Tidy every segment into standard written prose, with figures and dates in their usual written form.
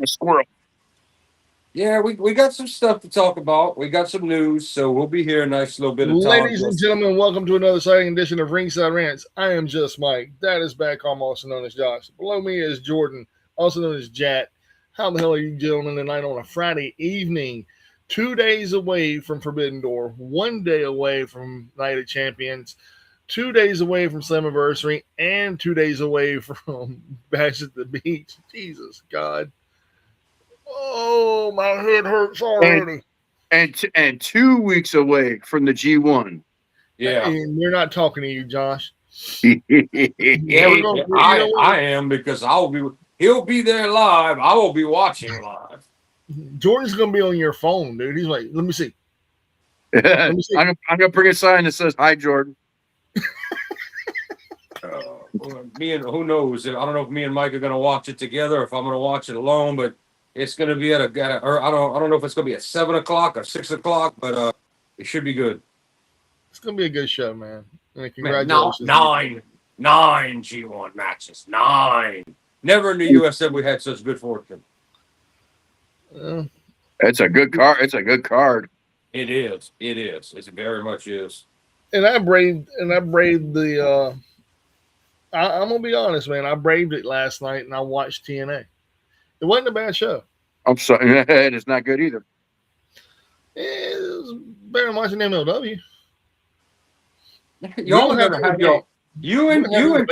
a squirrel. Yeah, we got some stuff to talk about. We got some news, so we'll be here a nice little bit of time. Ladies and gentlemen, welcome to another exciting edition of Ringside Rants. I am just Mike. That is back home, also known as Josh. Below me is Jordan, also known as Jack. How the hell are you gentlemen tonight on a Friday evening? 2 days away from Forbidden Door, 1 day away from Night of Champions, 2 days away from Slammiversary, and 2 days away from Bash at the Beach. Jesus God. Oh, my head hurts already. And 2 weeks away from the G1. Yeah, And we're not talking to you, Josh. yeah, I am because he'll be there live. I will be watching live. Jordan's gonna be on your phone, dude. He's like, let me see. I'm gonna bring a sign that says "Hi, Jordan." Me and who knows? I don't know if me and Mike are gonna watch it together, or if I'm gonna watch it alone. But it's gonna be or I don't know if it's gonna be at 7 o'clock or 6 o'clock, but it should be good. It's gonna be a good show, man. And Man, congratulations. nine G1 matches. 9. Never in the US have we had such good fortune. It's a good card. It's a good card. It is. It is. It very much is. And I braved the. I'm gonna be honest, man. I braved it last night, and I watched TNA. It wasn't a bad show. I'm sorry, it's not good either. It was better than watching MLW. Y'all are gonna have you and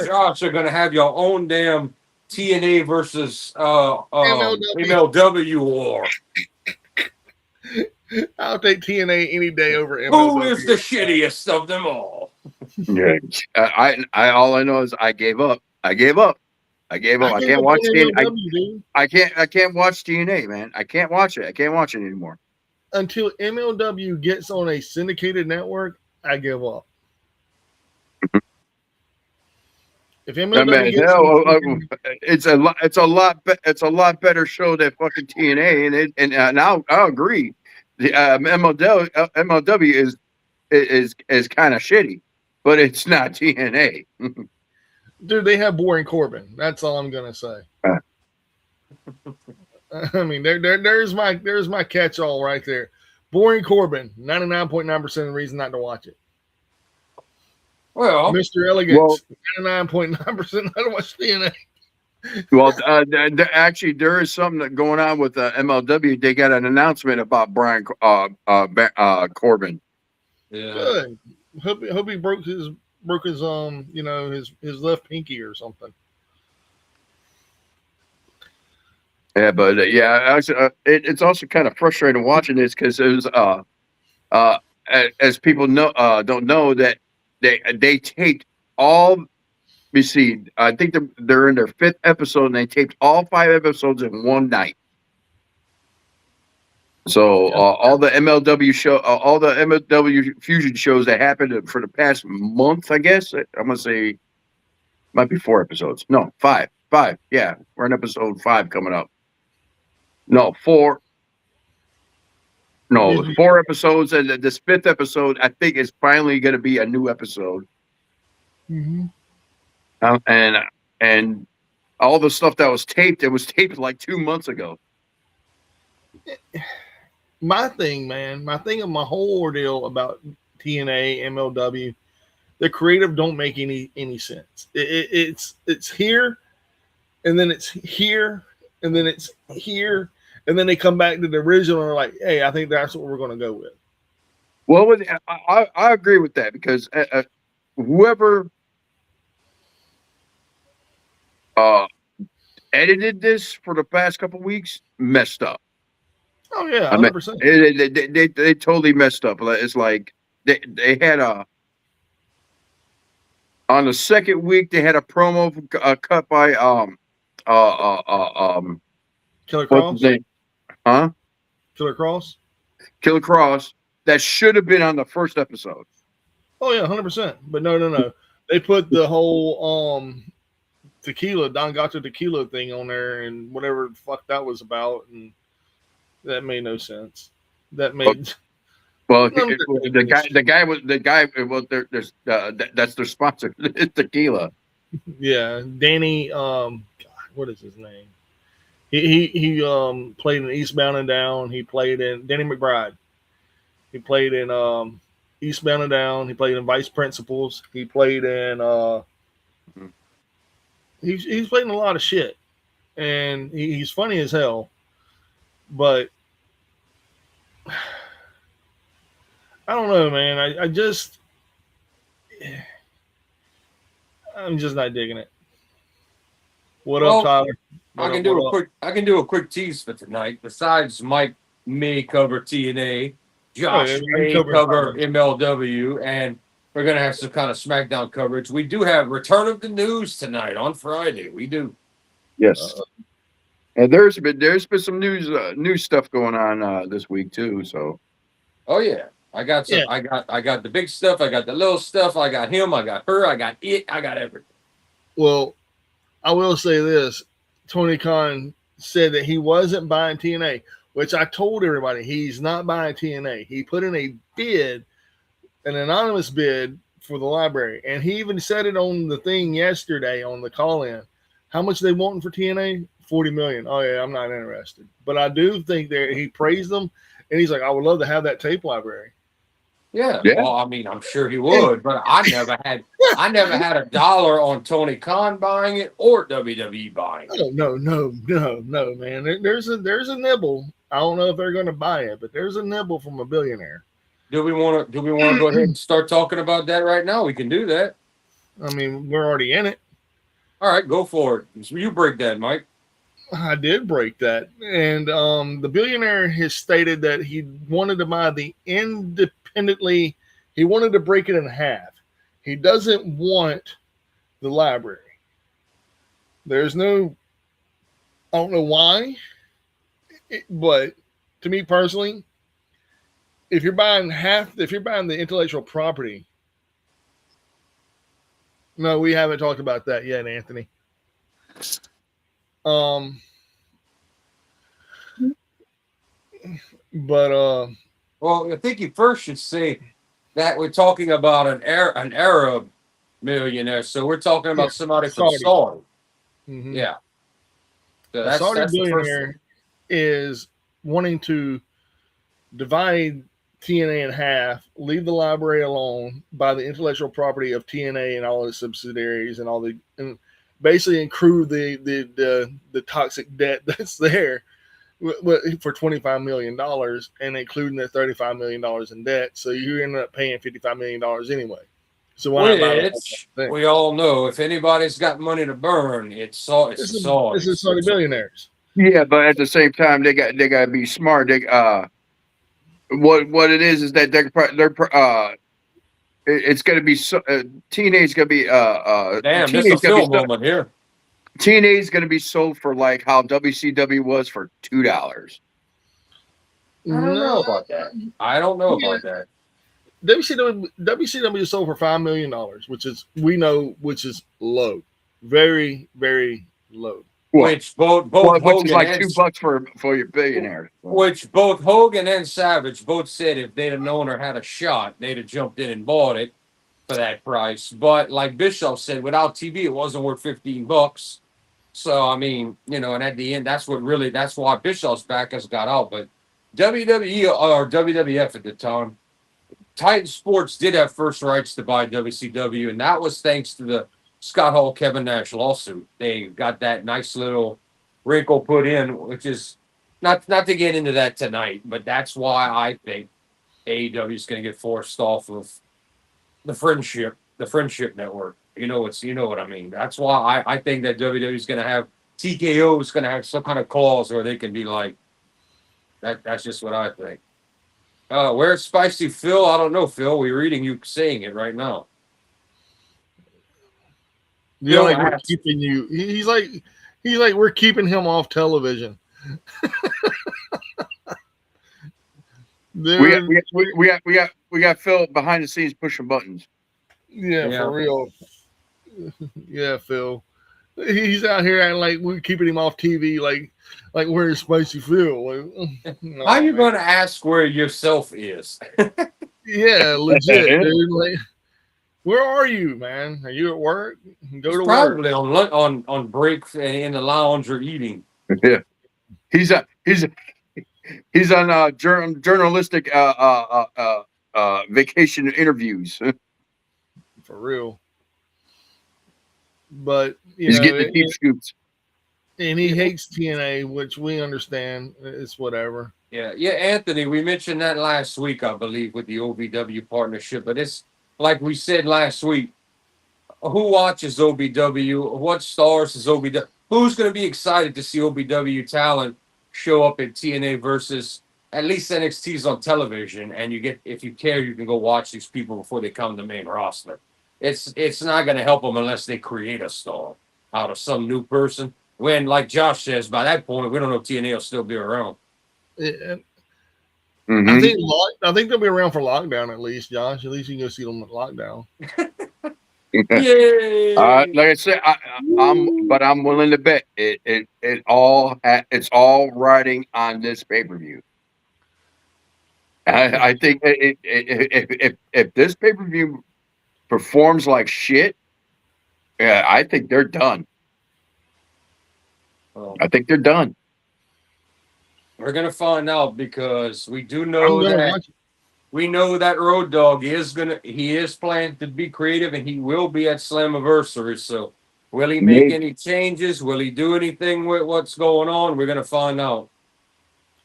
Josh are gonna have your own damn TNA versus MLW war. I'll take TNA any day over MLW. Who is the shittiest of them all? Yeah, I all I know is I gave up. I can't watch TNA. I can't watch TNA, man. I can't watch it. I can't watch it anymore. Until MLW gets on a syndicated network, I give up. If MLW it's a lot better show than fucking TNA, and I'll agree. The MLW is kind of shitty, but it's not TNA. Dude, they have boring Corbin. That's all I'm gonna say. I mean, there's my catch-all right there. Boring Corbin, 99.9% of the reason not to watch it. Well, Mr. Elegance, 99.9% not to watch TNA. Well, actually, there is something going on with MLW. They got an announcement about Brian Corbin. Yeah. Good. Hope he broke his his left pinky or something. Yeah, but actually, it's also kind of frustrating watching this because it was as people don't know that they taped all. We see. I think they're in their 5th episode, and they taped all 5 episodes in one night. So all the MLW fusion shows that happened for the past month, I guess I'm gonna say, might be 4 episodes. No, 5. 5. Yeah, we're in episode 5 coming up. No, 4. No, 4 episodes, and this 5th episode, I think, is finally going to be a new episode. Mm-hmm. And all the stuff that was taped, it was taped like 2 months ago. My thing of my whole ordeal about TNA, MLW, the creative don't make any sense. It's here, and then it's here, and then it's here, and then they come back to the original and are like, hey, I think that's what we're going to go with. Well, I agree with that because whoever edited this for the past couple of weeks messed up. Oh yeah, 100%. They totally messed up. It's like they had on the second week they had a promo cut by Killer Cross. Huh? Killer Cross. Killer Cross. That should have been on the first episode. Oh yeah, 100%. But no. They put the whole tequila, Don Gato tequila thing on there, and whatever the fuck that was about, and that made no sense. That made the guy. Well, there's that's their sponsor. It's tequila. Yeah, Danny. God, what is his name? He played in Eastbound and Down. He played in Danny McBride. He played in Eastbound and Down. He played in Vice Principals. He played in he's played in a lot of shit, and he's funny as hell. But I don't know, man. I'm just not digging it. What Well, up, Tyler? I can do a quick tease for tonight. Besides Mike may cover TNA, Josh yeah, may cover MLW, and we're gonna have some kind of SmackDown coverage. We do have Return of the News tonight on Friday. We do. Yes. And there's been some new stuff going on this week too. So Oh yeah. I got some. Yeah. I got the big stuff. I got the little stuff. I got him. I got her. I got it. I got everything. Well, I will say this: Tony Khan said that he wasn't buying TNA, which I told everybody he's not buying TNA. He put in a bid, an anonymous bid for the library, and he even said it on the thing yesterday on the call-in. How much they wanting for TNA? 40 million. Oh yeah, I'm not interested. But I do think that he praised them, and he's like, I would love to have that tape library. Yeah. Well, I mean, I'm sure he would, but I never had a dollar on Tony Khan buying it or WWE buying it. Oh, no, man. There's a nibble. I don't know if they're going to buy it, but there's a nibble from a billionaire. Do we want to go ahead and start talking about that right now? We can do that. I mean, we're already in it. All right, go for it. You break that, Mike. I did break that. And the billionaire has stated that he wanted to buy the independently, he wanted to break it in half. He doesn't want the library. There's no, I don't know why, but to me personally, if you're buying the intellectual property, no, we haven't talked about that yet, Anthony. Well, I think you first should say that we're talking about an Arab millionaire, so we're talking about somebody from Saudi. Mm-hmm. Yeah. So the Saudi billionaire is wanting to divide TNA in half, leave the library alone, buy the intellectual property of TNA and all its subsidiaries and basically accrue the toxic debt that's there for $25 million and including the $35 million in debt. So you end up paying $55 million anyway. So we all know if anybody's got money to burn, it's Saudi. This is Saudi billionaires. Yeah, but at the same time, they got to be smart. They what it is that they're it's going to be TNA's going to be damn. There's a film moment here. TNA is going to be sold for like how WCW was for $2. I don't know about that. WCW is sold for $5 million, which is low, very, very low. Which both Hogan is like $2 for your billionaire. Which both Hogan and Savage both said if they'd have known or had a shot, they'd have jumped in and bought it for that price. But like Bischoff said, without TV, it wasn't worth $15. So I mean, and at the end, that's why Bischoff's backers got out. But WWE or WWF at the time, Titan Sports did have first rights to buy WCW, and that was thanks to the Scott Hall Kevin Nash lawsuit. They got that nice little wrinkle put in, which is not to get into that tonight, but that's why I think AEW is going to get forced off of the Friendship Network. You know what I mean. That's why I think that WWE is going to have TKO is going to have some kind of clause where they can be like that. That's just what I think. Where's Spicy Phil? I don't know, Phil. We're reading you saying it right now. Yeah, like we're keeping you. He's like we're keeping him off television. we got Phil behind the scenes pushing buttons. Yeah, for real. Yeah, Phil. He's out here acting like we're keeping him off TV. Like where's Spicy Phil? Like, no, how you going to ask where yourself is? Yeah, legit, dude. Like, where are you, man? Are you at work? Go to probably work. On break in the lounge or eating. Yeah. He's he's on journalistic vacation interviews. For real. But He's getting the deep scoops. and he hates TNA, which we understand. It's whatever. Yeah, Anthony, we mentioned that last week, I believe, with the OVW partnership. But it's like we said last week. Who watches OVW? What stars is OVW? Who's going to be excited to see OVW talent show up at TNA versus at least NXT's on television? And you get, if you care, you can go watch these people before they come to the main roster. It's not going to help them unless they create a star out of some new person. When, like Josh says, by that point, we don't know if TNA will still be around. Mhm. I think they'll be around for lockdown at least, Josh. At least you can go see them at lockdown. Yay! Like I said, I'm willing to bet it's all riding on this pay-per-view. I think if this pay-per-view performs like shit, yeah, I think they're done. Well, I think they're done. we're gonna find out because we do I'm know gonna that watch it. we know that Road Dogg he is planning to be creative and he will be at Slammiversary. So will he make Maybe. any changes? Will he do anything with what's going on? We're gonna find out.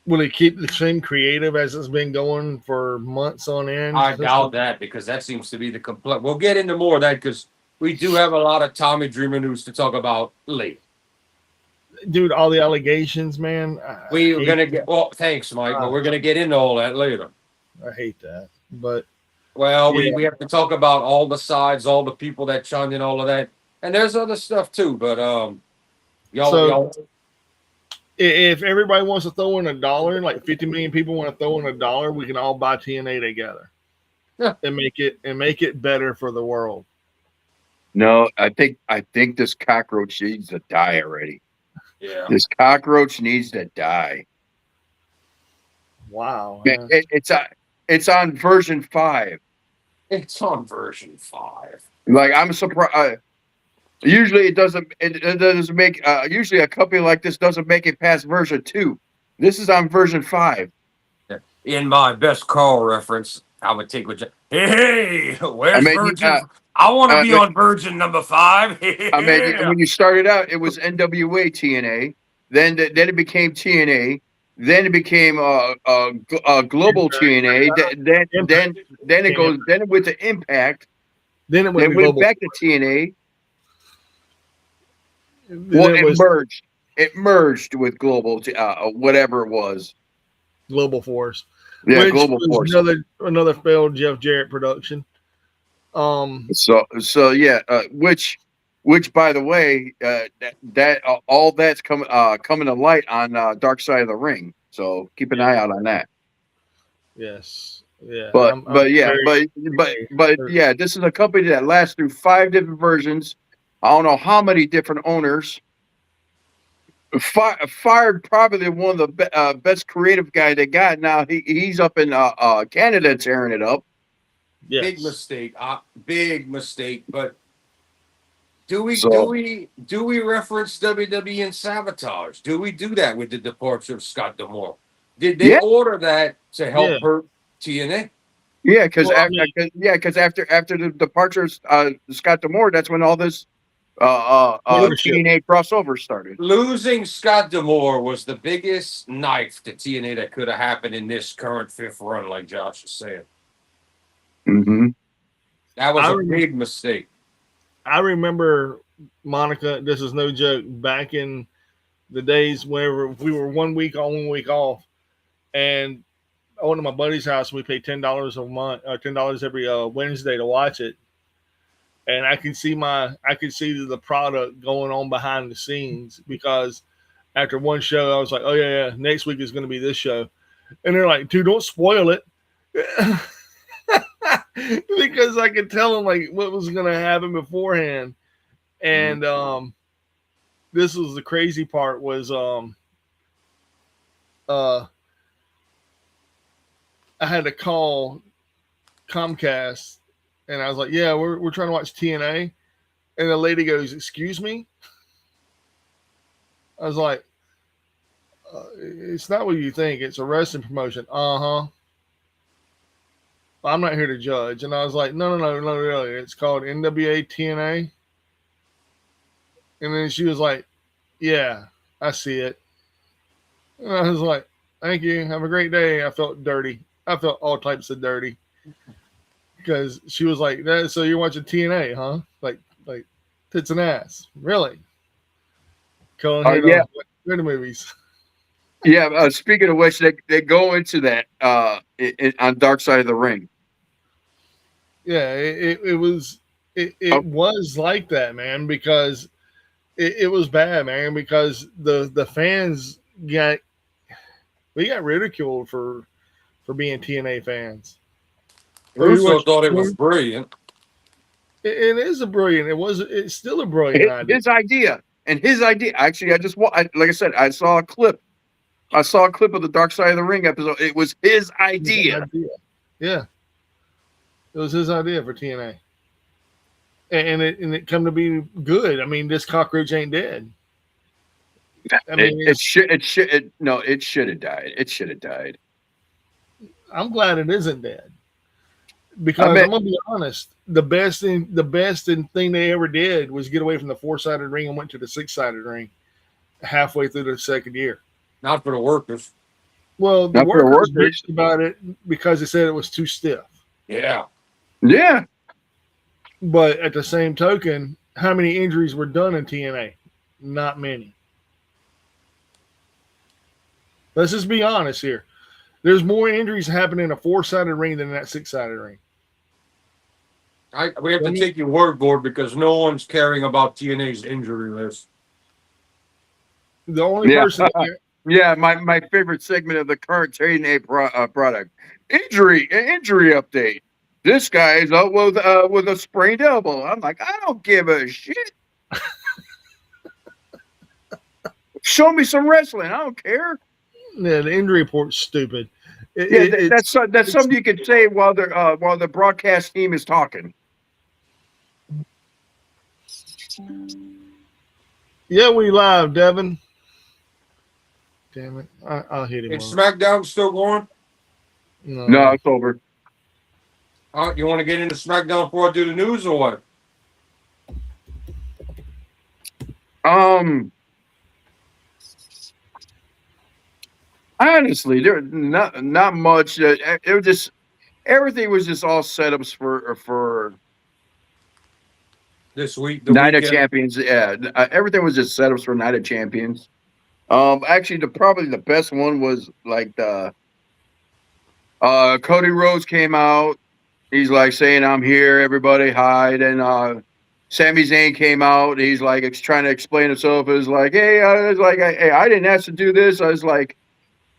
Will it keep the same creative as it's been going for months on end? I doubt that because that seems to be the complaint. We'll get into more of that because we do have a lot of Tommy Dreamer news to talk about later. Dude, all the allegations, man. We're gonna get thanks, Mike, but we're gonna get into all that later. I hate that. But Well, Yeah. we have to talk about all the sides, all the people that chimed in, all of that, and there's other stuff too. But y'all, if everybody wants to throw in $1, like 50 million people want to throw in $1, we can all buy TNA together. Yeah. And make it better for the world. No, I think this cockroach needs to die already. yeah, This cockroach needs to die. Wow. It's on version 5. it's on version 5. Like I'm surprised. Usually it doesn't. It doesn't make. Usually a company like this doesn't make it past version 2. This is on version 5. In my best call reference, I would take what. Hey, where's I mean, version? I want to be but- on version number 5. I mean, when you started out, it was NWA TNA. Then it became TNA. Then it became global TNA. Then it goes. Then it went to Impact. Then it Then went, it went global. back to TNA. Then Well, it it was merged. It merged with global, whatever it was. Global Force. Yeah, which Global was Force. Another failed Jeff Jarrett production. So yeah, which by the way, all that's coming to light on Dark Side of the Ring. So keep an eye out on that. Yes. Yeah. But very- yeah, this is a company that lasts through 5 different versions. I don't know how many different owners. Fired probably one of the best creative guy they got. Now he's up in Canada tearing it up. Yes. Big mistake. But do we reference WWE and sabotage? Do we do that with the departure of Scott D'Amore? Did they order that to help hurt TNA? Yeah, because Well, after the departure of Scott D'Amore, that's when all this TNA crossover started. Losing Scott D'Amore was the biggest knife to TNA that could have happened in this current 5th run, like Josh is saying. Mm-hmm. That was a big mistake. I remember, Monica, this is no joke, back in the days whenever we were 1 week on, 1 week off, and I went to my buddy's house and we paid $10 a month, $10 every Wednesday to watch it. And I could see the product going on behind the scenes, because after one show, I was like, oh yeah, next week is going to be this show. And they're like, dude, don't spoil it. Because I could tell them like what was going to happen beforehand. And this was the crazy part was I had to call Comcast, and I was like, yeah, we're trying to watch TNA. And the lady goes, excuse me? I was like, It's not what you think. It's a wrestling promotion. Uh-huh. I'm not here to judge. And I was like, no, really. It's called NWA TNA. And then she was like, yeah, I see it. And I was like, thank you. Have a great day. I felt dirty. I felt all types of dirty. Because she was like, that, so you're watching TNA, huh? Like tits and ass. Really? Calling here Yeah. to the movies. Yeah. Speaking of which, they go into that on Dark Side of the Ring. Yeah, it was Oh. was like that, man, because it was bad, man, because the fans got we got ridiculed for being TNA fans. Russo thought it was brilliant. It is a brilliant. It's still a brilliant idea. His idea. And his idea. Actually, like I said, I saw a clip. I saw a clip of the Dark Side of the Ring episode. It was his idea. Yeah, it was his idea for TNA, and it come to be good. I mean, this cockroach ain't dead. I mean, it should have died. It should have died. I'm glad it isn't dead. Because I'm gonna be honest, the best thing they ever did was get away from the 4-sided ring and went to the 6-sided ring halfway through the second year. Not for the workers. Well, the workers bitched about it because they said it was too stiff. Yeah. Yeah. But at the same token, how many injuries were done in TNA? Not many. Let's just be honest here. There's more injuries happening in a 4-sided ring than in that 6-sided ring. We have to take your word for it because no one's caring about TNA's injury list. The only person. Yeah, my favorite segment of the current TNA product. Injury update. This guy is out with a sprained elbow. I'm like, I don't give a shit. Show me some wrestling. I don't care. Yeah, the injury report's stupid. That's something you can say while the broadcast team is talking. Yeah, we live, Devin. Damn it! I'll hit him. Is SmackDown still going? No, it's over. You want to get into SmackDown before I do the news or what? Honestly, there not much. It was just everything was just all setups for this week, Night of Champions. Yeah, everything was just setups for Night of Champions. Actually, probably the best one was like the Cody Rhodes came out. He's like saying, "I'm here, everybody, hi." Then Sami Zayn came out. He's like trying to explain himself. It was like, "Hey, I didn't ask to do this." I was like,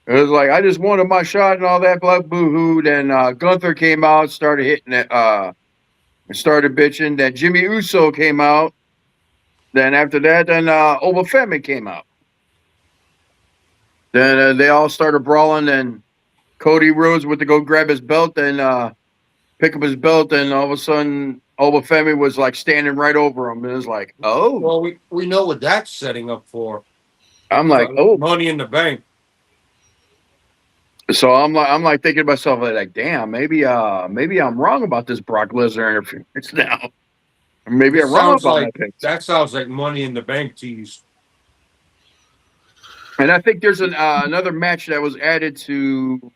I just wanted my shot and all that, blah, boo-hoo. Then Gunther came out, started hitting it, started bitching. Then Jimmy Uso came out. Then after that, then Obafemi came out. Then they all started brawling. Then Cody Rhodes went to go grab his belt and pick up his belt. And all of a sudden, Obafemi was like standing right over him. And it was like, oh. Well, we know what that's setting up for. I'm like, oh. Money in the Bank. So I'm like thinking to myself, like, damn, maybe I'm wrong about this Brock Lesnar interference now. Maybe I'm wrong about that. Sounds like Money in the Bank tease. And I think there's another match that was added to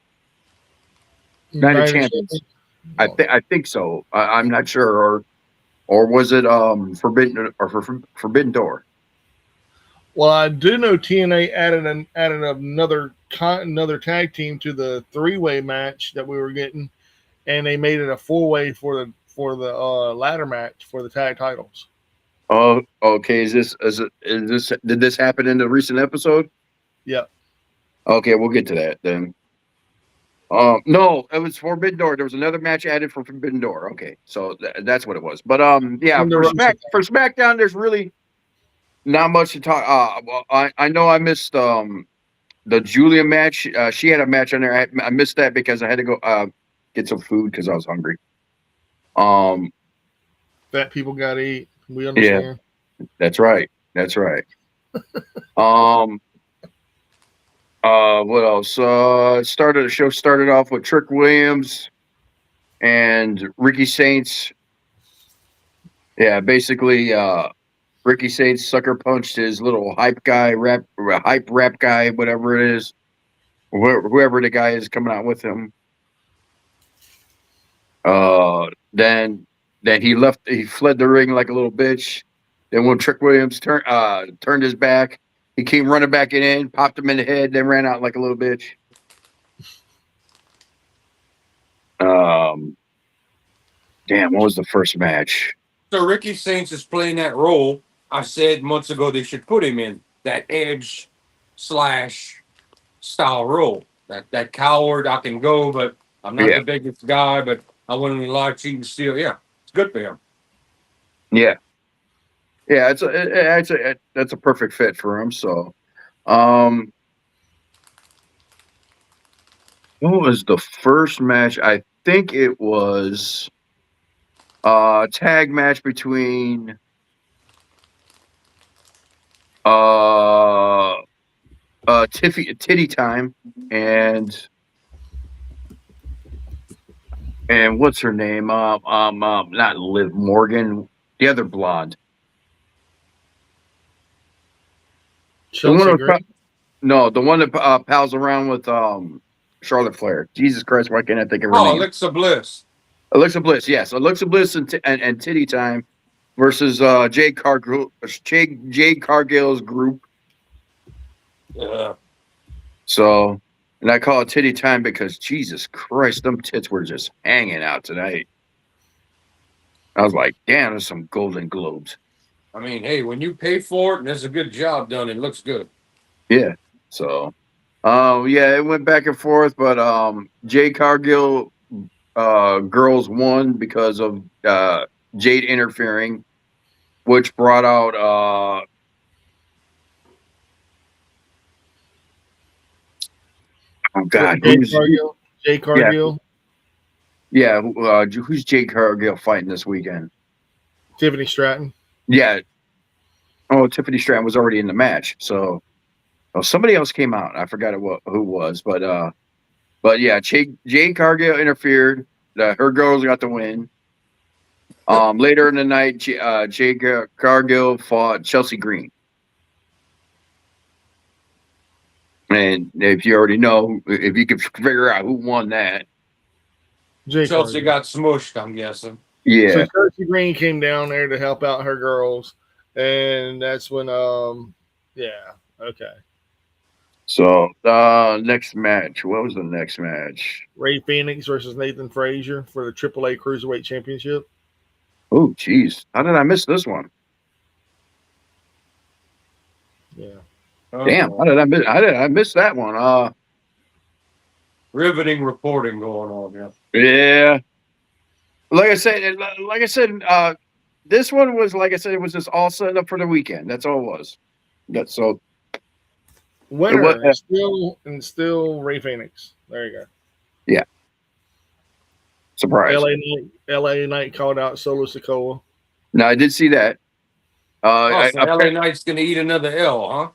Night of Champions. I think so. I'm not sure, or was it Forbidden Door? Well, I do know TNA added another tag team to the 3-way match that we were getting, and they made it a 4-way for the ladder match for the tag titles. Oh, okay. Did this happen in the recent episode? Yeah. Okay, we'll get to that then. No, it was Forbidden Door. There was another match added for Forbidden Door. Okay, so that's what it was. But yeah, for SmackDown, there's really not much to talk. Well, I know I missed the Julia match. She had a match on there. I missed that because I had to go get some food because I was hungry. Fat people gotta eat. We understand. Yeah, that's right. What else? The show started off with Trick Williams and Ricky Saints. Yeah, basically, Ricky Saints sucker punched his little hype rap guy, whatever it is, whoever the guy is coming out with him. Then he left. He fled the ring like a little bitch. Then when Trick Williams turned his back, he came running back in, popped him in the head, then ran out like a little bitch. Um, Damn, what was the first match? So Ricky Saints is playing that role. I said months ago they should put him in that edge slash style role. That coward, I can go, but I'm not Yeah, the biggest guy, but I want to lie, cheat, and steal. Yeah, it's good for him. yeah, yeah. That's a perfect fit for him. So, um, what was the first match? I think it was a tag match between uh Titty Time and what's her name? Not Liv Morgan, the other blonde. The one Chelsea that, Green. no, the one that pals around with Charlotte Flair. Jesus Christ, why can't I think of her Oh, name? Alexa Bliss. Alexa Bliss, yes, Alexa Bliss and Titty Time versus Jade Cargill's group. Yeah. So, and I call it Titty Time because Jesus Christ, them tits were just hanging out tonight. I was like, damn, there's some Golden Globes. I mean, hey, when you pay for it and there's a good job done, it looks good. Yeah. So, yeah, it went back and forth, but Jade Cargill girls won because of Jade interfering, which brought out oh god, Jay Cargill. Who's Jade Cargill fighting this weekend? Tiffany Stratton. Yeah. Oh, Tiffany Stratton was already in the match, so somebody else came out. I forgot who was, but yeah, Jade Cargill interfered. Her girls got the win. Later in the night, Jade Cargill fought Chelsea Green. And if you already know, if you can figure out who won that. Chelsea got smushed, I'm guessing. Yeah. So Chelsea Green came down there to help out her girls, and that's when yeah, okay. So next match. What was the next match? Ray Phoenix versus Nathan Frazier for the AAA Cruiserweight Championship. Oh, geez. How did I miss this one? Yeah. Damn. How did I miss that one? Riveting reporting going on, yeah. Yeah. Like I said, this one was, like I said, it was just all set up for the weekend. That's all it was. That's so. Winner still Ray Phoenix. There you go. Yeah. Surprise. LA Knight called out Solo Sikoa. No, I did see that. LA Knight's gonna eat another L,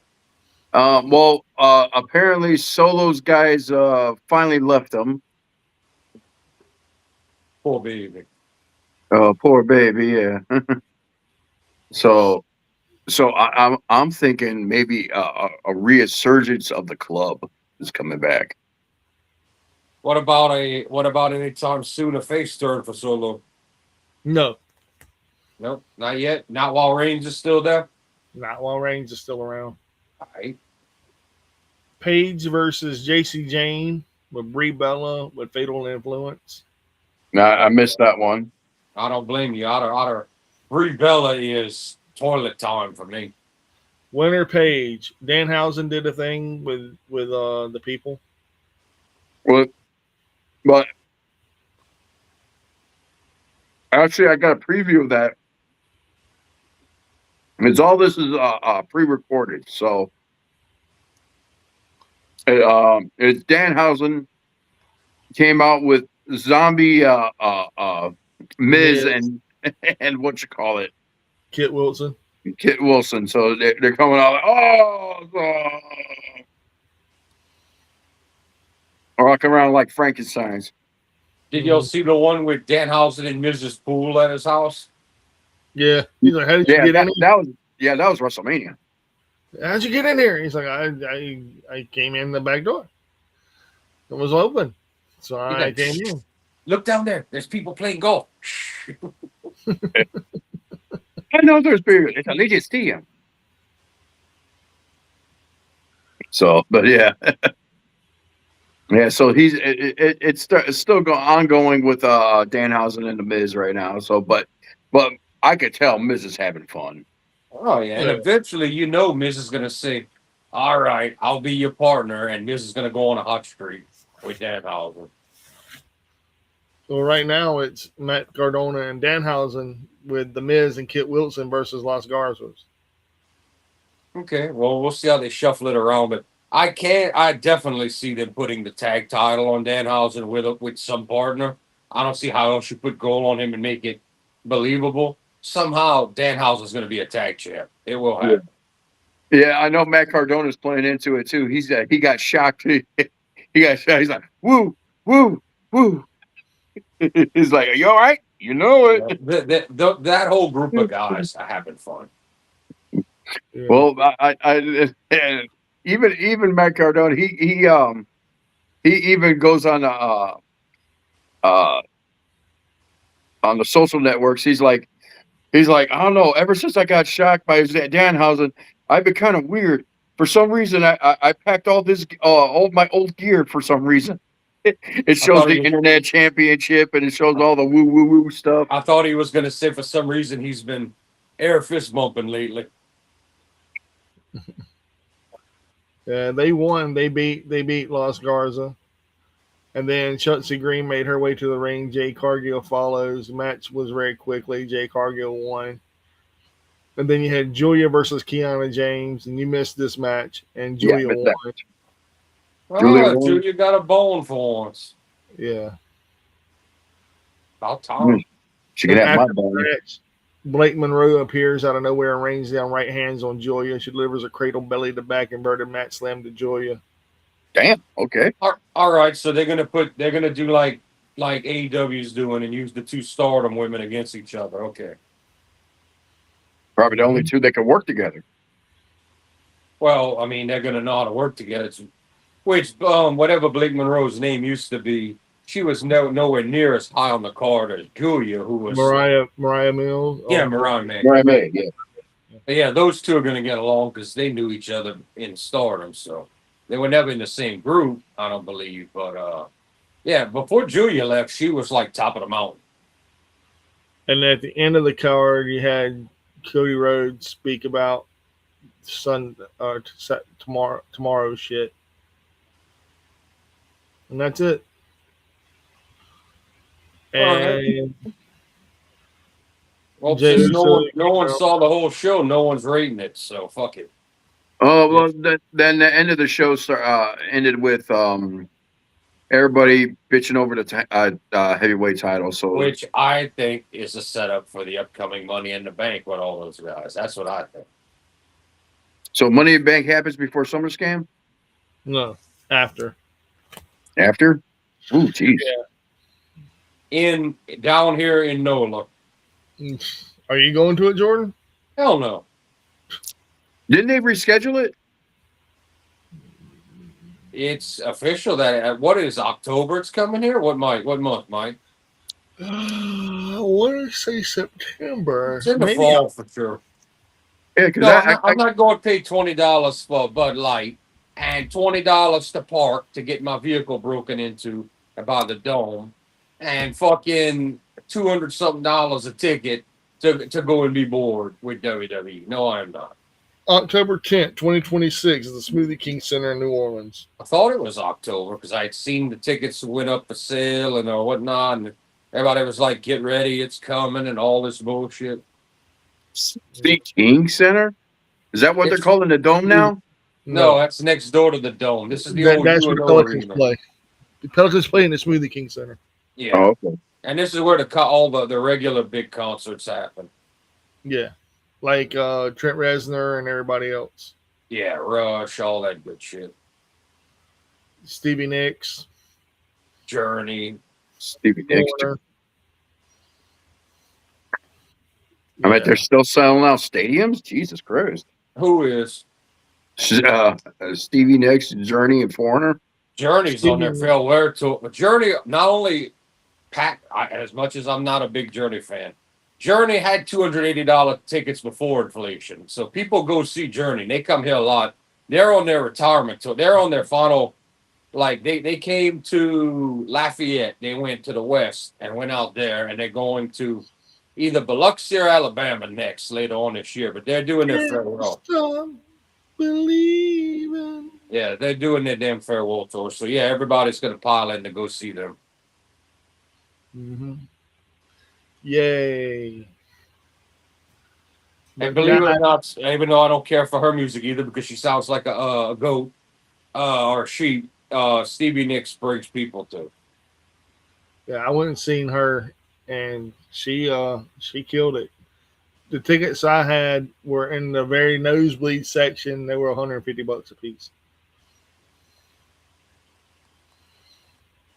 huh? Well, apparently Solo's guys finally left him. Poor baby. Oh, poor baby, yeah. So I'm thinking maybe a resurgence of the club is coming back. What about anytime soon a face turn for Solo? No. Nope, not yet. Not while Reigns is still there. Not while Reigns is still around. All right. Paige versus JC Jane with Brie Bella with Fatal Influence. No, I missed that one. I don't blame you. Brie Bella is toilet time for me. Winner Paige. Danhausen did a thing with the people. Well, but actually, I got a preview of that. Because all this is pre-recorded, so it's Danhausen came out with Zombie Miz and what you call it, Kit Wilson. So they're coming out like, walking around like Frankenstein's. Did y'all see the one with Danhausen and Mrs. Poole at his house? Yeah. He's like, how did you Yeah, get in here? that was WrestleMania. How'd you get in here? He's like, I came in the back door. It was open. So He's I like, came "Shh, in. look down there. There's people playing golf." I know there's people. It's a legit stadium. So, but yeah, yeah. So it's still ongoing with Danhausen and the Miz right now. So, but I could tell Miz is having fun. Oh yeah, and Yeah. eventually, Miz is gonna say, "All right, I'll be your partner," and Miz is gonna go on a hot streak with Danhausen. Well, right now it's Matt Cardona and Danhausen with The Miz and Kit Wilson versus Los Garzas. Okay, well, we'll see how they shuffle it around, but I definitely see them putting the tag title on Danhausen with some partner. I don't see how else you put gold on him and make it believable. Somehow, Danhausen's going to be a tag champ. It will happen. Yeah, I know Matt Cardona's playing into it too. He got shocked. He got shocked. He's like, woo, woo, woo. He's like, are you all right? You know it. That whole group of guys are having fun. Yeah. Well, even Matt Cardona, he even goes on the social networks. He's like, I don't know. Ever since I got shocked by Danhausen, I've been kind of weird. For some reason, I packed all my old gear for some reason. It shows the internet championship and it shows all the woo woo woo stuff. I thought he was going to say for some reason he's been air fist bumping lately. Yeah, they won. They beat Los Garza. And then Chelsea Green made her way to the ring. Jay Cargill follows. The match was very quickly. Jay Cargill won. And then you had Julia versus Kiana James, and you missed this match, and Julia won. Julia got a bone for once. Yeah. About time. She can have my bone. Match, Blake Monroe appears out of nowhere and rains down right hands on Julia. She delivers a cradle belly to back inverted mat slam to Julia. Damn. Okay. All right. So they're gonna do like AEW's doing and use the two Stardom women against each other. Okay. Probably the only two that can work together. Well, I mean, they're gonna know how to work together. Which whatever Blake Monroe's name used to be, she was nowhere near as high on the card as Julia, who was Mariah Mills. Yeah, Mariah May. Yeah. Yeah, those two are going to get along because they knew each other in Stardom. So they were never in the same group, I don't believe. But yeah, before Julia left, she was like top of the mountain. And at the end of the card, you had Cody Rhodes speak about tomorrow's shit, and that's it. And well, since no one saw the whole show, no one's rating it, so fuck it. Oh well, then the end of the show ended with everybody bitching over the heavyweight title. So, which I think is a setup for the upcoming Money in the Bank with all those guys. That's what I think. So Money in the Bank happens before SummerSlam? No, after. After? Ooh, geez. Yeah. Down here in NOLA. Are you going to it, Jordan? Hell no. Didn't they reschedule it? It's official that what is October? It's coming here. What month, Mike? I want to say September. It's in the fall for sure. Yeah, because I'm not going to pay $20 for Bud Light and $20 to park to get my vehicle broken into by the Dome, and fucking $200-something a ticket to go and be bored with WWE. No, I am not. October 10th, 2026 is the Smoothie King Center in New Orleans. I thought it was October because I had seen the tickets went up for sale and or whatnot, and everybody was like, "Get ready, it's coming," and all this bullshit. Smoothie King Center? Is that what they're calling the Dome now? No, that's next door to the Dome. This is the old that's where the Pelicans play. The Pelicans play in the Smoothie King Center. Yeah. Oh, okay. And this is where all the regular big concerts happen. Yeah. Like Trent Reznor and everybody else. Yeah, Rush, all that good shit. Stevie Nicks. Journey. Stevie Nicks. Warner. I bet Yeah. they're still selling out stadiums. Jesus Christ. Who is? Stevie Nicks, Journey, and Foreigner. Journey's on their Stevie- farewell tour. Journey not only packed, as much as I'm not a big Journey fan, Journey had $280 tickets before inflation. So people go see Journey. They come here a lot. They're on their retirement tour. They're on their final, like they came to Lafayette. They went to the West and went out there, and they're going to either Biloxi or Alabama next later on this year. But they're doing their farewell. Stop believing. Yeah, they're doing their damn farewell tour. So yeah, everybody's gonna pile in to go see them. Mm-hmm. Yay. And But believe yeah, it or not, even though I don't care for her music either because she sounds like a goat or a sheep, Stevie Nicks brings people to. yeah, I went and seen her, and she killed it. The tickets I had were in the very nosebleed section. They were $150 a piece.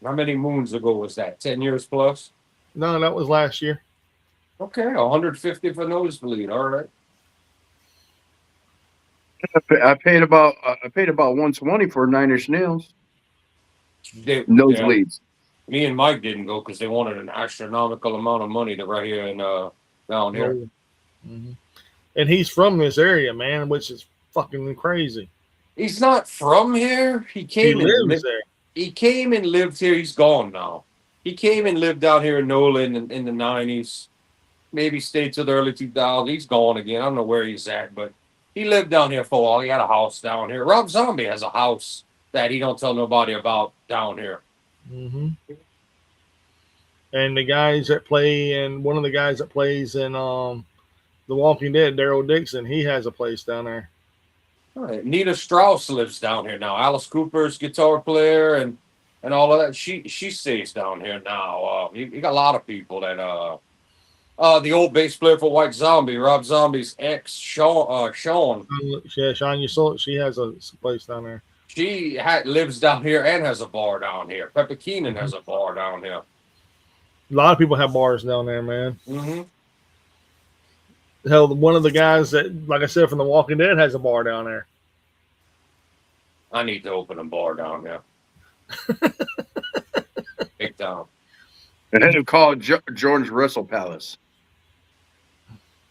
How many moons ago was that? 10 years plus? No, that was last year. Okay, 150 for nosebleed. All right. I paid about 120 for 9 Inch Nails. Yeah, Nosebleeds. me and Mike didn't go because they wanted an astronomical amount of money to right here and down here. Mm-hmm. And he's from this area, man, which is fucking crazy. He's not from here. He He came and lives lived. there. He came and lived here. He's gone now. He came and lived out here in NOLA in the 90s. Maybe stayed till the early 2000s. He's gone again. I don't know where he's at, but he lived down here for a while. He had a house down here. Rob Zombie has a house that he don't tell nobody about down here. Mm-hmm. And the guys that play, and one of the guys that plays in The Walking Dead, Daryl Dixon, he has a place down there. All right. Nita Strauss lives down here now. Alice Cooper's guitar player and all of that. She stays down here now. You got a lot of people that the old bass player for White Zombie, Rob Zombie's ex, Sean. Yeah, Shania Salt, she has a place down there. She lives down here and has a bar down here. Pepper Keenan has a bar down here. A lot of people have bars down there, man. Mm-hmm. Hell, one of the guys that, like I said, from The Walking Dead has a bar down there. I need to open a bar down here. Big time. And then call George Russell Palace.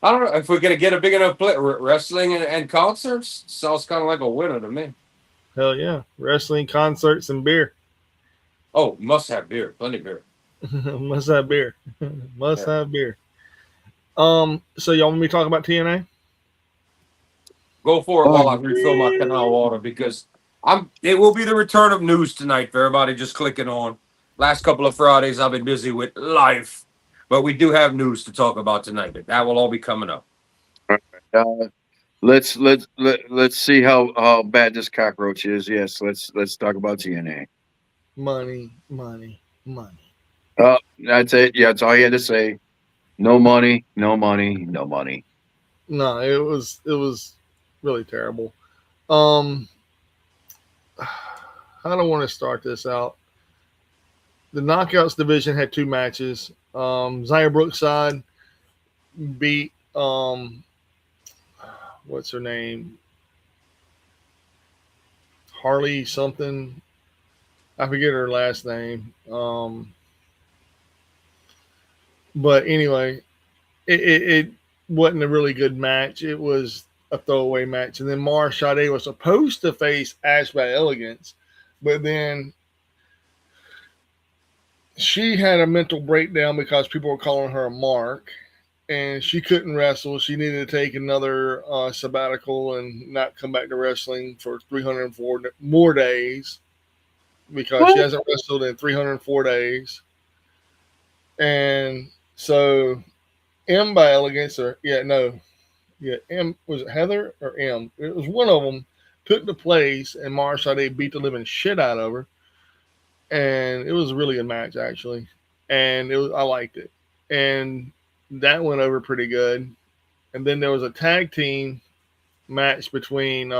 I don't know if we're gonna get a big enough wrestling and concerts. Sounds kind of like a winner to me. Hell yeah. Wrestling, concerts, and beer. Oh, must have beer, plenty of beer. Must have beer. Must have beer. So y'all want me to talk about TNA? Go for it while I refill my canal water because it will be the return of news tonight for everybody just clicking on. Last couple of Fridays I've been busy with life, but we do have news to talk about tonight. That will all be coming up. Let's see how bad this cockroach is. Yes, let's talk about TNA. Money, money, money. That's it. Yeah, that's all you had to say. No money, no money, no money. No, it was really terrible. I don't want to start this out. The Knockouts division had 2 matches. Xia Brookside beat what's her name? Harley something. I forget her last name. But anyway, it wasn't a really good match. It was a throwaway match. And then Mara Sade was supposed to face Ash by Elegance, but then she had a mental breakdown because people were calling her a mark, and she couldn't wrestle. She needed to take another sabbatical and not come back to wrestling for 304 more days because she hasn't wrestled in 304 days. And so M by Elegance, M, was it Heather or M? It was one of them, took the place, and Mara Sade beat the living shit out of her. And it was a really good match, actually. And I liked it. And that went over pretty good. And then there was a tag team match between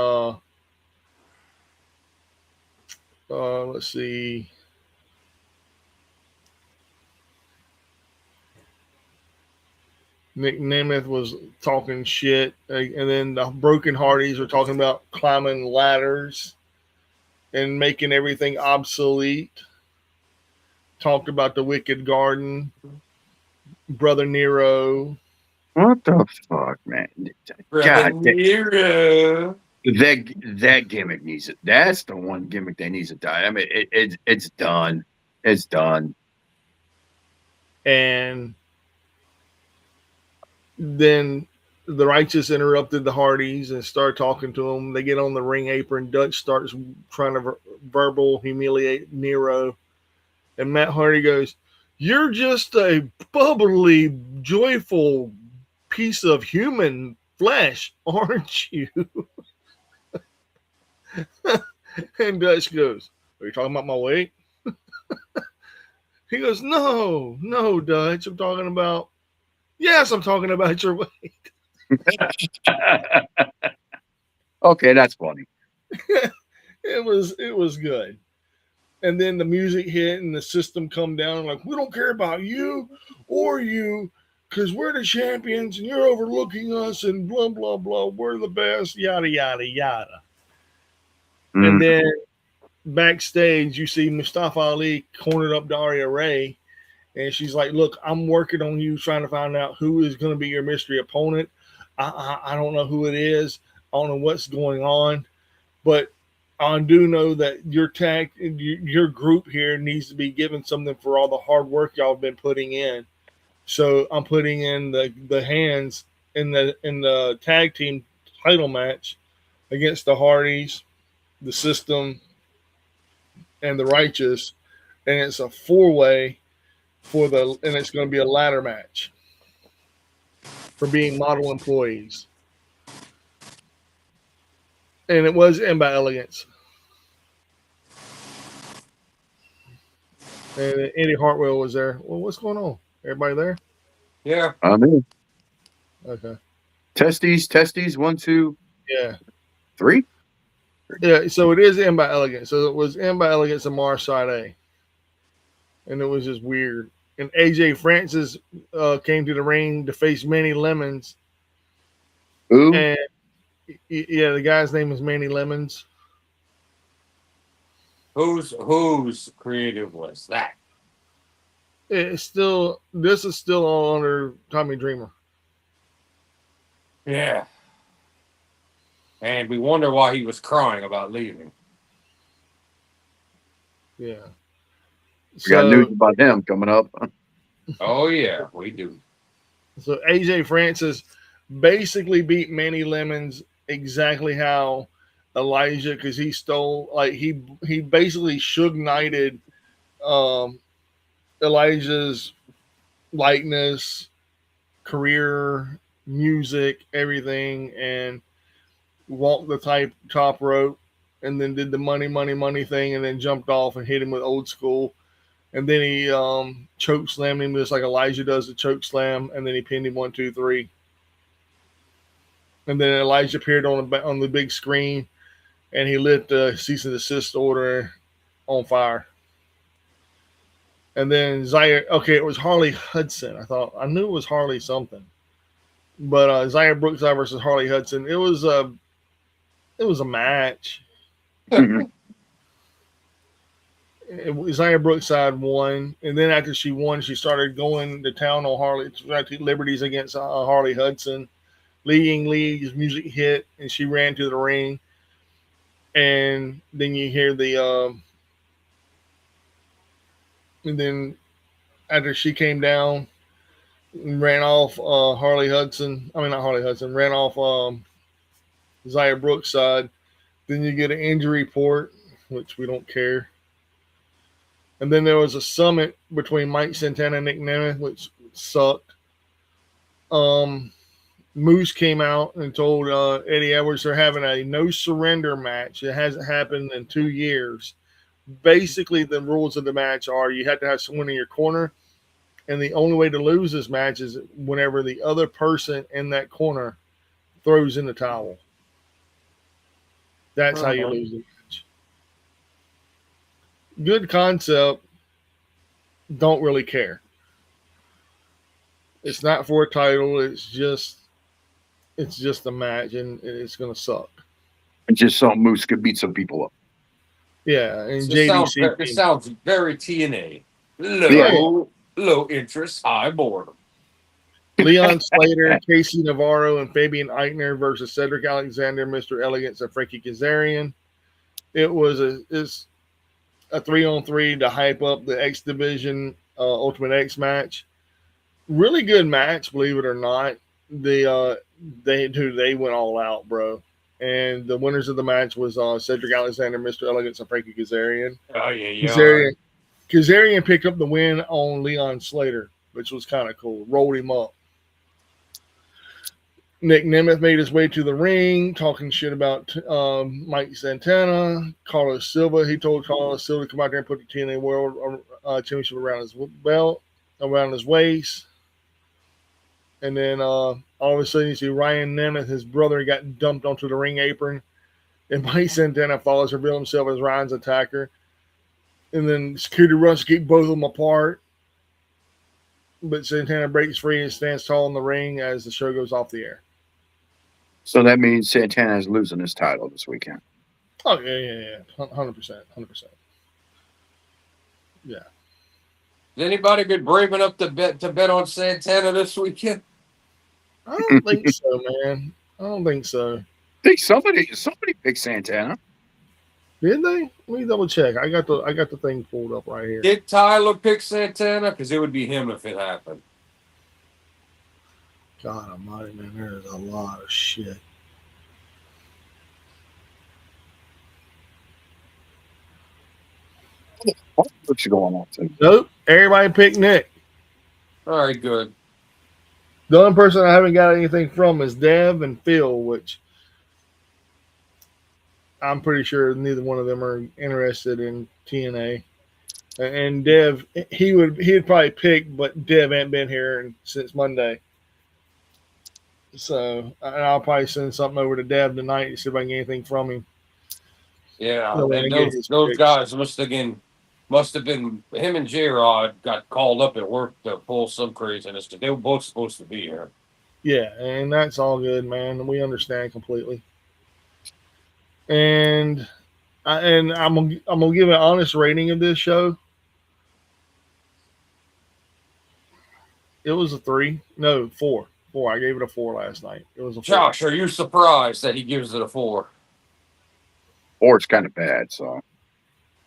let's see, Nick Nemeth was talking shit, and then the Broken Hardys were talking about climbing ladders and making everything obsolete. Talked about the Wicked Garden, Brother Nero. What the fuck, man? Brother God, Nero. that gimmick needs it. That's the one gimmick that needs to die. I mean, it's done. It's done. And then the Righteous interrupted the Hardys and started talking to them. They get on the ring apron. Dutch starts trying to verbal humiliate Nero. And Matt Hardy goes, "You're just a bubbly, joyful piece of human flesh, aren't you?" And Dutch goes, "Are you talking about my weight?" He goes, "No, no, Dutch. I'm talking about, yes, I'm talking about your weight." Okay, that's funny. It was good. And then the music hit and the system come down like, "We don't care about you or you because we're the champions and you're overlooking us and blah blah blah, we're the best, yada yada yada." Mm. And then backstage you see Mustafa Ali cornered up Daria Ray, and she's like, "Look, I'm working on you, trying to find out who is going to be your mystery opponent. I don't know who it is. I don't know what's going on, but I do know that your group here needs to be given something for all the hard work y'all have been putting in. So I'm putting in the hands in the tag team title match against the Hardys, the System, and the Righteous, and it's a 4-way and it's going to be a ladder match for being model employees." And it was in by Elegance. And Eddie Hartwell was there. Well, what's going on? Everybody there? Yeah. I'm in. Okay. Testes. 1, 2, Yeah. 3. Yeah. So it is in by Elegance. So it was in by Elegance and Mars Side A. And it was just weird. And AJ Francis came to the ring to face Manny Lemons. Ooh. And yeah, the guy's name is Manny Lemons. Whose creative was that? This is still all under Tommy Dreamer. Yeah. And we wonder why he was crying about leaving. Yeah. We got news about him coming up. Oh yeah, we do. So AJ Francis basically beat Manny Lemons exactly how Elijah, because he stole, like he basically Suge Knighted Elijah's likeness, career, music, everything, and walked the top rope, and then did the money thing, and then jumped off and hit him with old school. And then he choke slammed him just like Elijah does the choke slam, and then he pinned him 1, 2, 3. And then Elijah appeared on the big screen, and he lit the cease and desist order on fire. And then Zaire, okay, it was Harley Hudson. I knew it was Harley something, but Zaire Brookside versus Harley Hudson. It was a match. Zaire Brookside won, and then after she won, she started going to town on Harley, tried to liberties against Harley Hudson. Lee Ying Lee's music hit, and she ran to the ring. And then you hear and then after she came down and ran off Harley Hudson, I mean not Harley Hudson, ran off Zaire Brookside. Then you get an injury report, which we don't care. And then there was a summit between Mike Santana and Nick Nemeth, which sucked. Moose came out and told Eddie Edwards they're having a no surrender match. It hasn't happened in 2 years. Basically, the rules of the match are you have to have someone in your corner, and the only way to lose this match is whenever the other person in that corner throws in the towel. That's how you lose the match. Good concept. Don't really care. It's not for a title. It's just a match, and it's gonna suck. And just so Moose could beat some people up. Yeah, and This JDC. sounds very TNA. Yeah. Low interest, high boredom. Leon Slater, Casey Navarro, and Fabian Eichner versus Cedric Alexander, Mr. Elegance, and Frankie Kazarian. It was a 3-on-3 to hype up the X Division Ultimate X match. Really good match, believe it or not. They went all out, bro. And the winners of the match was Cedric Alexander, Mr. Elegance, and Frankie Kazarian. Oh yeah. Kazarian picked up the win on Leon Slater, which was kind of cool. Rolled him up. Nick Nemeth made his way to the ring, talking shit about Mike Santana. Carlos Silva, he told Carlos Silva to come out there and put the TNA World Championship around his belt, around his waist. And then all of a sudden, you see Ryan Nemeth, his brother, got dumped onto the ring apron. And Mike Santana follows, reveal himself as Ryan's attacker. And then security runs to keep both of them apart. But Santana breaks free and stands tall in the ring as the show goes off the air. So that means Santana is losing his title this weekend. Oh, yeah. 100%. Yeah. Is anybody been brave enough to bet on Santana this weekend? I don't think so, man. I don't think so. I think somebody picked Santana. Did they? Let me double check. I got the thing pulled up right here. Did Tyler pick Santana? Because it would be him if it happened. God almighty, man, there is a lot of shit. What's going on? Nope. Everybody picked Nick. All right, good. The only person I haven't got anything from is Dev and Phil, which I'm pretty sure neither one of them are interested in TNA. And Dev, he'd probably pick, but Dev ain't been here since Monday. So I'll probably send something over to Dev tonight to see if I can get anything from him. Yeah, No, and those guys must have been him and J-Rod got called up at work to pull some craziness. They were both supposed to be here. Yeah, and that's all good, man. We understand completely. And I'm gonna give an honest rating of this show. It was a 3. No, 4. 4. I gave it a 4 last night. It was a 4. Josh, are you surprised that he gives it a 4? Or it's kind of bad, so.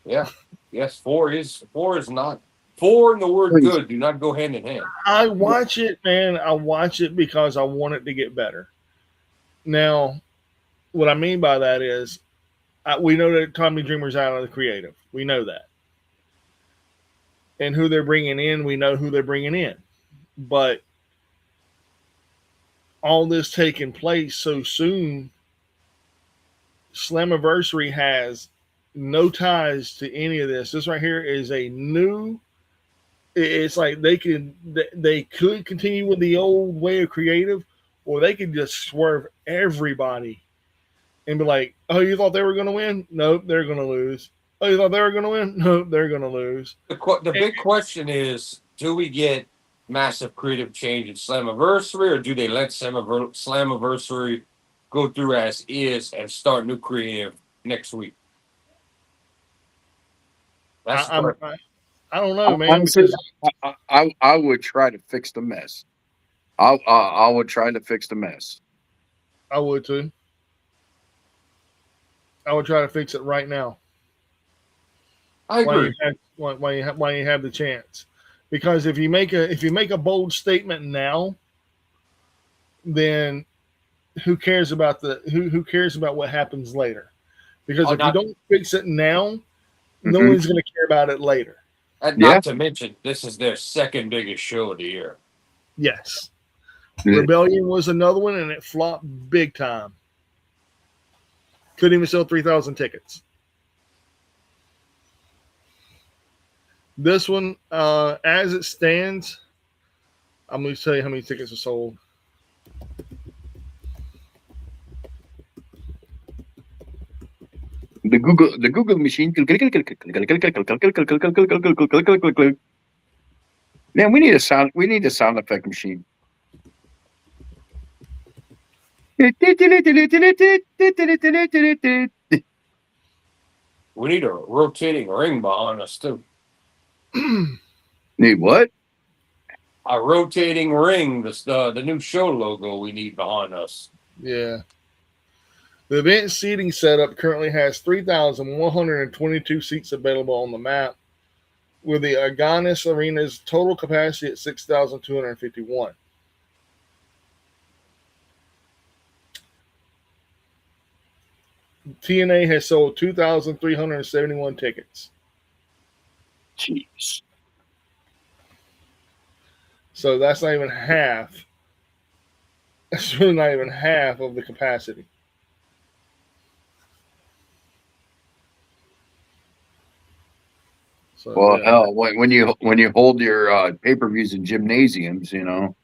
Yeah. Yes, 4 is not. 4 and the word good do not go hand in hand. I watch it, man. I watch it because I want it to get better. Now, what I mean by that is, we know that Tommy Dreamer's out of the creative. We know that. And who they're bringing in, we know who they're bringing in. But all this taking place so soon, Slammiversary has no ties to any of this. This right here is a new. It's like they could continue with the old way of creative, or they could just swerve everybody and be like, "Oh, you thought they were going to win? Nope, they're going to lose. Oh, you thought they were going to win? Nope, they're going to lose." The big question is: do we get massive creative change in Slammiversary, or do they let Slammiversary go through as is and start new creative next week? I don't know, man. I would try to fix the mess. I would try to fix the mess. I would too. I would try to fix it right now. I agree. While you have the chance, because if you make a bold statement now, then who cares about who cares about what happens later? Because if you don't fix it now, no one's going to care about it later. And not to mention, this is their second biggest show of the year. Yes. Rebellion was another one, and it flopped big time. Couldn't even sell 3,000 tickets. This one, as it stands, I'm going to tell you how many tickets are sold. The Google machine. Man, we need a sound. We need a sound effect machine. We need a rotating ring behind us too. Need what? A rotating ring. The new show logo we need behind us. Yeah. The event seating setup currently has 3,122 seats available on the map, with the Agganis Arena's total capacity at 6,251. TNA has sold 2,371 tickets. Jeez. So that's not even half. That's really not even half of the capacity. So, Well, yeah. hell, when you hold your pay-per-views in gymnasiums, you know.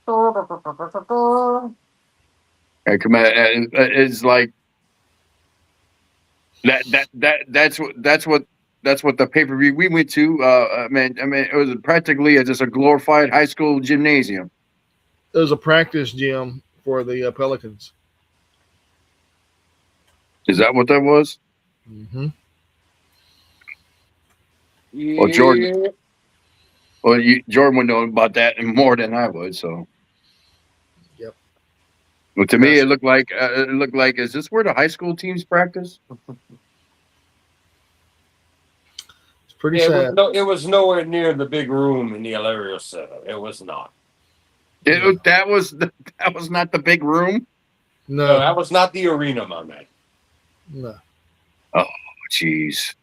Come on, it's like that's what the pay-per-view we went to. I mean, it was practically just a glorified high school gymnasium. It was a practice gym for the Pelicans. Is that what that was? Mm-hmm. Yeah. Well, Jordan would know about that more than I would. So, Yep. Well, to me, it looked like is this where the high school teams practice? It's pretty Yeah, sad. it was nowhere near the big room in the Hilario Center. It was not. That was not the big room. No, No, that was not the arena, my man. no. Oh, jeez.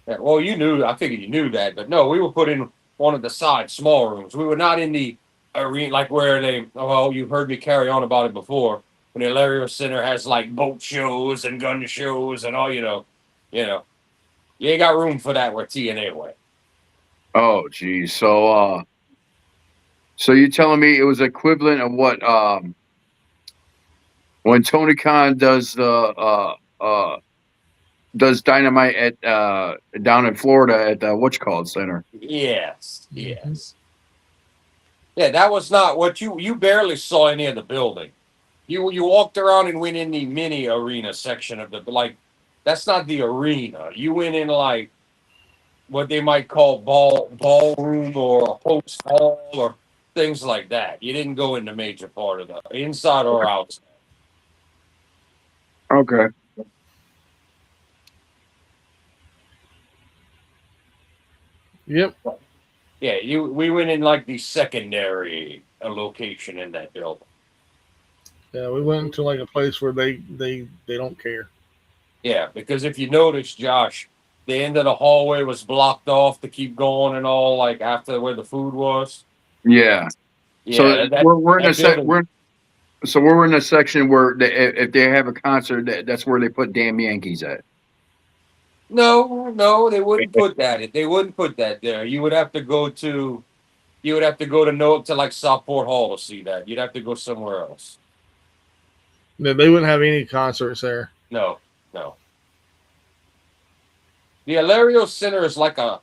Yeah, well, you knew. I figured you knew that, but no, we were put in one of the side small rooms. We were not in the arena, like where they. Well, you've heard me carry on about it before. When the Hilario Center has like boat shows and gun shows and all, you know, you ain't got room for that where TNA went. Oh, geez. So you're telling me it was equivalent of what when Tony Khan does does Dynamite at down in Florida at the whatchamacallit center? Yes, Mm-hmm. yes. Yeah, that was not what you barely saw any of the building. You walked around and went in the mini arena section of the like. That's not the arena. You went in like what they might call ballroom or a host hall or things like that. You didn't go in the major part of the inside or outside. Okay. Yep. Yeah, we went in like the secondary location in that building. Yeah, we went to like a place where they don't care. Yeah, because if you notice, Josh, the end of the hallway was blocked off to keep going and all, like after where the food was. Yeah. Yeah, So we're in a building. we're in a section where if they have a concert, that's where they put damn Yankees at. No, they wouldn't put that. They wouldn't put that there. You would have to go to like Southport Hall to see that. You'd have to go somewhere else. No, they wouldn't have any concerts there. No. The Hilario Center is like a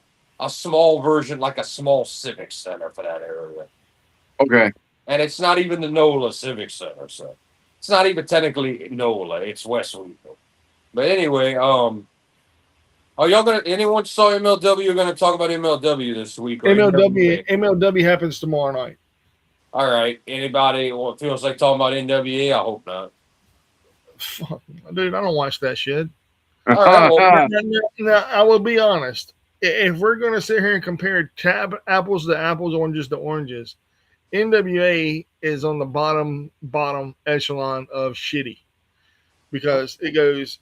small version, like a small civic center for that area. Okay. And it's not even the NOLA Civic Center, so it's not even technically NOLA. It's West Wheaton. But anyway, are y'all gonna? Anyone saw MLW? You're gonna talk about MLW this week? Or MLW happens tomorrow night. All right. Anybody feels like talking about NWA? I hope not. Fuck, dude, I don't watch that shit. All right. Well, Now, I will be honest. If we're going to sit here and compare apples to apples, oranges to oranges, NWA is on the bottom echelon of shitty because it goes,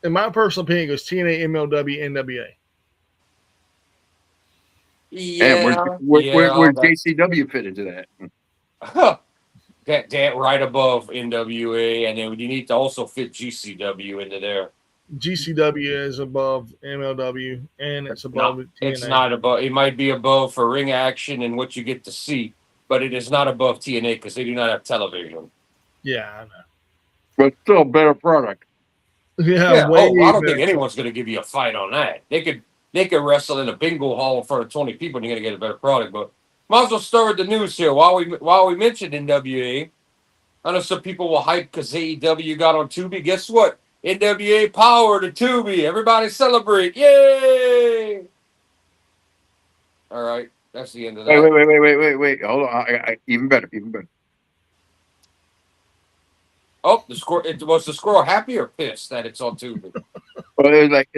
in my personal opinion, it goes TNA, MLW, NWA. yeah. Where JCW fit into that? That right above NWA, and then you need to also fit GCW into there. GCW is above MLW, and it's above TNA. It's not above. It might be above for ring action and what you get to see, but it is not above TNA because they do not have television. Yeah, I know. But still, better product. Yeah, I don't think anyone's going to give you a fight on that. They could they could wrestle in a bingo hall in front of 20 people and you're gonna get a better product. But might as well start with the news here. While we mentioned NWA, I know some people will hype because AEW got on Tubi. Guess what? NWA power to Tubi. Everybody celebrate. Yay! All right. That's the end of Wait, that. wait. Hold on. Even better. Oh, the score. It was the squirrel happy or pissed that it's on Tubi? Well, it was like,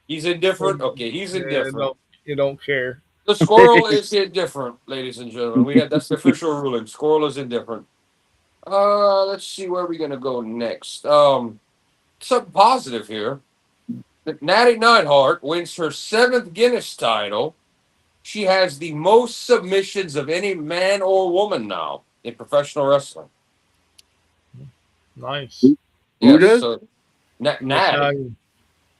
He's indifferent. Okay, he's indifferent. You don't care. The squirrel is indifferent, ladies and gentlemen. That's the official ruling. Squirrel is indifferent. Let's see where we're gonna go next. Something positive here. Natty Neidhart wins her 7th Guinness title. She has the most submissions of any man or woman now in professional wrestling. Nice. Who Yes, does? so Natty.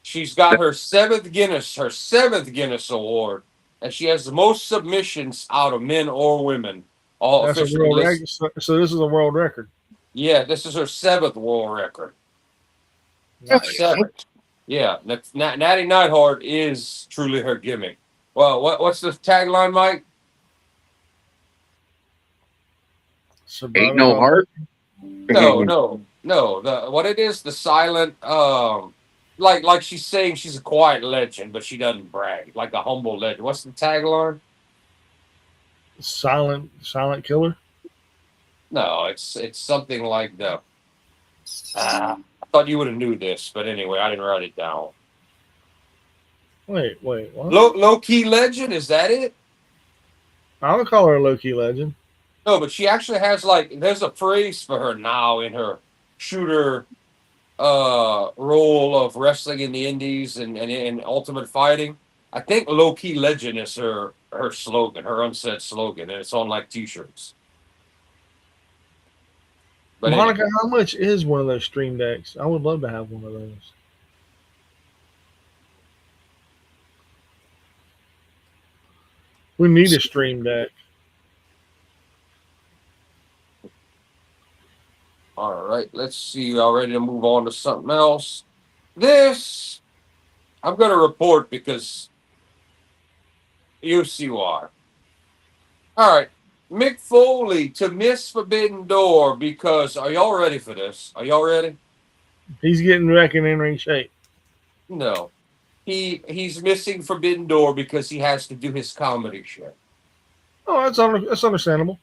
She's got her 7th Guinness award, and she has the most submissions out of men or women. All That's a officially world listed. record. So this is a world record. Yeah, this is her 7th world record. Nice. 7th. Yeah, Natty Neidhart is truly her gimmick. Well, what's the tagline, Mike? Ain't no heart. No. What it is, the silent, like she's saying she's a quiet legend, but she doesn't brag, like a humble legend. What's the tagline? Silent killer. No, it's something like the. I thought you would have knew this, but anyway, I didn't write it down. Wait, what? Low key legend, is that it? I would call her a low key legend. No, but she actually has there's a phrase for her now in her shooter role of wrestling in the indies and in ultimate fighting. I think low key legend is her slogan, her unsaid slogan, and it's on like t-shirts. But Monica, anyway, how much is one of those stream decks? I would love to have one of those. We need a stream deck. all right, let's see. Y'all ready to move on to something else? This I'm going to report because you see why. All right. Mick Foley to miss Forbidden Door because are y'all ready for this? Are y'all ready? He's getting back in ring shape. No. He's missing Forbidden Door because he has to do his comedy show. Oh, that's understandable.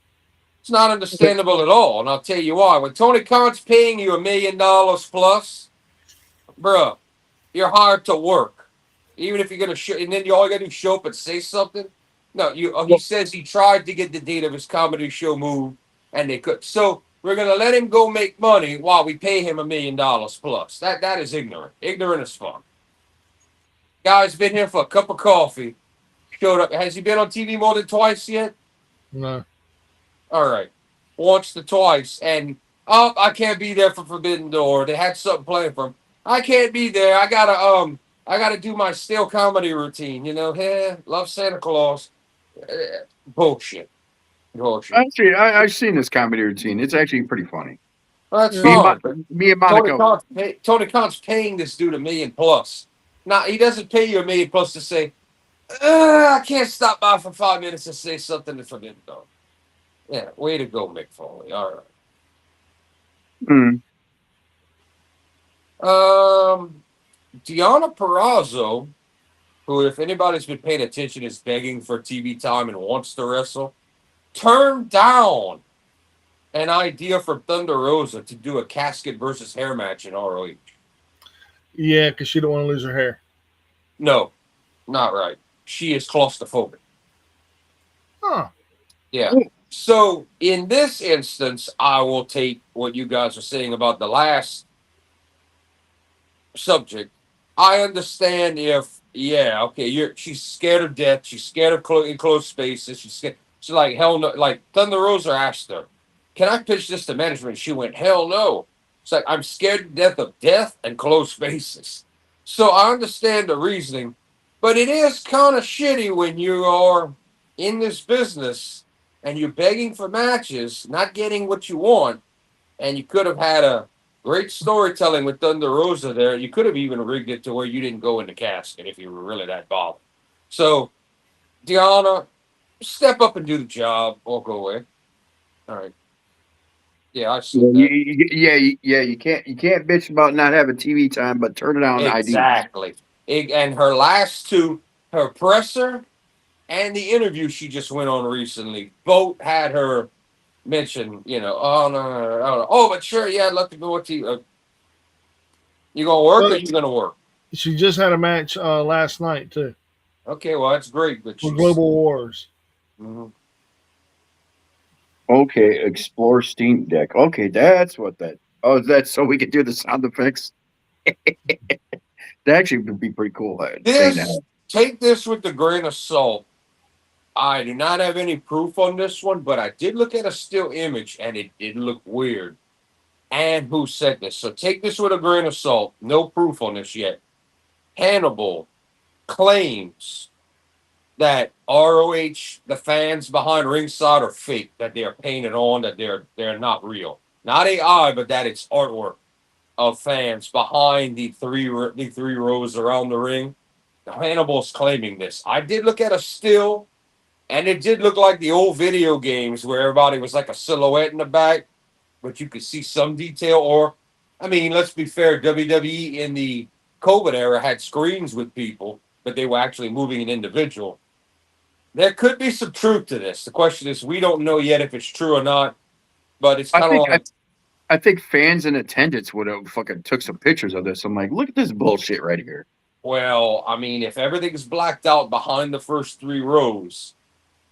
It's not understandable at all, and I'll tell you why. When Tony Khan's paying you $1 million plus, bruh, you're hired to work. Even if you're gonna show, and then all you gotta do is show up and say something. No, he says he tried to get the date of his comedy show moved, and they could. So we're gonna let him go make money while we pay him $1 million plus. That is ignorant. Ignorant as fuck. Guy's been here for a cup of coffee. Showed up. Has he been on TV more than twice yet? No. All right. Once or twice. And, I can't be there for Forbidden Door. They had something planned for him. I can't be there. I gotta do my still comedy routine. Hey, love Santa Claus. Bullshit. Actually, I've seen this comedy routine. It's actually pretty funny. Well, that's Me and, fine. Mon- me and Monica. Tony Khan's paying this dude $1 million plus. Now, he doesn't pay you $1 million plus to say, I can't stop by for 5 minutes and say something to Forbidden Door. Yeah, way to go, Mick Foley. All right. Deanna Purrazzo, who, if anybody's been paying attention, is begging for TV time and wants to wrestle, turned down an idea from Thunder Rosa to do a casket versus hair match in ROH. Yeah, because she don't want to lose her hair. No, not right. She is claustrophobic. Huh. Yeah. So in this instance, I will take what you guys are saying about the last subject. I understand if, she's scared of death. She's scared of enclosed spaces. She's like, hell no. Like Thunder Rosa asked her, can I pitch this to management? She went, hell no. It's like, I'm scared to death of death and closed spaces. So I understand the reasoning, but it is kind of shitty when you are in this business and you're begging for matches, not getting what you want, and you could have had a Great storytelling with Thunder Rosa there. You could have even rigged it to where you didn't go in the casket if you were really that bothered. So, Deanna, step up and do the job or go away. All right. Yeah, I Yeah, said that. yeah. You can't bitch about not having TV time, but turn it on ID. Exactly. And her last two, her presser and the interview she just went on recently, both had her mention, oh, no. Oh, but sure, yeah, I'd love to go with you. You going to work or But you going to work? she just had a match last night too Okay, well, that's great. But for she's. Global Wars. Mhm. Okay, explore Steam Deck. Okay, that's what that. Oh, that's so we can do the sound effects. That actually would be pretty cool. Thing to have. Take this with a grain of salt. I do not have any proof on this one, but I did look at a still image and it did look weird. And who said this? So take this with a grain of salt. No proof on this yet. Hannibal claims that ROH, the fans behind ringside, are fake, that they are painted on, that they're not real. Not AI, but that it's artwork of fans behind the three rows around the ring. Hannibal's claiming this. I did look at a still, and it did look like the old video games where everybody was like a silhouette in the back, but you could see some detail. Or, I mean, let's be fair, WWE in the COVID era had screens with people, but they were actually moving an individual. There could be some truth to this. The question is, we don't know yet if it's true or not, but it's I kind of think I, like, I think fans in attendance would have fucking took some pictures of this. I'm like, look at this bullshit right here. well, I mean, if everything's blacked out behind the first three rows,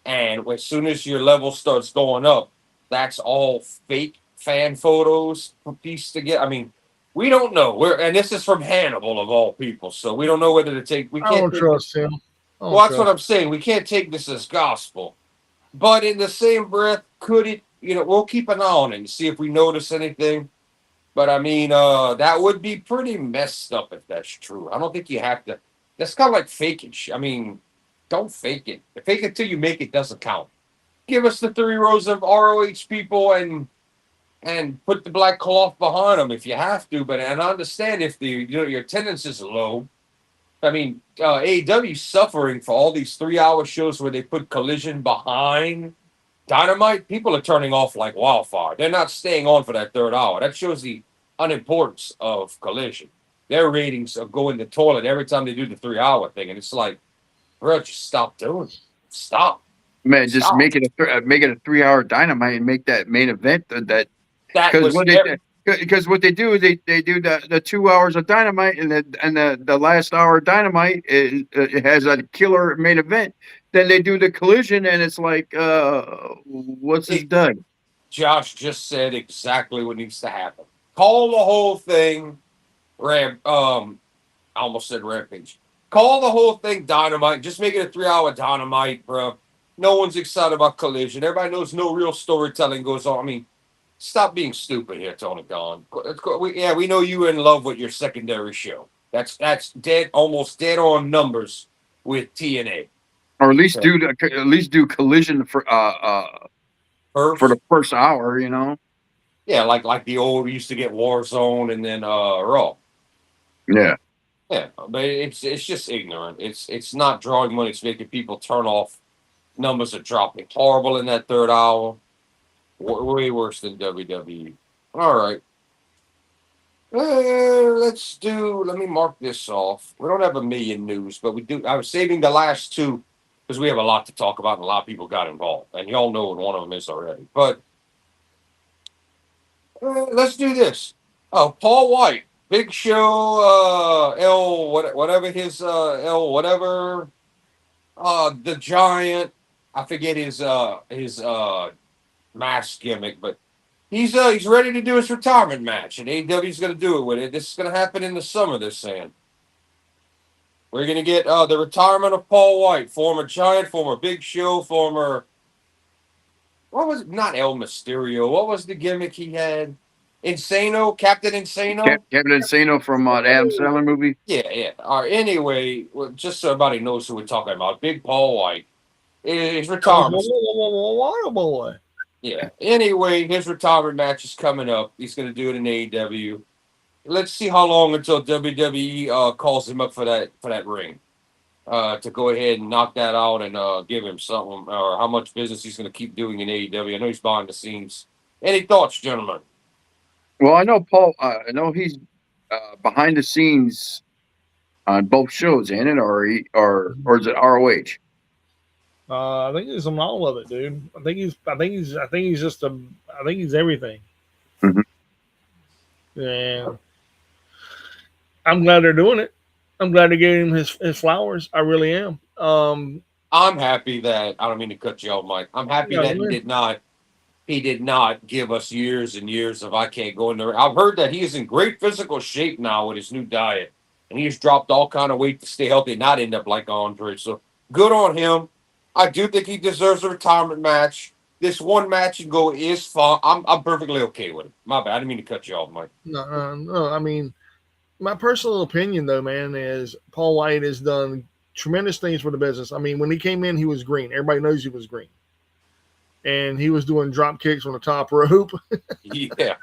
and as soon as your level starts going up, that's all fake fan photos pieced together. I mean, we don't know. And this is from Hannibal of all people, so we don't know whether to take. We I can't don't take. trust him. I Well, don't that's what trust. I'm saying. We can't take this as gospel. But in the same breath, could it? We'll keep an eye on it and see if we notice anything. But I mean, that would be pretty messed up if that's true. I don't think you have to. That's kind of like faking. I mean, don't fake it. The fake it till you make it doesn't count. Give us the three rows of ROH people and put the black cloth behind them if you have to. But and I understand if your attendance is low. I mean, AEW suffering for all these 3 hour shows where they put Collision behind Dynamite. People are turning off like wildfire. They're not staying on for that third hour. That shows the unimportance of Collision. Their ratings are going to the toilet every time they do the 3 hour thing, and it's like, bro, just stop doing it. Stop. Man, just Stop. make it a 3 hour dynamite and make that main event that That because was what they because what they do is they do the 2 hours of dynamite and the last hour of dynamite it has a killer main event. Then they do the collision and it's like what's this it, done? Josh just said exactly what needs to happen. Call the whole thing I almost said Rampage. Call the whole thing Dynamite. Just make it a 3 hour Dynamite, bro. No one's excited about Collision. Everybody knows no real storytelling goes on. I mean, stop being stupid here, Tony Khan. We know you're in love with your secondary show. That's dead, almost dead on numbers with TNA. Or So, at least do collision for the first, first hour, you know? yeah, like the old we used to get Warzone and then Raw. Yeah. Yeah, but it's just ignorant. It's not drawing money. It's making people turn off. Numbers are dropping horrible in that third hour. Way worse than WWE. All right. Let's do. Let me mark this off. We don't have a million news, but we do. I was saving the last two because we have a lot to talk about, and a lot of people got involved, and y'all know what one of them is already. But let's do this. Oh, Paul White, Big Show, whatever his L whatever, the Giant. I forget his mask gimmick, but he's ready to do his retirement match, and AEW's going to do it with it. This is going to happen in the summer. They're saying we're going to get the retirement of Paul White, former Giant, former Big Show, former what was not El Mysterio? What was the gimmick he had? Insano, Captain Insano. Kevin Insano from the Adam Sandler movie. Yeah, yeah. All right. Anyway, well, just so everybody knows who we're talking about, Big Paul White is retirement. Water boy. Yeah. Anyway, his retirement match is coming up. He's going to do it in AEW. Let's see how long until WWE calls him up for that ring. To go ahead and knock that out and give him something, or how much business he's going to keep doing in AEW. I know he's behind the scenes. Any thoughts, gentlemen? Well, I know Paul. I know he's behind the scenes on both shows, ain't it? Or is it ROH? I think he's on all of it, dude. I think he's just a. I think he's everything. Mhm. And I'm glad they're doing it. I'm glad they gave him his flowers. I really am. I'm happy that I don't mean to cut you off, Mike. I'm happy No, that he did not give us years and years of I can't go in there. I've heard that he is in great physical shape now with his new diet, and he's dropped all kind of weight to stay healthy and not end up like Andre. So good on him. I do think he deserves a retirement match. This one match and go is fun. I'm perfectly okay with it. My bad. I didn't mean to cut you off, Mike. no. I mean, my personal opinion, though, man, is Paul White has done tremendous things for the business. I mean, when he came in, he was green. Everybody knows he was green, and he was doing drop kicks on the top rope. Yeah.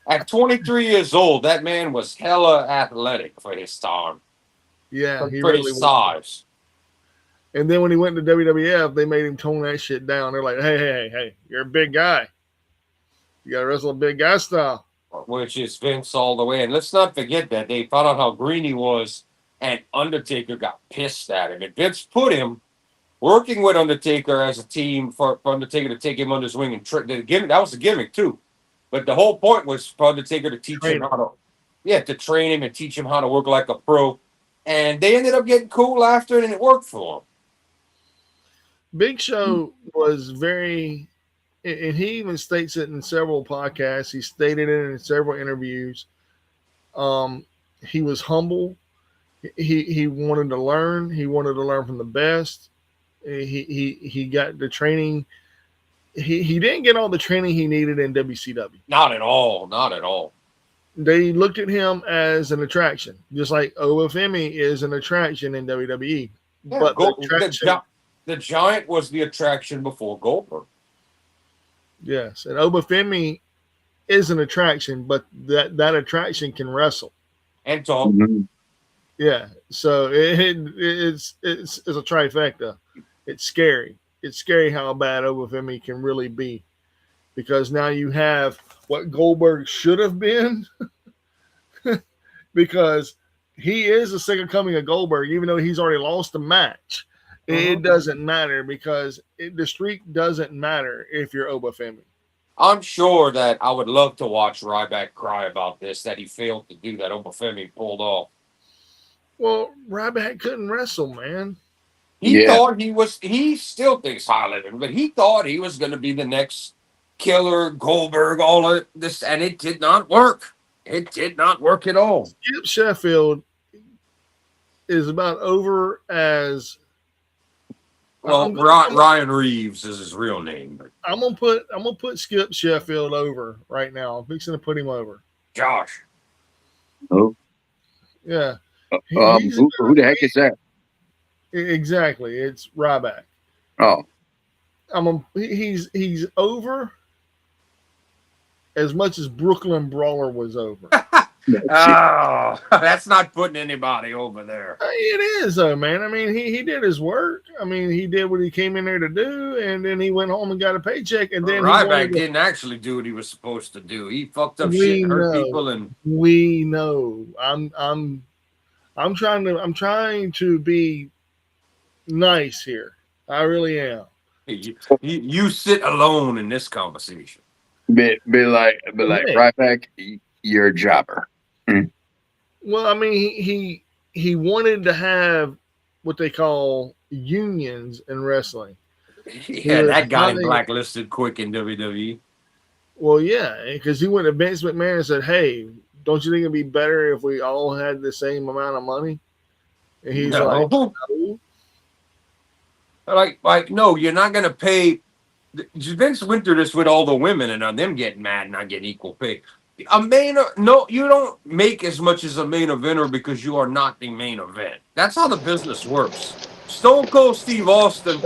At 23 years old, that man was hella athletic for his time, Yeah, he for really his was. size. And then when he went to WWF, they made him tone that shit down. They're like, hey, you're a big guy. You got to wrestle a big guy style. Which is Vince all the way. And let's not forget that they found out how green he was, and Undertaker got pissed at him. And Vince put him working with Undertaker as a team for Undertaker to take him under his wing and that was the gimmick too. But the whole point was for Undertaker to teach him to train him and teach him how to work like a pro. And they ended up getting cool after it, and it worked for him. Big Show was very, and he even states it in several podcasts. He stated it in several interviews. He was humble. He wanted to learn. He wanted to learn from the best. He got the training. He didn't get all the training he needed in WCW. Not at all. Not at all. They looked at him as an attraction, just like Ofemi is an attraction in WWE. Yeah, But the Giant was the attraction before Goldberg. yes, and Obafemi is an attraction, but that attraction can wrestle and talk. Mm-hmm. Yeah, so it's a trifecta. It's scary. It's scary how bad Obafemi can really be, because now you have what Goldberg should have been, because he is the second coming of Goldberg, even though he's already lost the match. It doesn't matter, because the streak doesn't matter if you're Obafemi. I'm sure that I would love to watch Ryback cry about this, that he failed to do that Obafemi pulled off. Well, Ryback couldn't wrestle, man. He still thinks high living, but he thought he was going to be the next Killer, Goldberg, all of this, and it did not work. It did not work at all. Skip Sheffield is about over as well. Ryan Reeves is his real name. But I'm gonna put Skip Sheffield over right now. I'm fixing to put him over. Josh. Oh. Yeah. Who the heck is that? Exactly. It's Ryback. Oh. He's over as much as Brooklyn Brawler was over. Oh, that's not putting anybody over there. It is, though, man. I mean, he did his work. I mean, he did what he came in there to do, and then he went home and got a paycheck. And then Ryback didn't actually do what he was supposed to do. He fucked up shit, and hurt people, and we know. I'm trying to be nice here. I really am. You sit alone in this conversation. Be like Ryback, you're a jobber. Well, I mean, he wanted to have what they call unions in wrestling. Yeah, that got him blacklisted quick in WWE. Well, yeah, because he went to Vince McMahon and said, "Hey, don't you think it'd be better if we all had the same amount of money?" And he's like, "No." Like, no, you're not going to pay. Vince went through this with all the women and on them getting mad and not getting equal pay. You don't make as much as a main eventer because you are not the main event. That's how the business works. Stone Cold Steve Austin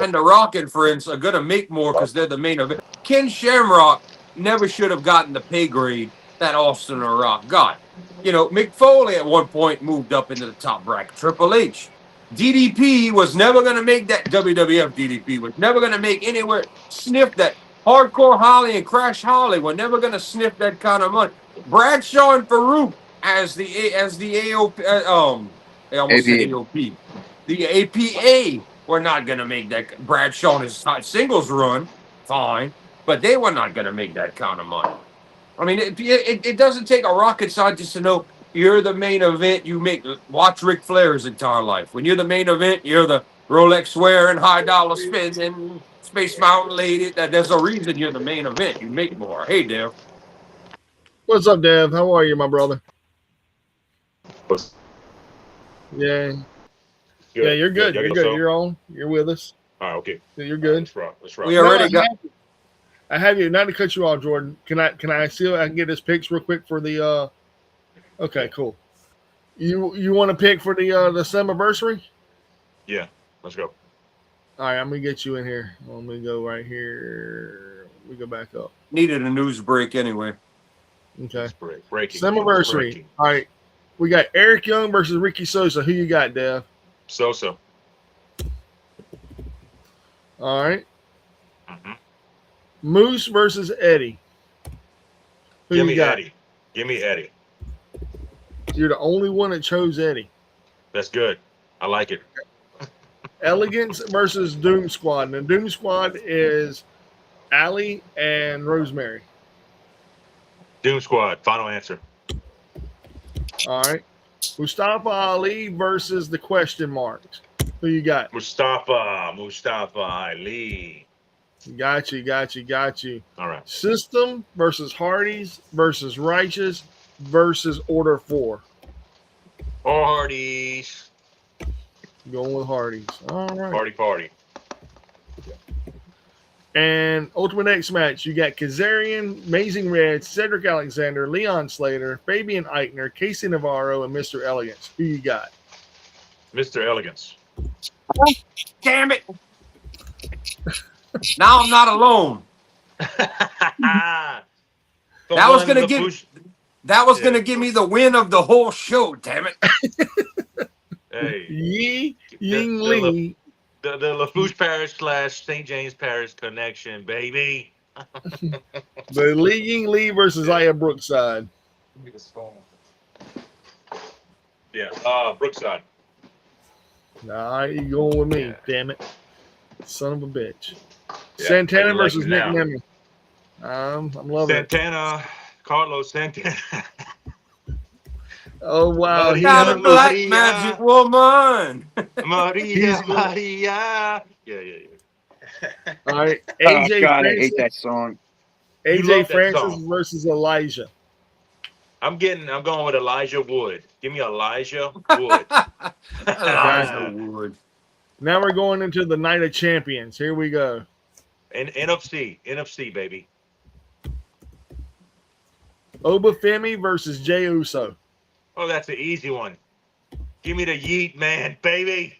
and The Rock and friends are gonna make more because they're the main event. Ken Shamrock never should have gotten the pay grade that Austin or Rock got. You know, Mick Foley at one point moved up into the top bracket. Triple H. DDP was never gonna make that. WWF DDP was never gonna make anywhere sniff that. Hardcore Holly and Crash Holly were never gonna sniff that kind of money. Bradshaw and Farouk as the AOP. I almost said APA. AOP. The APA were not going to make that. Bradshaw and his singles run, fine, but they were not going to make that kind of money. I mean, it doesn't take a rocket scientist to know you're the main event. You make watch Ric Flair's entire life. When you're the main event, you're the Rolex wearing, high dollar spending, Space Mountain lady. There's a reason you're the main event. You make more. Hey, Dev. What's up, Dev? How are you, my brother? What's Yeah. good? Yeah, you're good. Y'all You're got good. some? You're on. You're with us. All right, okay. You're good. Let's rock. Let's rock. We already No, got. I have you. Not to cut you off, Jordan. Can I see if I can get his picks real quick for the Okay, cool. You want to pick for the Summerversary? Yeah, let's go. All right, I'm gonna get you in here. Let me go right here. We go back up. Needed a news break anyway. Okay. Let's breaking. Summerversary. Breaking. All right. We got Eric Young versus Ricky Sosa. Who you got, Dev? So. All right. Mm-hmm. Moose versus Eddie. Who Give you me got? Eddie. Give me Eddie. You're the only one that chose Eddie. That's good. I like it. Elegance versus Doom Squad. And the Doom Squad is Allie and Rosemary. Doom Squad. Final answer. All right. Mustafa Ali versus the question marks. Who you got? Mustafa Ali. Got you. All right. System versus Hardys versus Righteous versus Order 4. Hardy's. Going with Hardys. All right. Party. And Ultimate X match, you got Kazarian, Amazing Red, Cedric Alexander, Leon Slater, Fabian Eichner, Casey Navarro, and Mr. Elegance. Who you got? Mr. Elegance. Damn it! Now I'm not alone. that That was gonna give me the win of the whole show. Damn it! Hey. Yi Ying Lee. The Lafourche Parish / St. James Parish connection, baby. The Li Ying Lee versus Aya Brookside. Yeah. Brookside. Nah, you going with me, damn it. Son of a bitch. Yeah, Santana how you like versus me Nick now? Nemeth. I'm loving it. Santana. Carlos Santana. Oh, wow. Maria, Not a black Maria. magic woman. Maria. Yeah. All right. Oh, AJ God, I Francis, hate that song. You AJ love that Francis song. versus Elijah. I'm going with Elijah Wood. Give me Elijah Wood. Elijah Wood. Now we're going into the Night of Champions. Here we go. And NFC, baby. Obafemi versus Jey Uso. Oh, that's an easy one. Give me the Yeet Man, baby.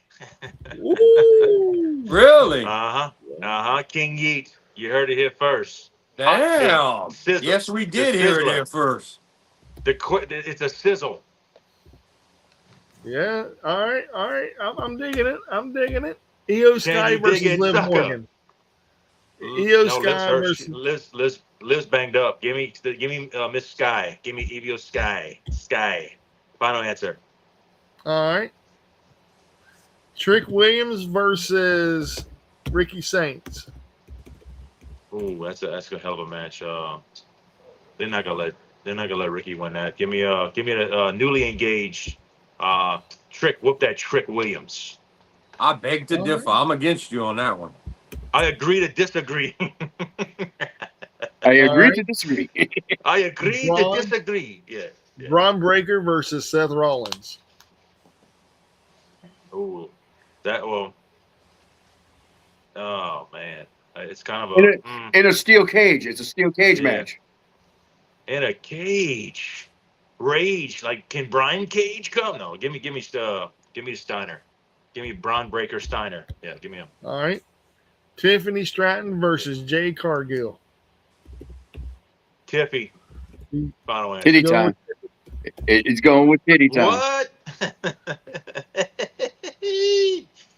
Woo! Really? King Yeet. You heard it here first. Damn. Sizzle. Yes, we did The hear it sizzler. here first. It's a sizzle. Yeah. All right. I'm digging it. Io Sky you dig versus it, Liv sucker? Morgan. Io No, Sky versus Liv's banged up. Give me Miss Sky. Give me Io Sky. Final answer. all right. Trick Williams versus Ricky Saints. Ooh, that's a hell of a match. They're not gonna let Ricky win that. Give me the newly engaged Trick. Whoop that Trick Williams. I beg to differ. I'm against you on that one. I agree to disagree. I agree right. to disagree. I agree to disagree. Yeah. Braun Breaker versus Seth Rollins. Ooh, oh man, it's kind of In a steel cage. It's a steel cage Yeah. match. in a cage. Rage, like can Brian Cage come? No, give me the Steiner. Give me Braun Breaker Steiner. Yeah, give me him. All right. Tiffany Stratton versus Jay Cargill. Tiffy. Final answer. Titty Going time. It's going with titty time. What?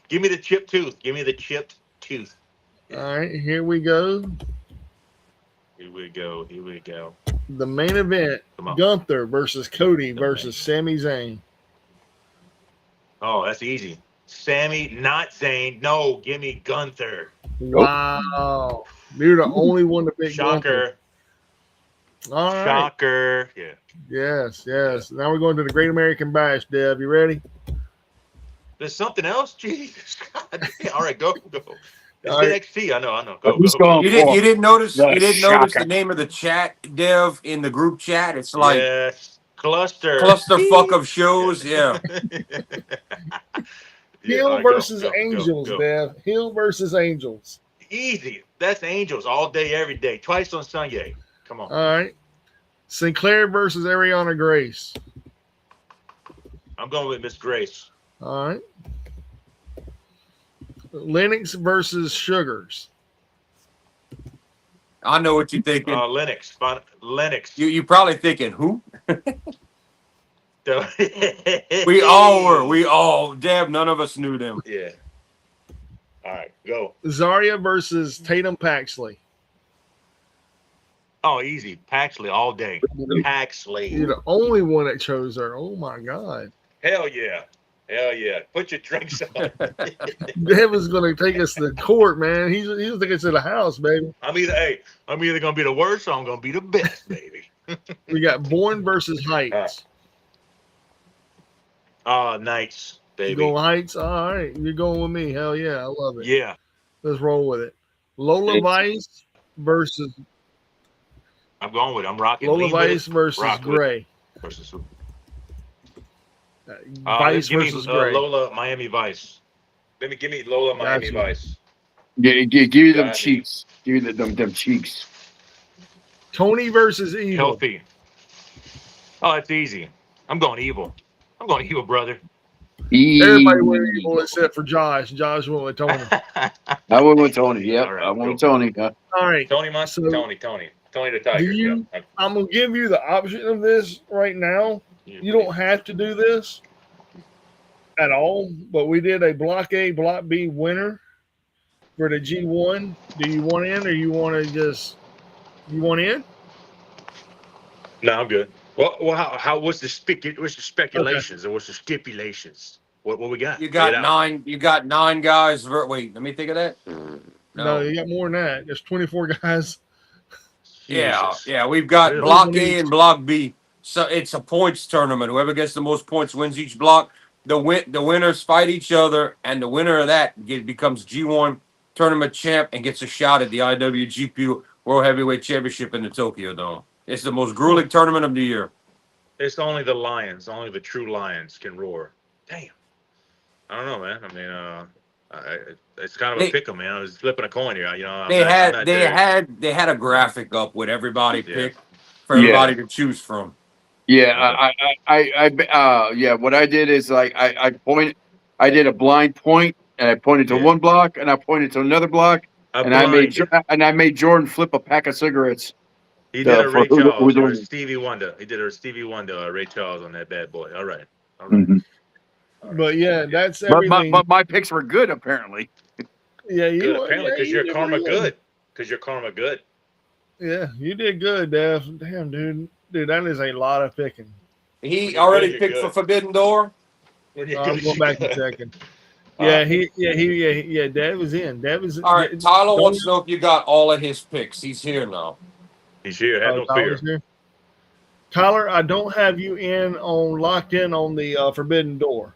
Give me the chipped tooth. Give me the chipped tooth. All right, here we go. Here we go. Here we go. The main event: Come on. Gunther versus Cody versus Sami Zayn. Oh, that's easy. Sammy, not Zayn. No, give me Gunther. Wow, you're the only one to pick Gunther. Shocker. All right. Shocker. Yeah. Yes, yes. Now we're going to the Great American Bash, Dev. You ready? There's something else? Jesus. God damn. All right, go. It's All right. NXT. I know. Go. Who's going You for didn't notice the you didn't notice shocker? the name of the chat, Dev, in the group chat. It's like Yes. Cluster. clusterfuck of shows. Yeah. Hill all right, go, versus go, Angels, go. Dev. Hill versus Angels. Easy. That's Angels all day, every day. Twice on Sunday. Come on. All right. Sinclair versus Ariana Grace. I'm going with Miss Grace. All right. Lennox versus Sugars. I know what you're thinking. Lennox. Lennox. You probably thinking who? We We all were. We all. Dev, none of us knew them. Yeah. All right, go. Zarya versus Tatum Paxley. Oh, easy. Paxley all day. You're Paxley. the only one that chose her. Oh my God. Hell yeah. Hell yeah. Put your drinks on. Dev is going to take us to court, man. He's taking us to the house, baby. I'm either gonna be the worst or I'm gonna be the best, baby. We got Bourne versus Heights. Knights, You baby. going Heights? All right. You're going with me. Hell yeah. I love it. Yeah. Let's roll with it. Lola Vice versus I'm going with it. I'm rocking. Lola Lean with Vice it. versus Rock with it. Gray. Versus who? Vice give versus me Gray. Lola Miami Vice. Give me Lola Miami Gotcha. Vice. Give you them Got me. cheeks. Give you them cheeks. Tony versus Evil. Healthy. Oh, that's easy. I'm going evil. I'm going evil, brother. Everybody went Evil except for Josh. Josh went with Tony. I went with Tony. Yep, All right, I went with cool. Tony. All right. Tony the Tiger. Do you- Yeah. I'm going to give you the option of this right now. You don't have to do this at all, but we did a Block A, Block B winner for the G1. Do you want in or you want in? No, I'm good. Well, how what's the speculations or what's the stipulations? What we got? You Lay got it out. 9. You got 9 guys. Wait, let me think of that. No, you got more than that. There's 24 guys. Yeah, Jesus. yeah. We've got Really? Block A and Block B. So it's a points tournament. Whoever gets the most points wins each block. The winners fight each other, and the winner of that becomes G1 tournament champ and gets a shot at the IWGP World Heavyweight Championship in the Tokyo Dome. It's the most grueling tournament of the year. It's only the lions, only the true lions can roar. Damn. I don't know, man. I mean, it's kind of a pick 'em, man. I was flipping a coin here. You know, They had a graphic up with everybody Yeah. picked for everybody to choose from. Yeah, yeah. What I did is like I did a blind point, and I pointed to Yeah. one block, and I pointed to another block, and I made Jordan flip a pack of cigarettes. He did a for Ray who Charles the or winner. Stevie Wonder. He did a Stevie Wonder, Ray Charles on that bad boy. All right. Mhm. But yeah, that's But everything. my picks were good apparently. Yeah, Good, apparently, because you you're did karma really good. Because you're karma good. Yeah, you did good, Dev. Damn, dude, that is a lot of picking. He You're already good, picked you're for good. Forbidden Door. I'm going back and checking. Yeah, Dev was in. Dev was. All right, Tyler wants to know if you got all of his picks. He's here now. He's here. Have no fear. Tyler's here. Tyler, I don't have you locked in on the Forbidden Door.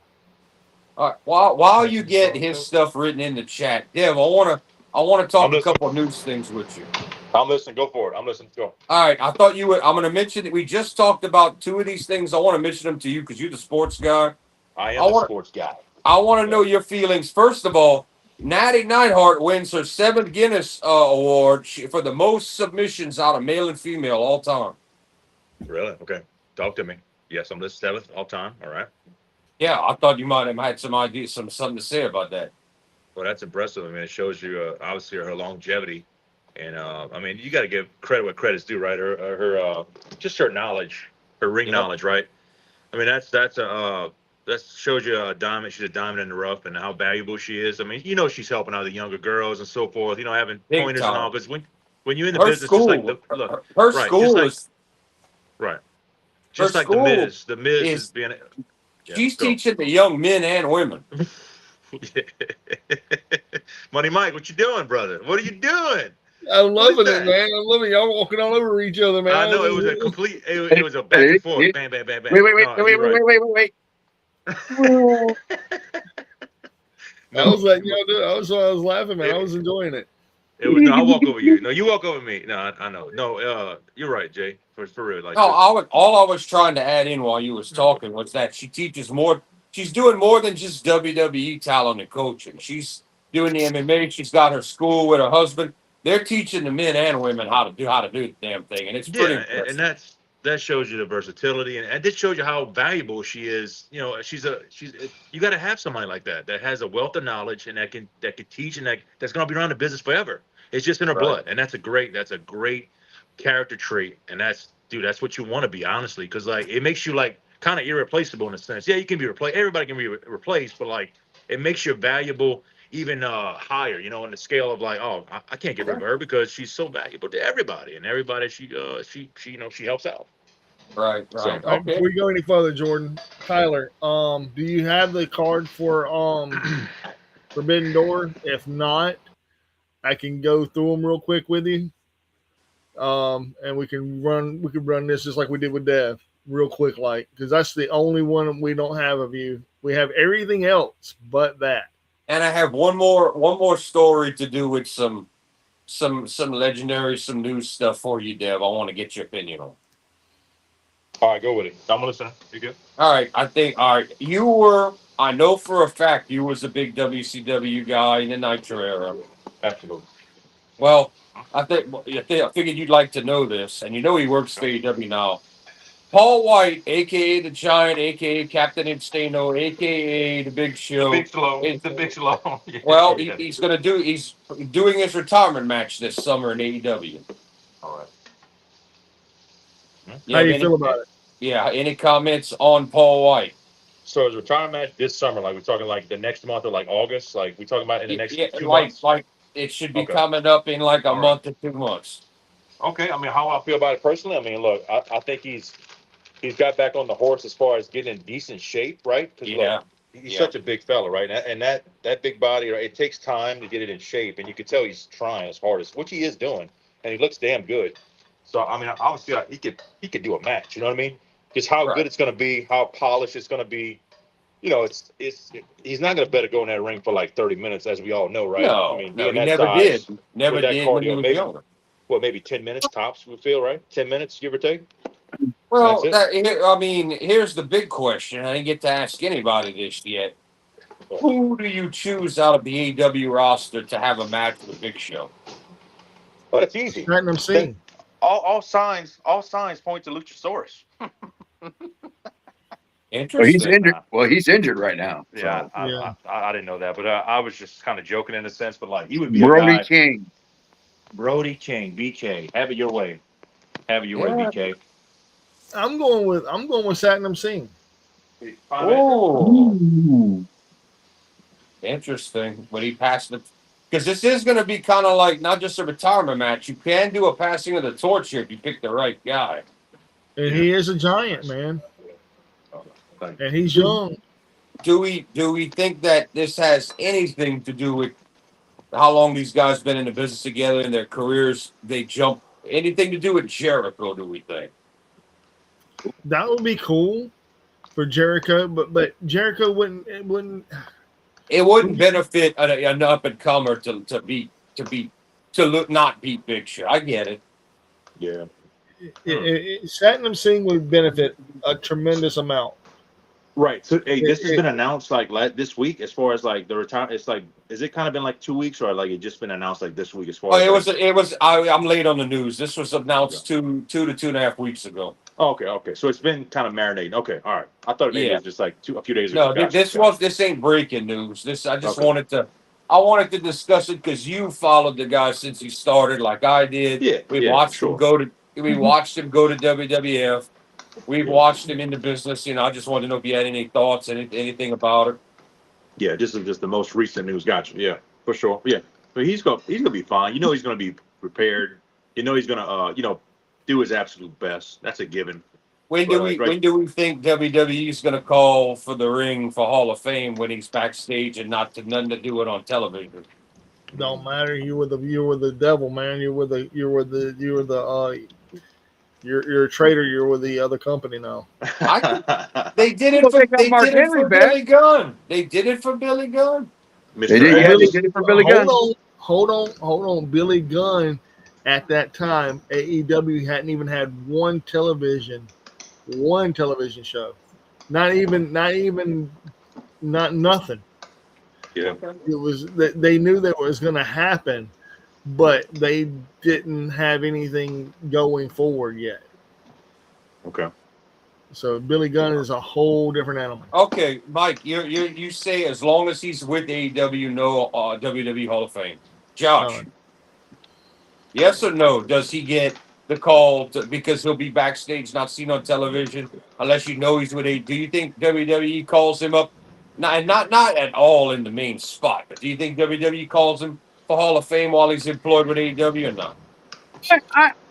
All right, while you get his stuff written in the chat, Dev, I want to talk a couple of news things with you. I'm listening. Go for it. I'm listening. Go. All right, I thought you would. I'm going to mention that we just talked about 2 of these things. I want to mention them to you because you're the sports guy. I am a sports guy. I want to know your feelings. First of all, Natty Neidhart wins her 7th Guinness Award for the most submissions out of male and female all time. Really? Okay. Talk to me. Yes, I'm the 7th all time. All right. Yeah, I thought you might have had some ideas, something to say about that. Well, that's impressive. I mean, it shows you obviously her longevity, and I mean, you got to give credit what credit's due, right? Her just her knowledge, her ring Yep. knowledge, right? I mean, that's a that shows you a diamond. She's a diamond in the rough, and how valuable she is. I mean, she's helping out the younger girls and so forth. Having Big pointers and all. time. Because when you're in the Her business, just like school, the look, her right, just school like is right, her just like the school Miz. The Miz is is being. Yeah, she's go. teaching the young men and women. Money Mike, what you doing, brother? What are you doing? I'm What is loving it, that? man. I'm loving y'all walking all over each other, man. I know it was a complete. It was a back and forth. Bang, bang, bang, bang. Wait, No, you're right. wait. I No, was like, I was laughing, man. I was enjoying it. it was. No, I'll walk over you. No, you walk over me. No, I know. No, you're right, Jay. For real, like No, this. all I was trying to add in while you was talking was that she teaches more. She's doing more than just WWE talent and coaching. She's doing the MMA. She's got her school with her husband. They're teaching the men and women how to do the damn thing, and it's pretty Yeah, and impressive. that shows you the versatility, and this shows you how valuable she is. She's you got to have somebody like that has a wealth of knowledge and that can teach and that's gonna be around the business forever. It's just in her Right. blood, and that's a great character trait, and that's what you want to be, honestly, because like it makes you like kind of irreplaceable in a sense. Yeah, you can be replaced. Everybody can be replaced, but like it makes you valuable even higher, in the scale of like, oh, I can't get rid of her because she's so valuable to everybody, and everybody she helps out. Right. So All Right. right, Okay. before you go any further, Jordan, Tyler, do you have the card for Forbidden Door? If not, I can go through them real quick with you. And we can run this just like we did with Dev, real quick, like, because that's the only one we don't have of you. We have everything else but that. And I have one more story to do with some legendary, some news stuff for you, Dev. I want to get your opinion on. all right, go with it. I'm listening. You good? All right, I know for a fact you was a big WCW guy in the Nitro era. Absolutely. Well, I figured you'd like to know this, and he works for AEW now. Paul White, aka the Giant, aka Captain Instano, aka the Big Show. The big slow. Yeah, Well, yeah. he's doing his retirement match this summer in AEW. All right. You How have do you any, feel about it? yeah, any comments on Paul White? So is retirement match this summer? Like we're talking like the next month or like August? Like we talking about in the next Yeah, 2 months? like it should be Okay. coming up in like a All right. month or 2 months. Okay. I mean, how I feel about it personally? I mean, look, I think he's got back on the horse as far as getting in decent shape, right? Because Yeah, look, he's yeah. such a big fella, right? And that big body, right? It takes time to get it in shape, and you can tell he's trying his hardest, which he is doing, and he looks damn good. So I mean, obviously, he could do a match. You know what I mean? Just how Right. good it's going to be, how polished it's going to be. He's not going to better go in that ring for like 30 minutes, as we all know, right? I mean, No, being he that never size, did. Never with that did when he cardio, was maybe younger. maybe 10 minutes tops. We feel right, 10 minutes, give or take. Well, That's I mean, here's the big question. I didn't get to ask anybody this yet. Who do you choose out of the AEW roster to have a match with Big Show? But it's easy. Platinum Scene. All signs point to Luchasaurus. Well, he's Interesting. injured. Well, he's injured right now. Yeah, So. Yeah. I didn't know that, but I was just kind of joking in a sense. But like, he would be Brody a guy. King. Brody King, BK, have it your way. Have it your way, Yeah. BK. I'm going with Platinum Scene. Oh, interesting. When he passed the, because this is going to be kind of like not just a retirement match. You can do a passing of the torch here if you pick the right guy. And he is a giant, man. Thank And he's young. Do we think that this has anything to do with how long these guys been in the business together in their careers? They jump anything to do with Jericho? Do we think? That would be cool for Jericho, but Jericho wouldn't It wouldn't benefit an up and comer to not beat Big Show. I get it. Yeah. Platinum Scene would benefit a tremendous amount. Right. So, hey, this has It- been announced like this week as far as like the retire. It's like, is it kind of been like 2 weeks or like it just been announced like this week as far Oh, as like? it was. I'm late on the news. This was announced two to 2.5 weeks ago. Oh, okay, okay. So it's been kind of marinating. Okay, all right. I thought maybe it Yeah. was just like a few days ago. No, Gotcha. Gotcha. this ain't breaking news. This I just Okay. I wanted to discuss it because you followed the guy since he started, like I did. Yeah, We yeah, watched him sure. go to we watched him go to WWF. We've watched him in the business. I just wanted to know if you had any thoughts, anything about it. Yeah, this is just the most recent news. Gotcha. Yeah, for sure. Yeah, but he's gonna be fine. You know, he's gonna be prepared. You know, he's gonna do his absolute best. That's a given. But like right, When do we think WWE is going to call for the ring for Hall of Fame when he's backstage and nothing to do it on television? don't matter. You were the devil, man. You're a traitor. You're with the other company now. They did it Well, for they got Mark Henry back. Billy Gunn. They did it for Billy Gunn. They Mr. did, yeah, X. they did it for Billy Gunn. Hold on. Billy Gunn, at that time, AEW hadn't even had one television show. Nothing. Yeah. It was they knew that was going to happen, but they didn't have anything going forward yet. Okay. So Billy Gunn is a whole different animal. Okay, Mike, you say as long as he's with AEW, no WWE Hall of Fame. Josh, yes or no? Does he get the call because he'll be backstage, not seen on television, unless you know he's with a? Do you think WWE calls him up? Not at all in the main spot, but do you think WWE calls him for Hall of Fame while he's employed with AEW or not?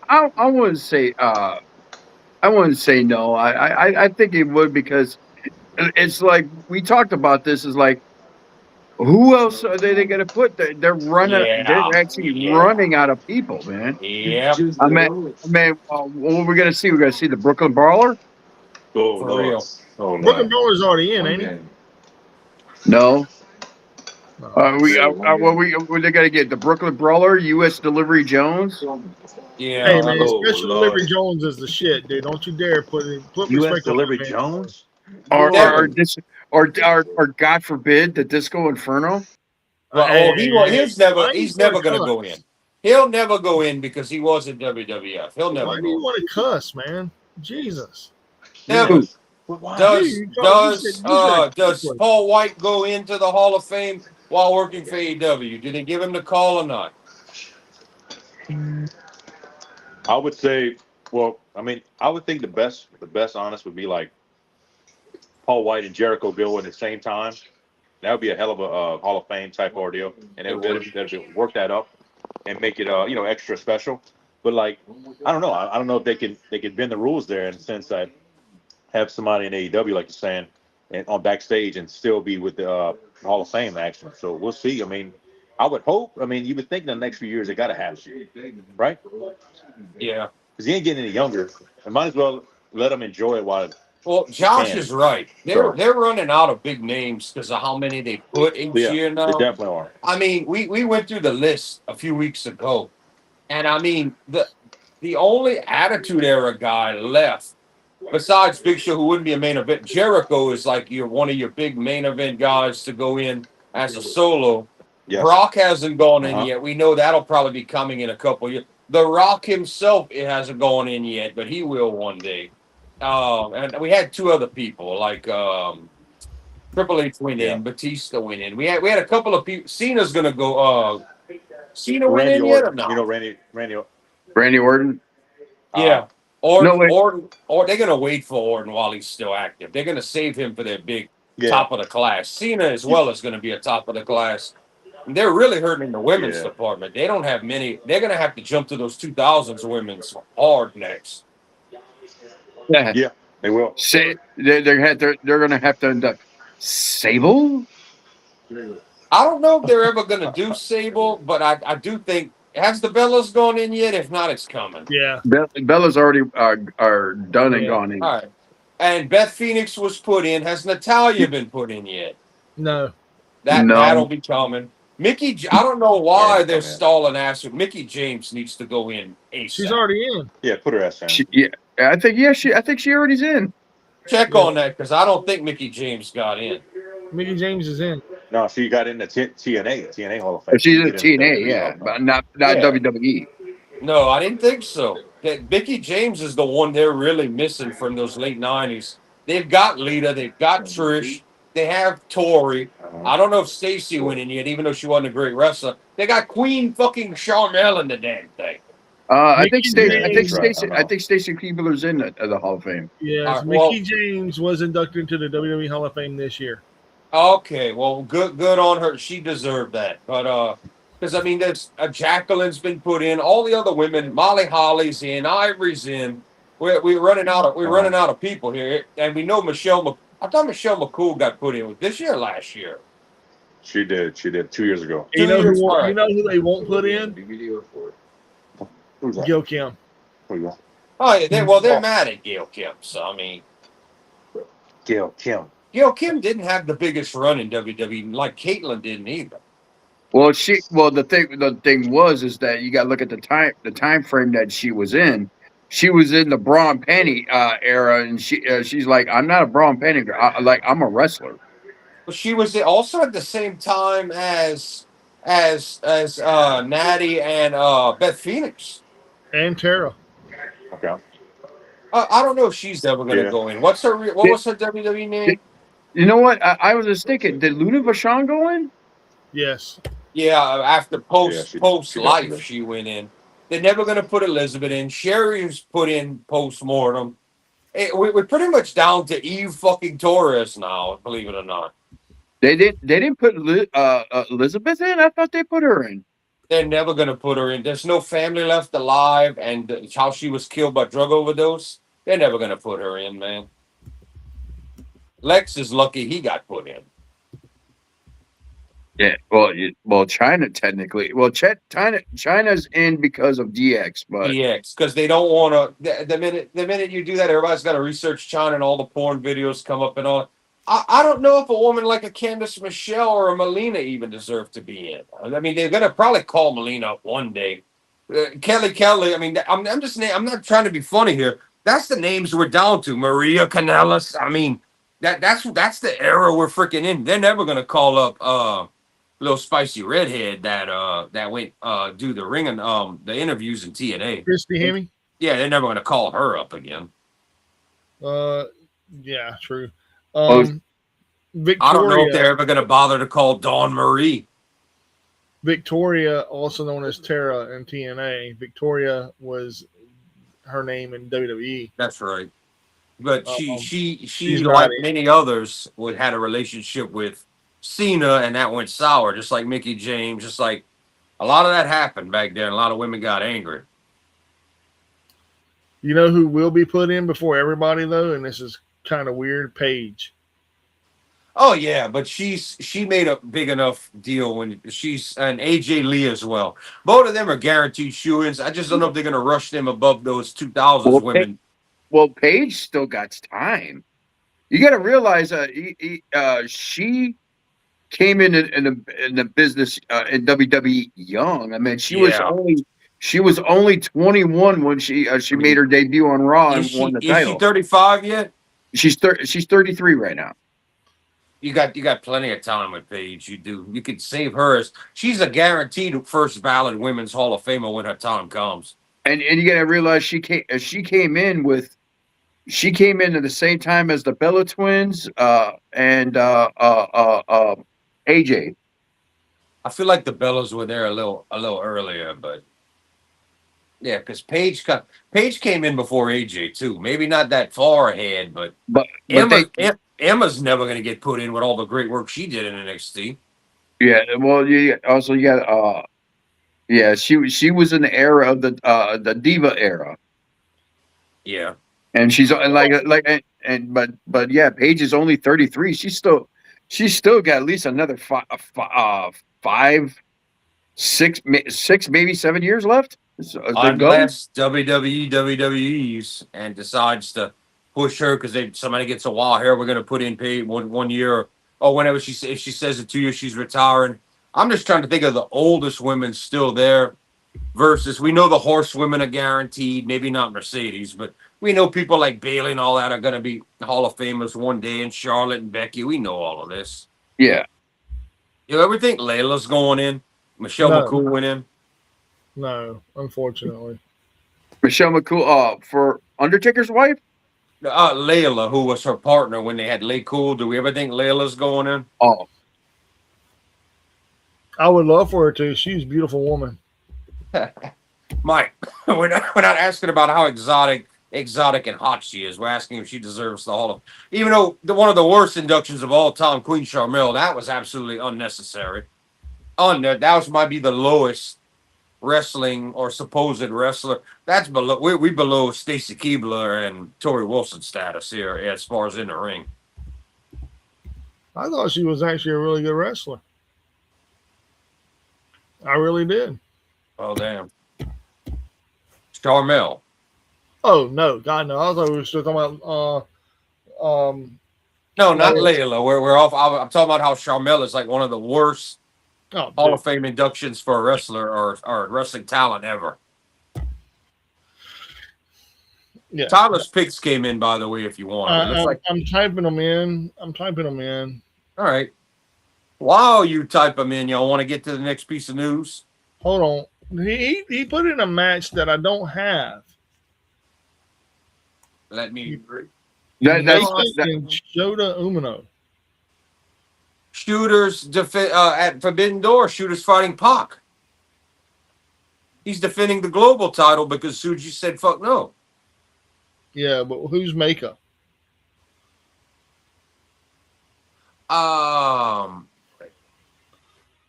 I wouldn't say I wouldn't say no. I think it would because it's like we talked about this. Is like who else are they going to put? They're running. They're actually running out of people, man. Yeah, What we're going to see? We're going to see the Brooklyn Brawler. Oh, for Lord. real. Oh, Brooklyn Lord. Brawler's already in, ain't he? No. No. We're they got to get the Brooklyn Brawler, U.S. Delivery Jones. Yeah. Hey man, Oh, Special Lord. Delivery Jones is the shit, dude. Don't you dare put U.S. respect on Delivery that man. Jones. Or God forbid the Disco Inferno. Well, he's never Why do you going wanna to go cuss? in. He'll never go in because he was in WWF. He'll never Why do you go. want to cuss, man? Jesus. Never. Who? Why? Does Paul White go into the Hall of Fame while working for AEW? Did they give him the call or not? I would say, well, I mean, I would think the best honest would be like Paul White and Jericho Bill at the same time. That would be a hell of a Hall of Fame type ordeal, and they'd work that up and make it extra special. But like, I don't know. I don't know if they can bend the rules there in the sense that have somebody in AEW like you're saying and on backstage and still be with the Hall of Fame action. So we'll see. I mean, I would hope. I mean, you would think in the next few years they got to have it, right? Yeah. Because he ain't getting any younger. I might as well let him enjoy it while. Well, Josh can. is right. They're running out of big names because of how many they put each year They now. definitely are. I mean, we went through the list a few weeks ago, and I mean the only Attitude Era guy left, besides Big Show, who wouldn't be a main event. Jericho is like one of your big main event guys to go in as a solo. Yes. Brock hasn't gone in Uh-huh. yet. We know that'll probably be coming in a couple of years. The Rock himself, it hasn't gone in yet, but he will one day. And we had two other people like Triple H went in, Batista went in. We had a couple of people. Cena's gonna go. Cena went Randy in yet or Orton. not? You know Randy Orton. Yeah. No, Or they're gonna wait for Orton while he's still active. They're gonna save him for their big top of the class. Cena as well is gonna be a top of the class. And they're really hurting in the women's department. They don't have many. They're gonna have to jump to those 2000s women's hard next. Yeah, they will. They're going to have to induct Sable. I don't know if they're ever going to do Sable, but I do think has the Bellas gone in yet? If not, it's coming. Yeah, Bella's already are done and gone in. All right. And Beth Phoenix was put in. Has Natalya been put in yet? no. That'll be coming. Mickey, I don't know why they're stalling ass with Mickey James needs to go in ASAP. She's already in. Yeah, put her ass in. I think she already's in. Check Yeah. on that because I don't think Mickey James got in. Mickey James is in. No, she got in the TNA Hall of Fame. She's She in get in the TNA, WWE Hall yeah, of but Fame. not Yeah. WWE. No, I didn't think so. That Mickey James is the one they're really missing from those late '90s. They've got Lita, they've got Trish, they have Tori. I don't know if Stacy went in yet, even though she wasn't a great wrestler. They got Queen fucking Charmel in the damn thing. I think Mickey Stacy. Yeah, I think James. that's right. Stacy. I I know. think Stacy Keebler's in the Hall of Fame. All Yes, right, well, Mickey James was inducted into the WWE Hall of Fame this year. okay, well, good on her. She deserved that. But because I mean, there's Jacqueline's been put in, all the other women, Molly Holly's in, Ivory's in. We're running out of people here, and we know Michelle. I thought Michelle McCool got put in this year, last year, She did. She did 2 years ago. You 2 know years. who? All You right. know who they won't put in? Who's that? Gil Kim. Who you got? Oh yeah, they're mad at Gail Kim. So I mean, Gail Kim. Gail Kim didn't have the biggest run in WWE like Caitlyn didn't either. Well, the thing was is that you got to look at the time frame that she was in. She was in the bra and panty era, and she's like, I'm not a bra and panty girl. I'm a wrestler. But she was also at the same time as Natty and Beth Phoenix. And Tara. Okay. I don't know if she's ever going to Yeah. go in. What was her WWE name? You know what? I was just thinking, did Luna Vachon go in? Yes. Yeah, after Yeah, she post life, definitely- she went in. They're never going to put Elizabeth in. Sherry was put in post mortem. We're pretty much down to Eve fucking Torres now, believe it or not. They didn't put Elizabeth in. I thought they put her in. They're never going to put her in. There's no family left alive, and how she was killed by drug overdose. They're never going to put her in, man. Lex is lucky he got put in. Yeah. Well, China technically. Well, China's in because of DX, but DX, because they don't want to. The minute you do that, everybody's got to research China, and all the porn videos come up and all. I don't know if a woman like a Candice Michelle or a Melina even deserve to be in. I mean, they're gonna probably call Melina up one day. Kelly. I mean, I'm not trying to be funny here. That's the names we're down to. Maria Kanellis. I mean, that's the era we're freaking in. They're never gonna call up little spicy redhead that went do the ring and the interviews in TNA. Christy Hemme. Yeah, they're never gonna call her up again. Yeah, true. Oh, Victoria. I don't know if they're ever gonna bother to call Dawn Marie. Victoria, also known as Tara in TNA. Victoria was her name in WWE. That's right. But she like right. many others had a relationship with Cena, and that went sour, just like Mickey James, just like a lot of that happened back there, and a lot of women got angry. You know who will be put in before everybody though, and this is kind of weird. Paige. Oh yeah, but she made a big enough deal when she's and AJ Lee as well. Both of them are guaranteed shoo-ins. I just don't know if they're gonna rush them above those 2000s Well, women. well, Paige still got time. You got to realize, she came in the business in WWE young. I mean, she was only 21 when she made her debut on Raw and won the Is title. she 35 yet? She's 33 right now. You got plenty of time with Paige. You do. You could save her as she's a guaranteed first ballot women's Hall of Famer when her time comes. And you got to realize she came in at the same time as the Bella Twins and AJ. I feel like the Bellas were there a little earlier, but yeah, because Paige came in before AJ too. Maybe not that far ahead, but Emma's never going to get put in with all the great work she did in NXT. Yeah, well, you got she was in the era of the Diva era. Yeah, and she's but yeah, Paige is only 33. She's still got at least another 5, 6, maybe 7 years left. unless WWE's and decides to push her because somebody gets a wild hair, we're going to put in Paige 1 year or whenever if she says in 2 years she's retiring. I'm just trying to think of the oldest women still there versus we know the horsewomen are guaranteed, maybe not Mercedes, but We know people like Bailey and all that are going to be Hall of Famers one day, and Charlotte and Becky. We know all of this. Yeah. You ever think Layla's going in? Michelle No. McCool went in. No, unfortunately. Michelle McCool, for Undertaker's wife? Layla, who was her partner when they had Lay Cool. Do we ever think Layla's going in? Oh, I would love for her to. She's a beautiful woman. Mike, we're not asking about how exotic and hot she is. We're asking if she deserves the Hall of. Even though one of the worst inductions of all time, Queen Charmel, that was absolutely unnecessary. That might be the lowest wrestling or supposed wrestler. That's below. We below Stacy Keibler and Tori Wilson status here as far as in the ring. I thought she was actually a really good wrestler. I really did. Oh damn, Charmel. Oh no, God no! I thought we were still talking about. No, not Layla. Layla. We're off. I'm talking about how Charmel is like one of the worst Oh, Hall dude. of Fame inductions for a wrestler or wrestling talent ever. Yeah. Tyler's picks came in, by the way, if you want. It looks like, I'm typing them in. all right. While you type them in, y'all want to get to the next piece of news? Hold on. He put in a match that I don't have. Let me. that's Shota Umino. Shooters at Forbidden Door. Shooters fighting Pac. He's defending the global title because Suji said fuck no. Yeah, but who's Mako?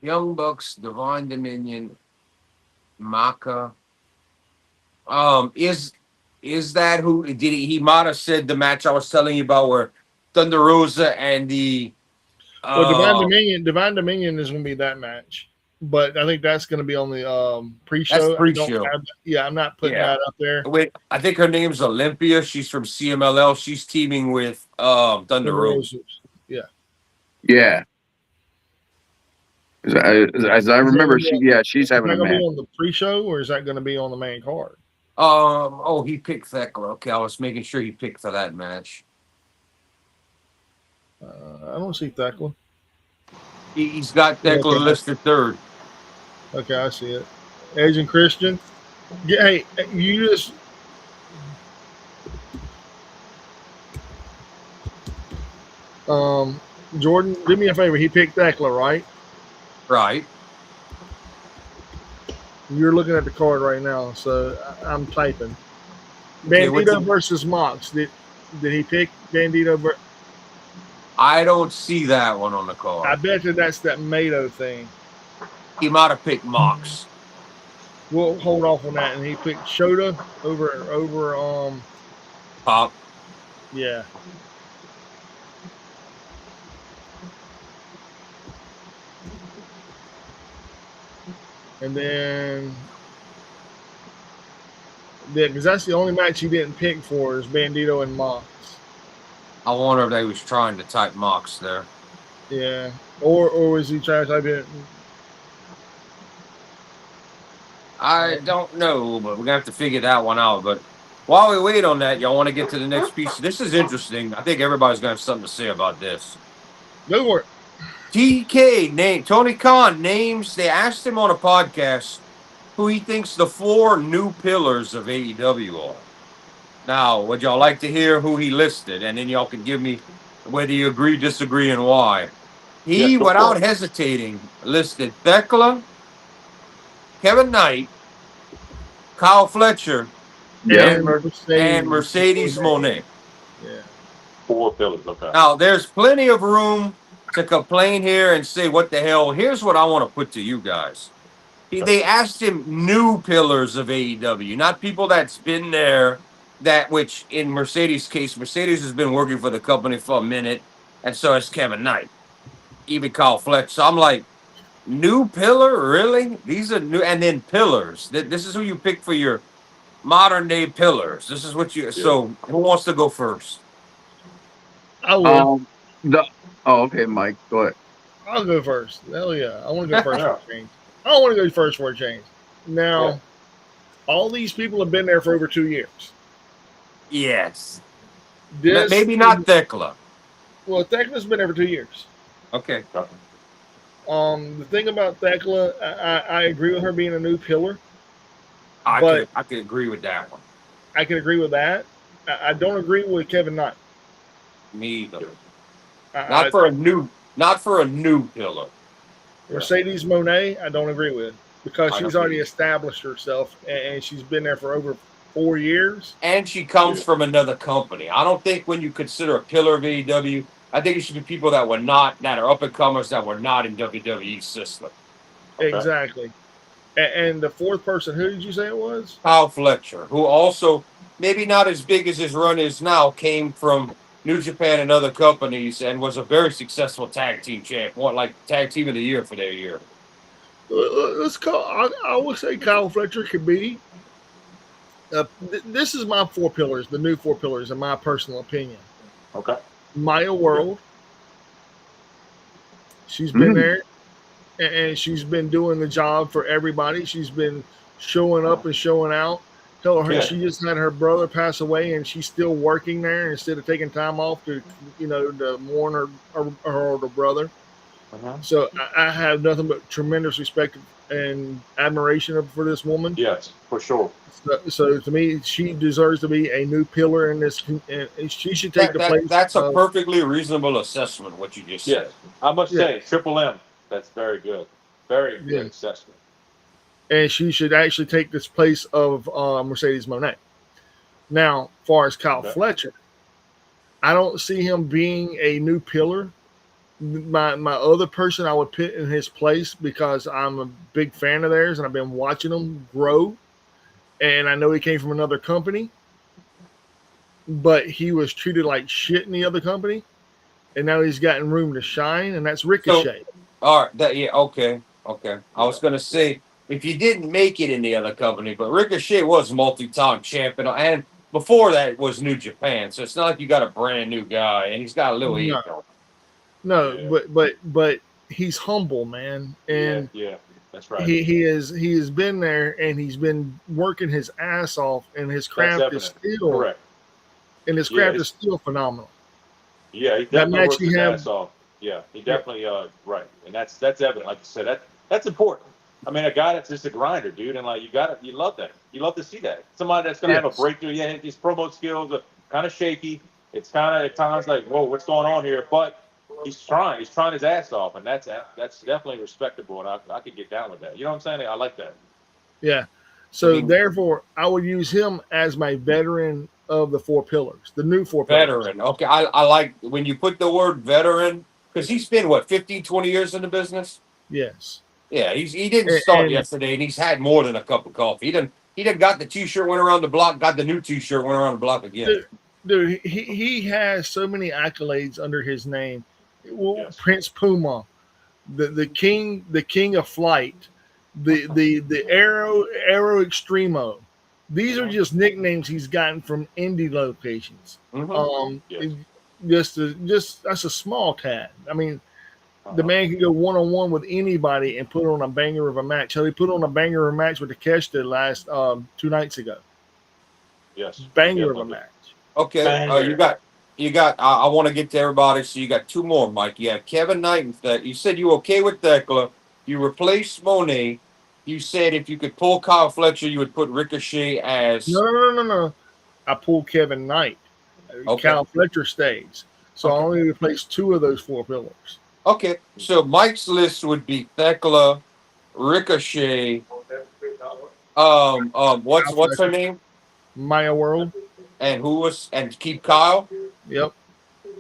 Young Bucks, Divine Dominion, Maka. Is that who did he might have said the match I was telling you about where Thunder Rosa and the Well, Divine Dominion is going to be that match, but I think that's going to be on the pre-show. That's pre-show. I'm not putting that up there. Wait, I think her name's Olympia. She's from CMLL. She's teaming with Thunder Rosa. yeah. As I remember, she's having a Is that going to match. be on the pre-show, or is that going to be on the main card? He picked Thekla. Okay, I was making sure he picked for that match. I don't see Thekla. He's got Thekla listed third. Okay, I see it. Edge and Christian. Yeah, hey, you just. Jordan, do me a favor. He picked Thekla, right? Right. You're looking at the card right now, so I'm typing. Okay, Bandito versus Mox. Did he pick Bandito? I don't see that one on the card. I bet you that's that Mato thing. He might have picked Mox. We'll hold off on that, and he picked Shota over Pop. Yeah. And then, because that's the only match he didn't pick for is Bandito and Mox. I wonder if they was trying to type Mox there. Yeah. Or was he trying to type in? I don't know, but we're going to have to figure that one out. But while we wait on that, y'all want to get to the next piece? This is interesting. I think everybody's going to have something to say about this. Go for it. TK Tony Khan names, they asked him on a podcast who he thinks the 4 new pillars of AEW are. Now, would y'all like to hear who he listed? And then y'all can give me whether you agree, disagree, and why. He, without hesitating, listed Thekla, Kevin Knight, Kyle Fletcher, and Mercedes Moné. Yeah. 4 pillars. Okay. Now, there's plenty of room to complain here and say, what the hell? Here's what I want to put to you guys. They asked him new pillars of AEW, not people that's been there, which in Mercedes' case, Mercedes has been working for the company for a minute, and so has Kevin Knight, even Kyle Fletcher. So I'm like, new pillar? Really? These are new. And then pillars. This is who you pick for your modern day pillars. This is what you. So who wants to go first? I will. Okay, Mike, go ahead. I'll go first. Hell yeah. I want to go first for a change. I want to go first for a change. Now, all these people have been there for over 2 years. Yes. This Maybe not Thekla. Well, Thekla's been there for 2 years. Okay. The thing about Thekla, I agree with her being a new pillar. I But could agree with that one. I can agree with that. I don't agree with Kevin Knight. Me either. I, Not for a new pillar. Mercedes Monet, I don't agree with because I she's don't already either. established herself and she's been there for over 4 years. And she comes from another company. I don't think when you consider a pillar of AEW, I think it should be people that are up and comers that were not in WWE's system. Okay. Exactly. And the fourth person, who did you say it was? Kyle Fletcher, who also maybe not as big as his run is now, came from New Japan and other companies and was a very successful tag team champ, won like tag team of the year for their year. Let's call. I would say Kyle Fletcher could be. This is my 4 pillars, the new 4 pillars, in my personal opinion. Okay. Maya World. She's been there and she's been doing the job for everybody. She's been showing up and showing out. She just had her brother pass away, and she's still working there instead of taking time off to mourn her older brother. So I have nothing but tremendous respect and admiration for this woman. Yes, for sure. So to me, she deserves to be a new pillar in this. And she should take the place. That's a perfectly reasonable assessment. What you just said. Yes, I must say, Triple M. That's very good. Very good assessment. And she should actually take this place of Mercedes Monet. Now, as far as Kyle Fletcher, I don't see him being a new pillar. My other person I would put in his place, because I'm a big fan of theirs and I've been watching them grow. And I know he came from another company, but he was treated like shit in the other company. And now he's gotten room to shine, and that's Ricochet. So, all right. Okay. I was going to say, if you didn't make it in the other company, but Ricochet was multi-time champion, and before that was New Japan. So it's not like you got a brand new guy, and he's got a little ego. No, but he's humble, man, and that's right. He has been there, and he's been working his ass off, and his craft is still correct. And his craft is still phenomenal. Yeah, he definitely works his ass off. Yeah, he definitely right, and that's evident. Like you said, that's important. I mean, a guy that's just a grinder, dude, and like you love that. You love to see that. Somebody that's gonna have a breakthrough. Yeah, his promo skills are kind of shaky. It's kind of at times like, whoa, what's going on here? But he's trying his ass off, and that's definitely respectable, and I could get down with that. You know what I'm saying? I like that. Yeah. So therefore, I would use him as my veteran of the 4 pillars, the new 4 pillars. Veteran. Okay, I like when you put the word veteran, because he's been, 15, 20 years in the business? Yes. Yeah, he didn't start yesterday, and he's had more than a cup of coffee. He done got the T-shirt, went around the block, got the new T-shirt, went around the block again. Dude, he has so many accolades under his name. Prince Puma, the king of flight, the Aero Extremo. These are just nicknames he's gotten from indie locations. Just that's a small tad. I mean, the man can go 1-on-1 with anybody and put on a banger of a match. He put on a banger of a match with Takeshita last 2 nights ago. Yes, banger of a match. Okay, you got. I want to get to everybody. So you got 2 more, Mike. You have Kevin Knight and that. You said you were okay with Thekla. You replaced Monet. You said if you could pull Kyle Fletcher, you would put Ricochet as. No. I pulled Kevin Knight. Kyle Fletcher stays. So I only replaced 2 of those 4 pillars. Okay, so Mike's list would be Thekla, Ricochet. What's her name? Maya World. And keep Kyle? Yep.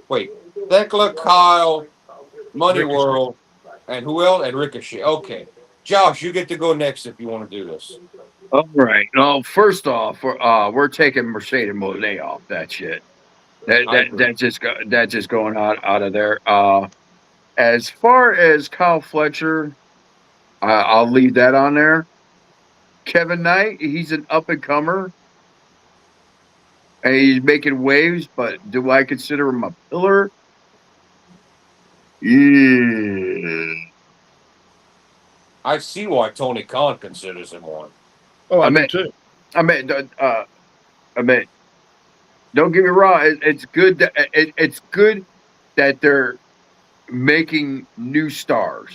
Wait, Thekla, Kyle, Money World, and who else? And Ricochet. Okay. Josh, you get to go next if you want to do this. All right. Well, first off, we're taking Mercedes Monet off that shit. That's just going out of there. As far as Kyle Fletcher, I'll leave that on there. Kevin Knight, he's an up and comer, and he's making waves. But do I consider him a pillar? Yeah. I see why Tony Khan considers him one. Oh, I mean too. I mean, don't get me wrong. It's good that it's good that they're making new stars.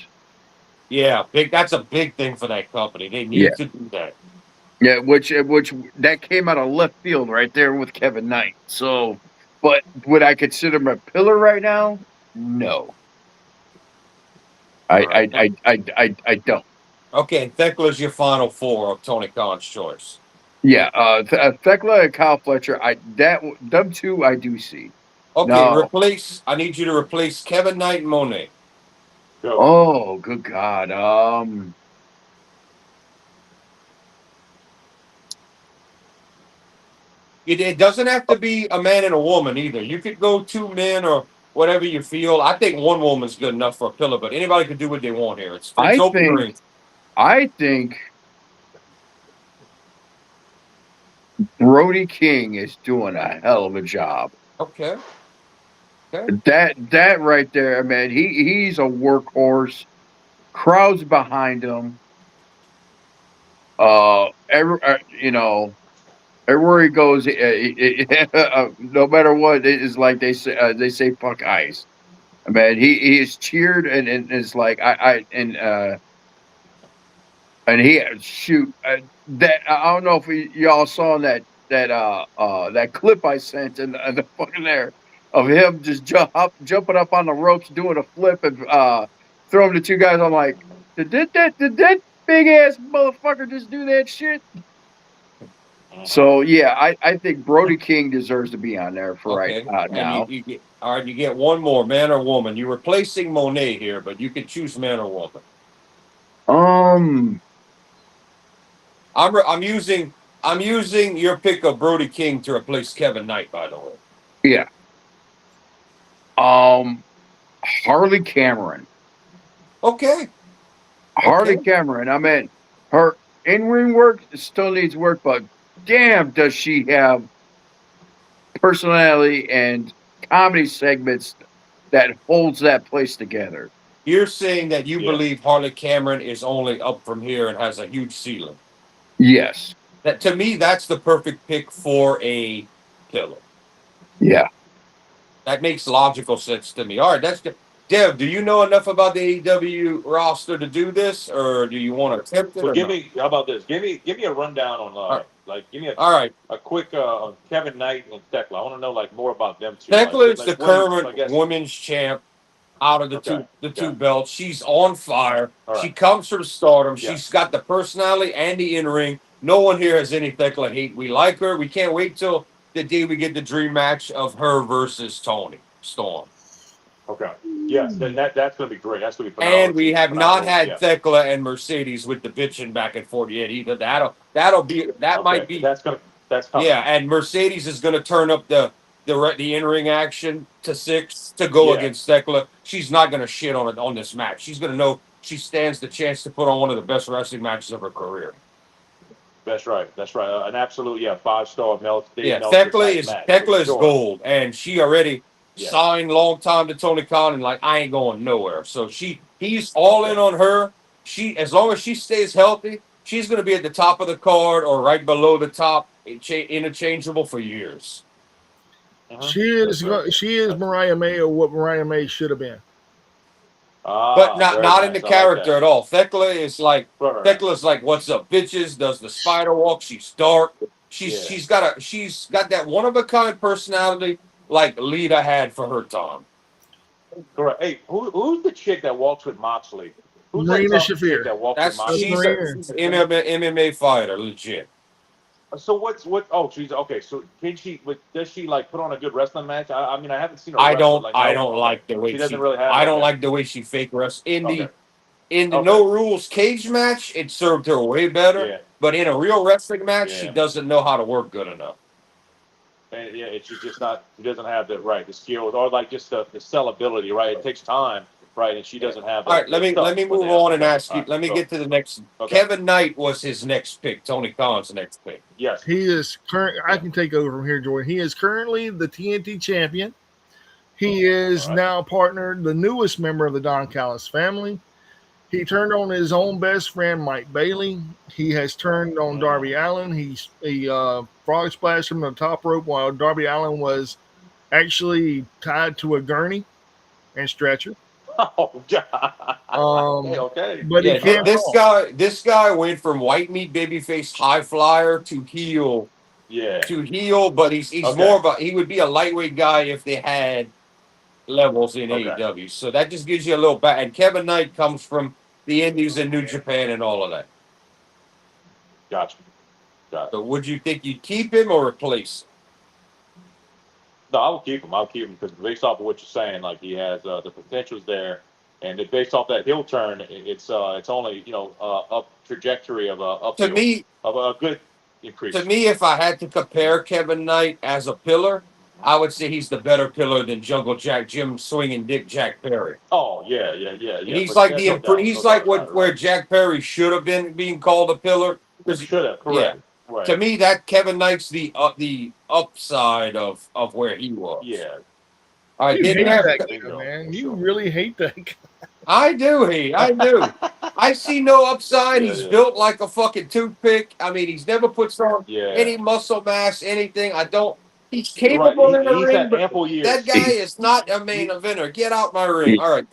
Yeah, big. That's a big thing for that company. They Yeah, need to do that. yeah. Which that came out of left field right there with Kevin Knight. So, but would I consider him a pillar right now? No, All right. I don't. Okay, and Thekla's your final four of Tony Khan's choice. Yeah, Thekla and Kyle Fletcher. Them two I do see. Okay, No. replace. I need you to replace Kevin Knight and Monet. Go. Oh, good God. It doesn't have to be a man and a woman either. You could go two men or whatever you feel. I think one woman's good enough for a pillar, but anybody can do what they want here. It's I open think ring. I think Brody King is doing a hell of a job. Okay. Okay. That right there, man. He's a workhorse. Crowds behind him. You know, everywhere he goes, no matter what, it is like they say fuck ice. Man, he is cheered and it's like and he shoot that I don't know if y'all saw that clip I sent in the fucking there of him just jumping up on the ropes doing a flip and throwing the two guys. I'm like, did that big ass motherfucker just do that shit? So yeah, I think Brody King deserves to be on there for right Okay. And now. you get all right. You get one more, man or woman. You're replacing Monet here, but you can choose man or woman. Um, I'm using your pick of Brody King to replace Kevin Knight. By the way. yeah. Um, Harley Cameron. Okay. Harley Okay. Cameron. I mean, her in-ring work still needs work, but damn, does she have personality and comedy segments that holds that place together. You're saying that you Yeah. believe Harley Cameron is only up from here and has a huge ceiling. Yes. That to me, that's the perfect pick for a killer. Yeah. That makes logical sense to me. All right, that's good. Dev, do you know enough about the AEW roster to do this, or do you want to attempt it? So or give not? me, how about this? Give me a rundown on right. like give me All right. a quick on Kevin Knight and Thekla. I want to know like more about them two. Thekla is Like the women, I current guess. women's champ out of the Okay. two belts. She's on fire. All right. She comes from stardom. Yeah. She's got the personality and the in-ring. No one here has any Thekla hate. We like her. We can't wait till the day we get the dream match of her versus Tony Storm. Okay. Yes, then that's gonna be great. That's gonna be phenomenal. And we have not had Yeah. Thekla and Mercedes with the bitching back and forth yet either. That might be That's coming. yeah. And Mercedes is going to turn up the in-ring action to 6 to go Yeah. against Thekla. She's not going to shit on it on this match. She's going to know she stands the chance to put on one of the best wrestling matches of her career. That's right. That's right. An absolute 5-star melt. Yeah, Thekla is gold, and she already signed long time to Tony Khan, and like I ain't going nowhere. So he's all in on her. As long as she stays healthy, she's going to be at the top of the card or right below the top, interchangeable for years. She is Mariah May or what Mariah May should have been. But not in the character at all. Thekla is like Thekla's like, what's up, bitches? Does the spider walk? She's dark. She's got that one of a kind personality like Lita had for her time. Correct. Hey, who's the chick that walks with Moxley? Who's Marina that chick Shafir. that walks That's with Moxley? she's an MMA fighter, legit. So what? Oh, she's okay. So can she? Does she like put on a good wrestling match? I mean, I haven't seen her. I wrestle, don't like the way she doesn't really have. I don't like the way she fake wrestles in the Okay. no rules cage match. It served her way better. Yeah. But in a real wrestling match, she Yeah. doesn't know how to work good enough. And she's just not. She doesn't have the skills or like just the sellability, right? It takes time, right? And she doesn't have. All right, let me move on and ask you. Let me get to the next. Okay. Kevin Knight was his next pick. Tony Khan's next pick. Yes. He is current. I can take over from here, Jordan. He is currently the TNT champion. He is now partnered, the newest member of the Don Callis family. He turned on his own best friend Mike Bailey. He has turned on Darby Allin. He frog splashed him on the top rope while Darby Allin was actually tied to a gurney and stretcher. Oh God. Um, Okay. but he Yeah, can't talk. this guy went from white meat babyface high flyer to heel Yeah. but he's Okay. more about he would be a lightweight guy if they had levels in Okay. AEW. So that just gives you a little back. And Kevin Knight comes from the Indies and New Japan and all of that. Gotcha. Gotcha. So would you think you'd keep him or replace him? No, I will keep him. I'll keep him because based off of what you're saying, like he has the potential's there, and based off that heel turn, it's only up trajectory of a To uphill me, of a good increase. if I had to compare Kevin Knight as a pillar, I would say he's the better pillar than Jungle Jack Jim swinging Dick Jack Perry. Oh yeah. He's But like yeah, no doubt, he's no like doubt what about it, where right. Jack Perry should have been being called a pillar. Should have, correct. Right. To me, that Kevin Knight's the upside of where he was. Yeah. I You didn't hate have. that guy, Bingo, man. for You sure. really hate that guy. I do. I do. I see no upside. Yeah, He's yeah. built like a fucking toothpick. I mean, he's never puts on Yeah. any muscle mass, anything. I don't. He's Right. capable in the He's ring, had but ample years. that guy is not a main eventer. Get out my ring. All right,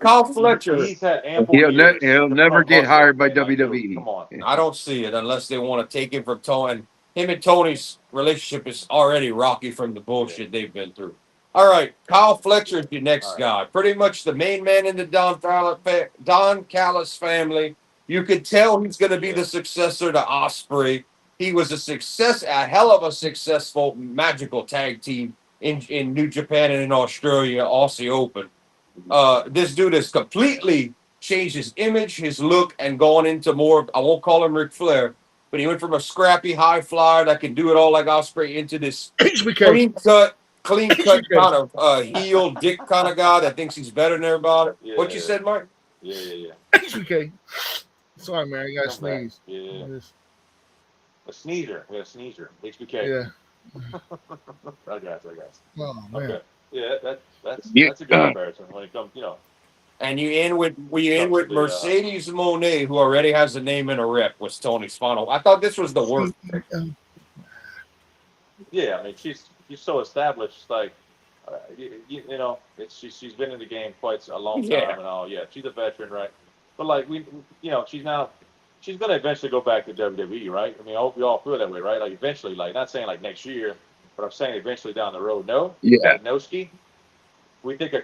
Kyle Fletcher. He's had ample years. He'll to never become get muscle, hired by man, like, dude, WWE. come on. I don't see it unless they want to take him from Tony. And him and Tony's relationship is already rocky from the bullshit they've been through. All right, Kyle Fletcher is your next All right. guy. Pretty much the main man in the Don Callis family. You could tell he's going to be the successor to Osprey. He was a hell of a successful magical tag team in New Japan and in Australia, Aussie Open. This dude has completely changed his image, his look, and gone into more. I won't call him Ric Flair, but he went from a scrappy high flyer that can do it all like Osprey into this HBK. clean cut kind of heel dick kind of guy that thinks he's better than everybody. Yeah. What you said, Mike? Yeah. HBK. Sorry, man. I got to Come back. sneeze. Yeah. Just- A sneezer. Yeah, sneezer. HBK. Yeah. I got you. Oh, man. Okay. Yeah, that's Yeah. a good comparison when it comes, And you end with Mercedes Monet, who already has a name and a rep, was Tony's final. I thought this was the worst. Yeah, I mean she's so established, like she's been in the game quite a long time and all. Yeah, she's a veteran, right? But like she's gonna eventually go back to WWE, right? I mean, I hope we all feel that way, right? Like eventually, like not saying like next year, but I'm saying eventually down the road. No, Yeah. no ski. We think a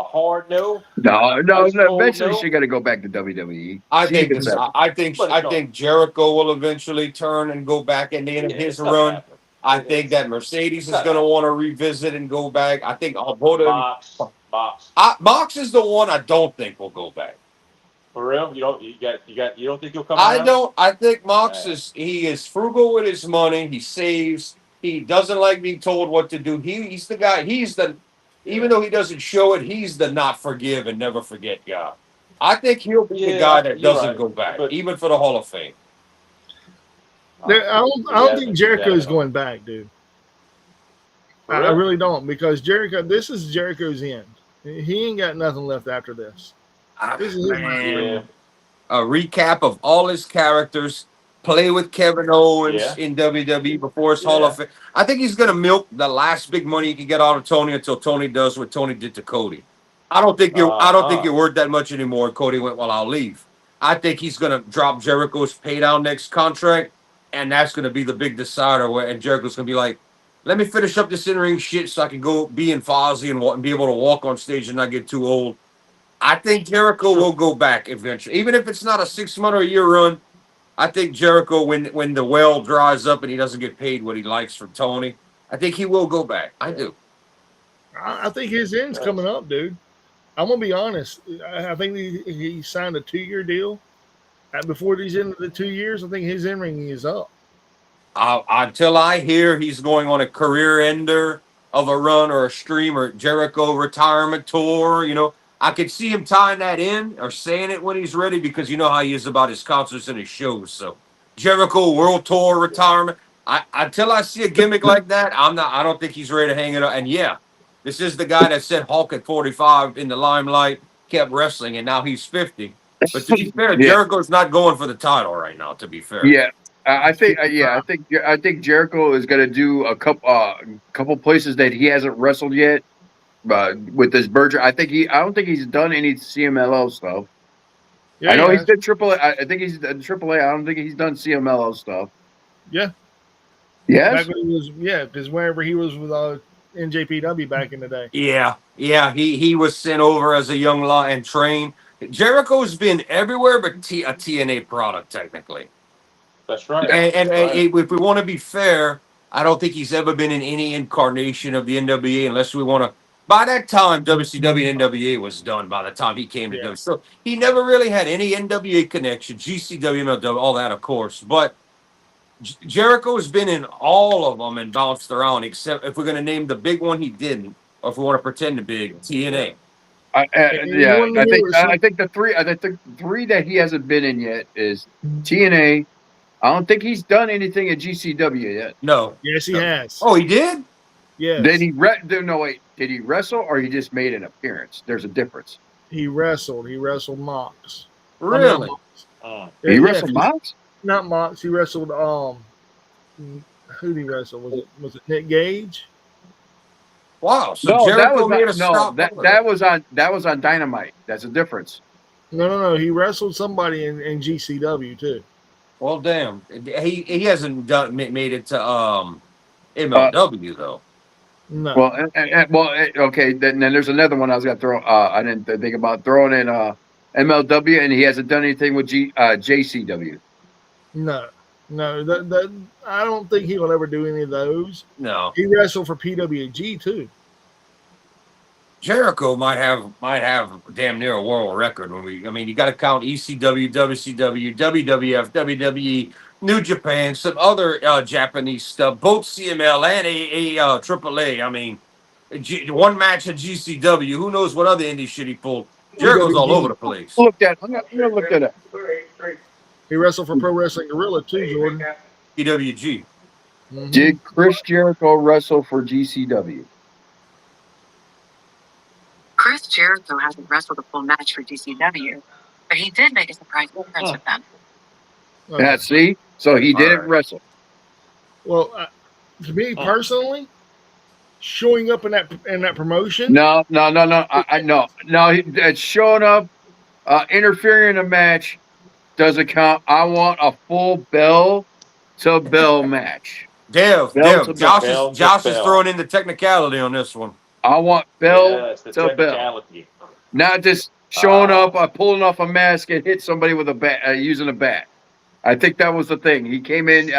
hard no. No. Ice cold, Eventually, no. she got to go back to WWE. I She think deserves it. I think Jericho will eventually turn and go back in the end of his run. I think that Mercedes is going to want to revisit and go back. I think Mox is the one I don't think will go back. For real, you don't think he'll come? I don't. I think Mox is frugal with his money. He saves. He doesn't like being told what to do. He's the guy. Even though he doesn't show it, he's the not forgive and never forget guy. I think he'll be the guy that doesn't go back, even for the Hall of Fame. I don't think Jericho's going back, dude. I really don't, because this is Jericho's end. He ain't got nothing left after this. This is A recap of all his characters. Play with Kevin Owens in WWE before his Hall of Fame. I think he's gonna milk the last big money he can get out of Tony until Tony does what Tony did to Cody. I don't think you're worth that much anymore. Cody went, well, I'll leave. I think he's gonna drop Jericho's pay down next contract, and that's gonna be the big decider. And Jericho's gonna be like, let me finish up this in-ring shit so I can go be in Fozzy and be able to walk on stage and not get too old. I think Jericho will go back eventually, even if it's not a 6 month or a year run. I think Jericho, when the well dries up and he doesn't get paid what he likes from Tony, I think he will go back. I do. I think his end's coming up, dude. I'm gonna be honest. I think he signed a 2-year deal. Before these end of the 2 years, I think his in ring is up. Until I hear he's going on a career ender of a run or a stream or Jericho retirement tour, I could see him tying that in or saying it when he's ready, because you know how he is about his concerts and his shows. So Jericho World Tour retirement. Until I see a gimmick like that, I don't think he's ready to hang it up. And yeah, this is the guy that set Hulk at 45 in the limelight. kept wrestling, and now he's 50. But to be fair, Yeah. Jericho's not going for the title right now. To be fair, Yeah, I think. I think Jericho is going to do a couple places that he hasn't wrestled yet. With this merger, I don't think he's done any CMLL stuff. Yeah, I know he's has. done AAA. I think he's done AAA. I don't think he's done CMLL stuff. Yeah. Yes. Back when he was, because whenever he was with NJPW back in the day. yeah. He was sent over as a young law and trained. Jericho's been everywhere, but a TNA product technically. That's right. And Right. if we want to be fair, I don't think he's ever been in any incarnation of the NWA unless we want to. By that time, WCW and NWA was done by the time he came to Yeah. WWE. So he never really had any NWA connection, GCW, MLW, all that, of course. But Jericho has been in all of them and bounced around, except if we're going to name the big one, he didn't. Or if we want to pretend to be TNA. And you Yeah, want to hear what I think the three that he hasn't been in yet is TNA. I don't think he's done anything at GCW yet. No. Yes, he has. Oh, he did? Yes. Did he no wait, did he wrestle or he just made an appearance? There's a difference. He wrestled. He wrestled Mox. Really? He wrestled Mox? Not Mox. He wrestled who did he wrestle? Was it Nick Gage? Wow. So No, Jericho made a stop. that was on Dynamite. That's a difference. No. He wrestled somebody in GCW too. Well, damn. He hasn't made it to MLW though. No. Well, okay. Then there's another one I was gonna throw. I didn't think about throwing in MLW, and he hasn't done anything with JCW. No. That I don't think he will ever do any of those. No. He wrestled for PWG too. Jericho might have damn near a world record you got to count ECW, WCW, WWF, WWE, New Japan, some other Japanese stuff, both CML and AAA. I mean, one match at GCW. Who knows what other indie shit he pulled? Jericho's all over the place. I'm gonna look that up. He wrestled for Pro Wrestling Guerrilla too, Jordan. PWG. Mhm. Did Chris Jericho wrestle for GCW? Chris Jericho hasn't wrestled a full match for GCW, but he did make a surprise appearance with them. Okay. Yeah, see, so he didn't Alright. wrestle. Well, to me personally, showing up in that promotion. No. I know. No, it's showing up, interfering in a match doesn't count. I want a full bell to bell match. Dev, Bell to Josh bell is to Josh is bell. throwing in the technicality on this one. I want bell Yes, the to bell, technicality. not just showing up, pulling off a mask and hit somebody with a bat, using a bat. I think that was the thing. He came in,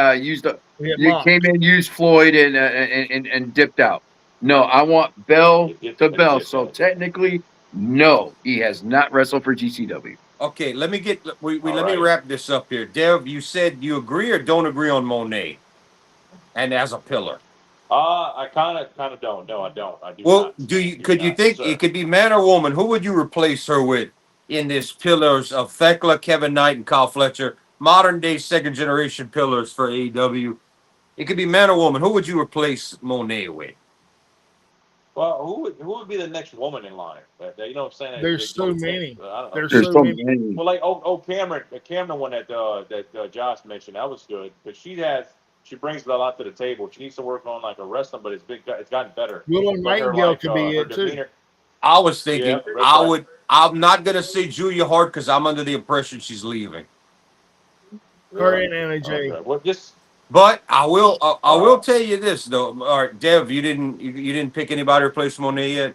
used Floyd and dipped out. No, I want bell to bell. So technically, no, he has not wrestled for GCW. Okay, let me let me right. wrap this up here. Dev, you said you agree or don't agree on Monet, and as a pillar. I kind of don't. No, I don't. I do Well, not. could you think it could be man or woman? Who would you replace her with in this pillars of Thekla, Kevin Knight, and Kyle Fletcher? Modern day second generation pillars for AEW. It could be man or woman. Who would you replace Monet with? Well, who would be the next woman in line? You know what I'm saying? There's so many. There's so so many. many. Well, like the Cameron one that Josh mentioned, that was good, but she brings a lot to the table. She needs to work on like a wrestling, but it's gotten better. Willow But her, Nightingale like, could be her it too. demeanor- I was thinking Yeah, that's right. I'm not gonna say Julia Hart because I'm under the impression she's leaving. Her and Anna Jay. Okay. Well, just But I will tell you this though. All right, Dev, you didn't pick anybody to replace Monet yet.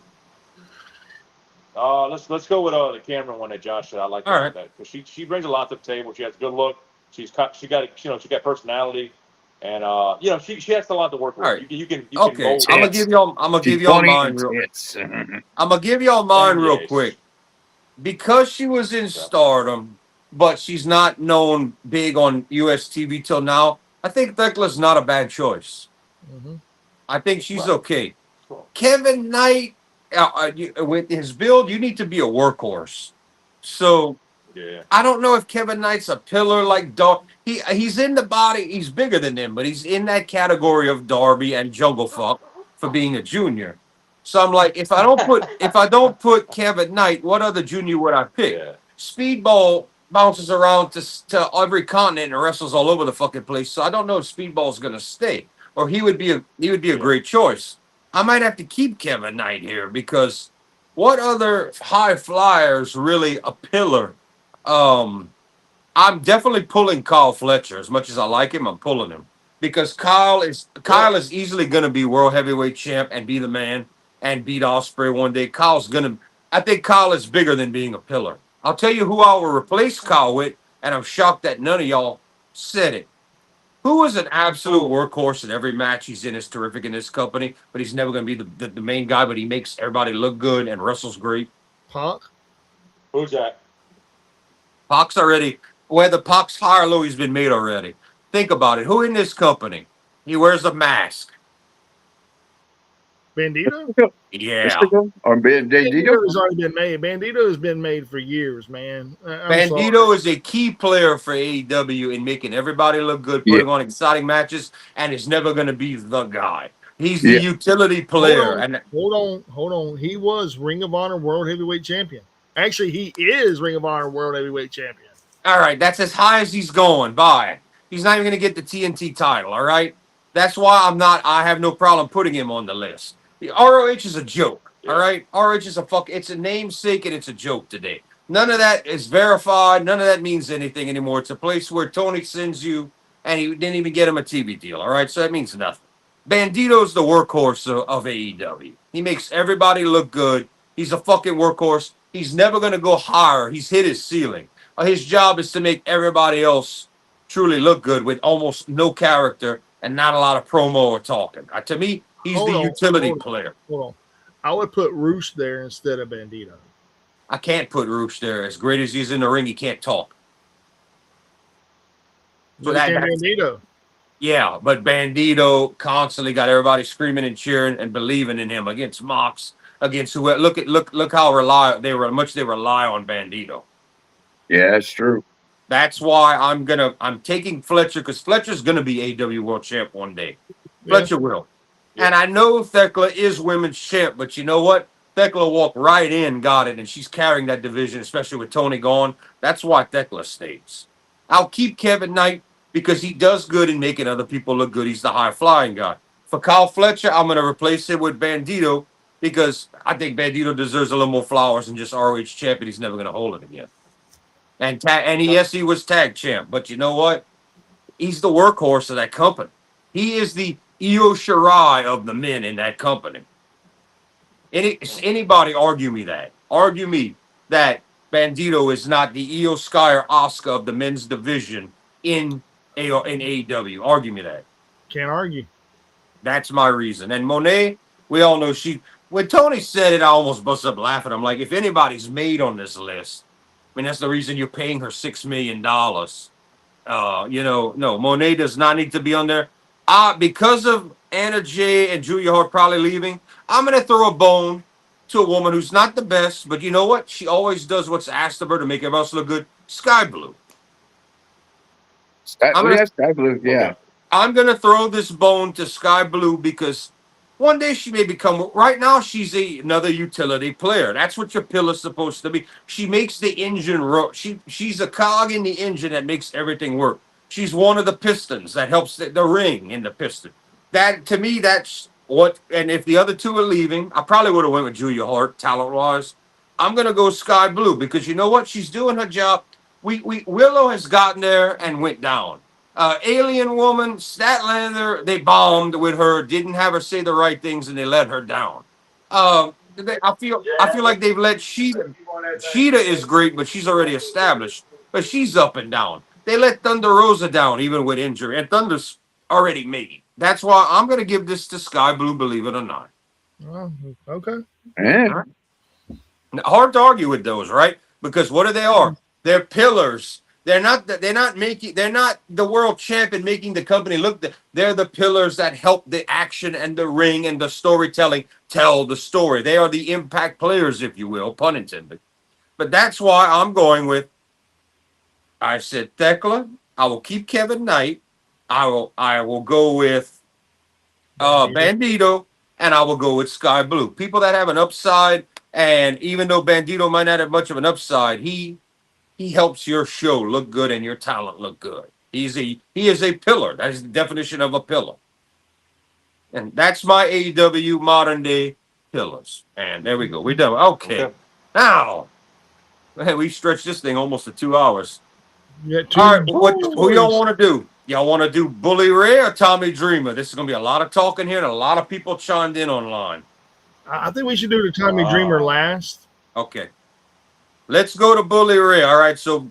let's go with the Cameron one that Josh said. I like All right. that because she brings a lot to the table. She has a good look. She got personality, and she has a lot to work with. All right. You can Okay, mold I'm her. gonna give y'all mine real. I'm gonna give y'all mine real Yes. quick because she was in Stardom, but she's not known big on US TV till now. I think Thekla's not a bad choice. Mhm. I think she's Right. okay. Kevin Knight, with his build, you need to be a workhorse. So Yeah. I don't know if Kevin Knight's a pillar like he's in the body. He's bigger than them, but he's in that category of Darby and Jungle Fuck for being a junior. So I'm like, if I don't put Kevin Knight, what other junior would I pick? Yeah. Speedball bounces around to every continent and wrestles all over the fucking place. So I don't know if Speedball's gonna stay, or he would be a great choice. I might have to keep Kevin Knight here because what other high flyers really a pillar? Um, I'm definitely pulling Kyle Fletcher. As much as I like him, I'm pulling him because Kyle is easily going to be world heavyweight champ and be the man and beat Osprey one day. I think Kyle is bigger than being a pillar. I'll tell you who I will replace Kyle with, and I'm shocked that none of y'all said it. Who is an absolute workhorse in every match he's in is terrific in this company, but he's never going to be the main guy, but he makes everybody look good and wrestles great. Pac. Who's that? Pac's already, whether Pac's high or low, he's been made already. Think about it. Who in this company? He wears a mask. Bandito? Yeah. Or Bandito? Bandito's already been made. Bandito has been made for years, man. I'm Bandito sorry. is a key player for AEW in making everybody look good, putting on exciting matches, and is never going to be the guy. He's the Yeah. utility player. Hold on. He was Ring of Honor World Heavyweight Champion. Actually, he is Ring of Honor World Heavyweight Champion. All right, that's as high as he's going. Bye. He's not even going to get the TNT title. All right, that's why I have no problem putting him on the list. The ROH is a joke. Yeah. All right, ROH is it's a namesake and it's a joke today. None of that is verified. None of that means anything anymore. It's a place where Tony sends you, and he didn't even get him a TV deal. All right, so that means nothing. Bandito's the workhorse of AEW. He makes everybody look good. He's a fucking workhorse. He's never going to go higher. He's hit his ceiling. His job is to make everybody else truly look good with almost no character and not a lot of promo or talking. To me, he's the utility player. Hold on. I would put Roosh there instead of Bandito. I can't put Roosh there. As great as he's in the ring, he can't talk. So Bandito. Yeah, but Bandito constantly got everybody screaming and cheering and believing in him against Mox, against whoever. Look how they rely on Bandito. Yeah, that's true. That's why I'm taking Fletcher because Fletcher's gonna be AW World Champ one day. Fletcher will. And I know Thekla is women's champ, but you know what? Thekla walked right in, got it, and she's carrying that division, especially with Tony gone. That's why Thekla stays. I'll keep Kevin Knight because he does good in making other people look good. He's the high flying guy. For Kyle Fletcher, I'm gonna replace him with Bandito because I think Bandito deserves a little more flowers than just ROH champion. He's never gonna hold it again. Yes, he was tag champ, but you know what? He's the workhorse of that company. He is the Io Shirai of the men in that company. Anybody argue me that? Argue me that Bandito is not the Io Sky or Asuka of the men's division in AEW. Argue me that. Can't argue. That's my reason. And Monet, we all know when Tony said it, I almost busted up laughing. I'm like, if anybody's made on this list, I mean, that's the reason you're paying her $6 million. No, Monet does not need to be on there. Because of Anna Jay and Julia Hart probably leaving, I'm going to throw a bone to a woman who's not the best, but you know what? She always does what's asked of her to make everybody else look good. Sky Blue. Sky Blue, yeah. I'm going to throw this bone to Sky Blue because one day she may become, right now she's another utility player. That's what your pillar's supposed to be. She makes the engine roll. She's a cog in the engine that makes everything work. She's one of the pistons that helps the ring in the piston. That, to me, that's what, and if the other two are leaving, I probably would have went with Julia Hart, talent-wise. I'm going to go Sky Blue because you know what? She's doing her job. Willow has gotten there and went down. Alien Woman, Statlander, they bombed with her, didn't have her say the right things, and they let her down. I feel like they've let Sheeta. Sheeta is great, but she's already established. But she's up and down. They let Thunder Rosa down, even with injury, and Thunder's already made. That's why I'm going to give this to Sky Blue, believe it or not. Oh, okay. Yeah. Hard to argue with those, right? Because what they are? They're pillars. They're not the world champion making the company look. They're the pillars that help the action and the ring and the storytelling tell the story. They are the impact players, if you will, pun intended. But that's why I'm going with. I said Thekla. I will keep Kevin Knight. I will go with Bandito, and I will go with Sky Blue. People that have an upside, and even though Bandito might not have much of an upside, he helps your show look good and your talent look good. He is a pillar. That is the definition of a pillar. And that's my AEW modern day pillars. And there we go. We're done. Okay. Okay. Now, man, we stretched this thing almost to 2 hours. You got two All right, who y'all boys. want to do? Y'all want to do Bully Ray or Tommy Dreamer? This is going to be a lot of talking here and a lot of people chimed in online. I think we should do the Tommy Dreamer last. Okay. Let's go to Bully Ray. All right, so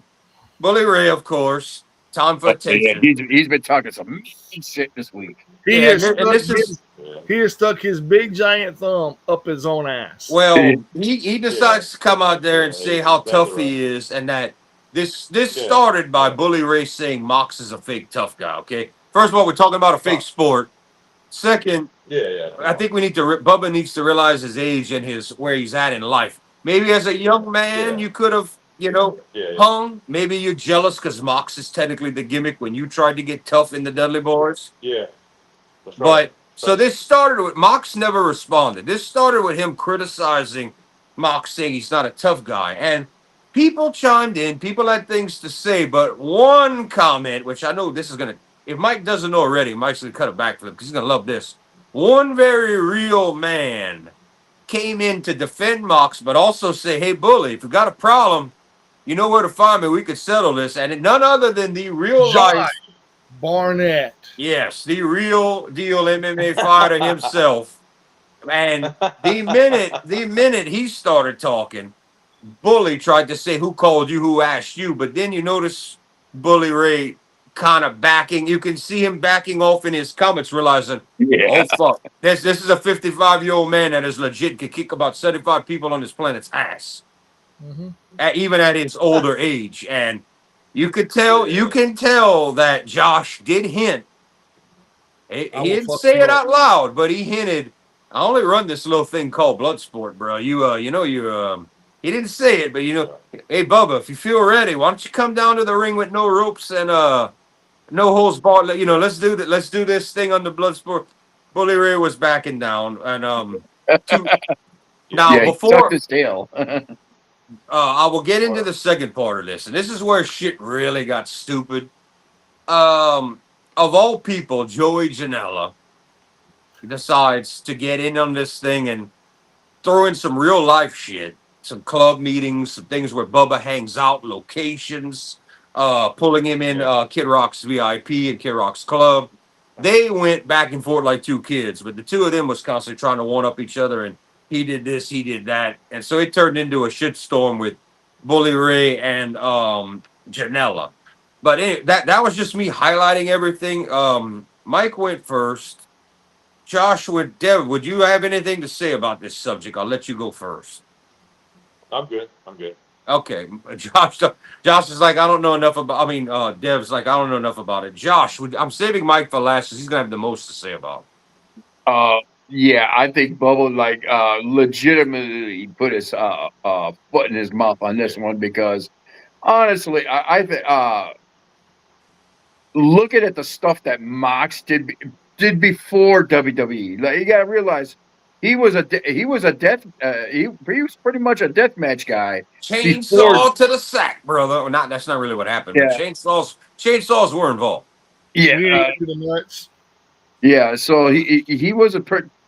Bully Ray, of course. Time for Yeah, attention. he's been talking some mean shit this week. He Yeah, has and stuck this is his, he has stuck his big giant thumb up his own ass. well, he decides to come out there and Yeah, say he's how exactly tough right. he is, and that this Yeah, started by yeah. Bully Ray saying Mox is a fake tough guy. Okay, first of all, we're talking about a fake sport. Second, Yeah. I think we need to Bubba needs to realize his age and his where he's at in life. Maybe as a young man, Yeah. you could have, Yeah. hung. Maybe you're jealous because Mox is technically the gimmick when you tried to get tough in the Dudley Boys. Yeah. That's right. But so this started with Mox never responded. This started with him criticizing Mox, saying he's not a tough guy. And people chimed in, people had things to say, but one comment, which I know this is gonna, if Mike doesn't know already, Mike's gonna cut it back for him because he's gonna love this. One very real man came in to defend Mox, but also say, hey, Bully, if you got a problem, you know where to find me. We could settle this. And none other than the real life, Barnett. yes, the real deal MMA fighter himself. And the minute he started talking, Bully tried to say who called you, who asked you. But then you notice Bully Ray kind of backing. You can see him backing off in his comments, realizing, Yeah. oh fuck, this is a 55-year-old man that is legit, could kick about 75 people on this planet's ass, Mm-hmm. even at his older age. And you can tell that Josh did hint. He didn't say it out loud, but he hinted. I only run this little thing called Bloodsport, bro. He didn't say it, but hey Bubba, if you feel ready, why don't you come down to the ring with no ropes and no holds barred? Let's do that. Let's do this thing on the Bloodsport. Bully Ray was backing down, and now Yeah, he before tucked his tail. I will get into the second part of this, and this is where shit really got stupid. Of all people, Joey Janela decides to get in on this thing and throw in some real life shit, some club meetings, some things where Bubba hangs out, locations, pulling him in Kid Rock's VIP and Kid Rock's club. They went back and forth like two kids, but the two of them was constantly trying to one up each other, and he did this, he did that, and so it turned into a shitstorm with Bully Ray and Janela. But anyway, that was just me highlighting everything. Mike went first. Josh, Dev, would you have anything to say about this subject? I'll let you go first. I'm good. Okay, Josh is like, I don't know enough about. I mean, Dev's like, I don't know enough about it. Josh, I'm saving Mike for last because he's gonna have the most to say about it. Yeah, I think Bubba legitimately put his foot in his mouth on this one because honestly, I think looking at the stuff that Mox did before WWE, like you gotta realize he was a he was pretty much a deathmatch guy. Chainsaw to the sack, brother. Or not, that's not really what happened, but chainsaws were involved. Yeah, To the nuts. yeah. So he was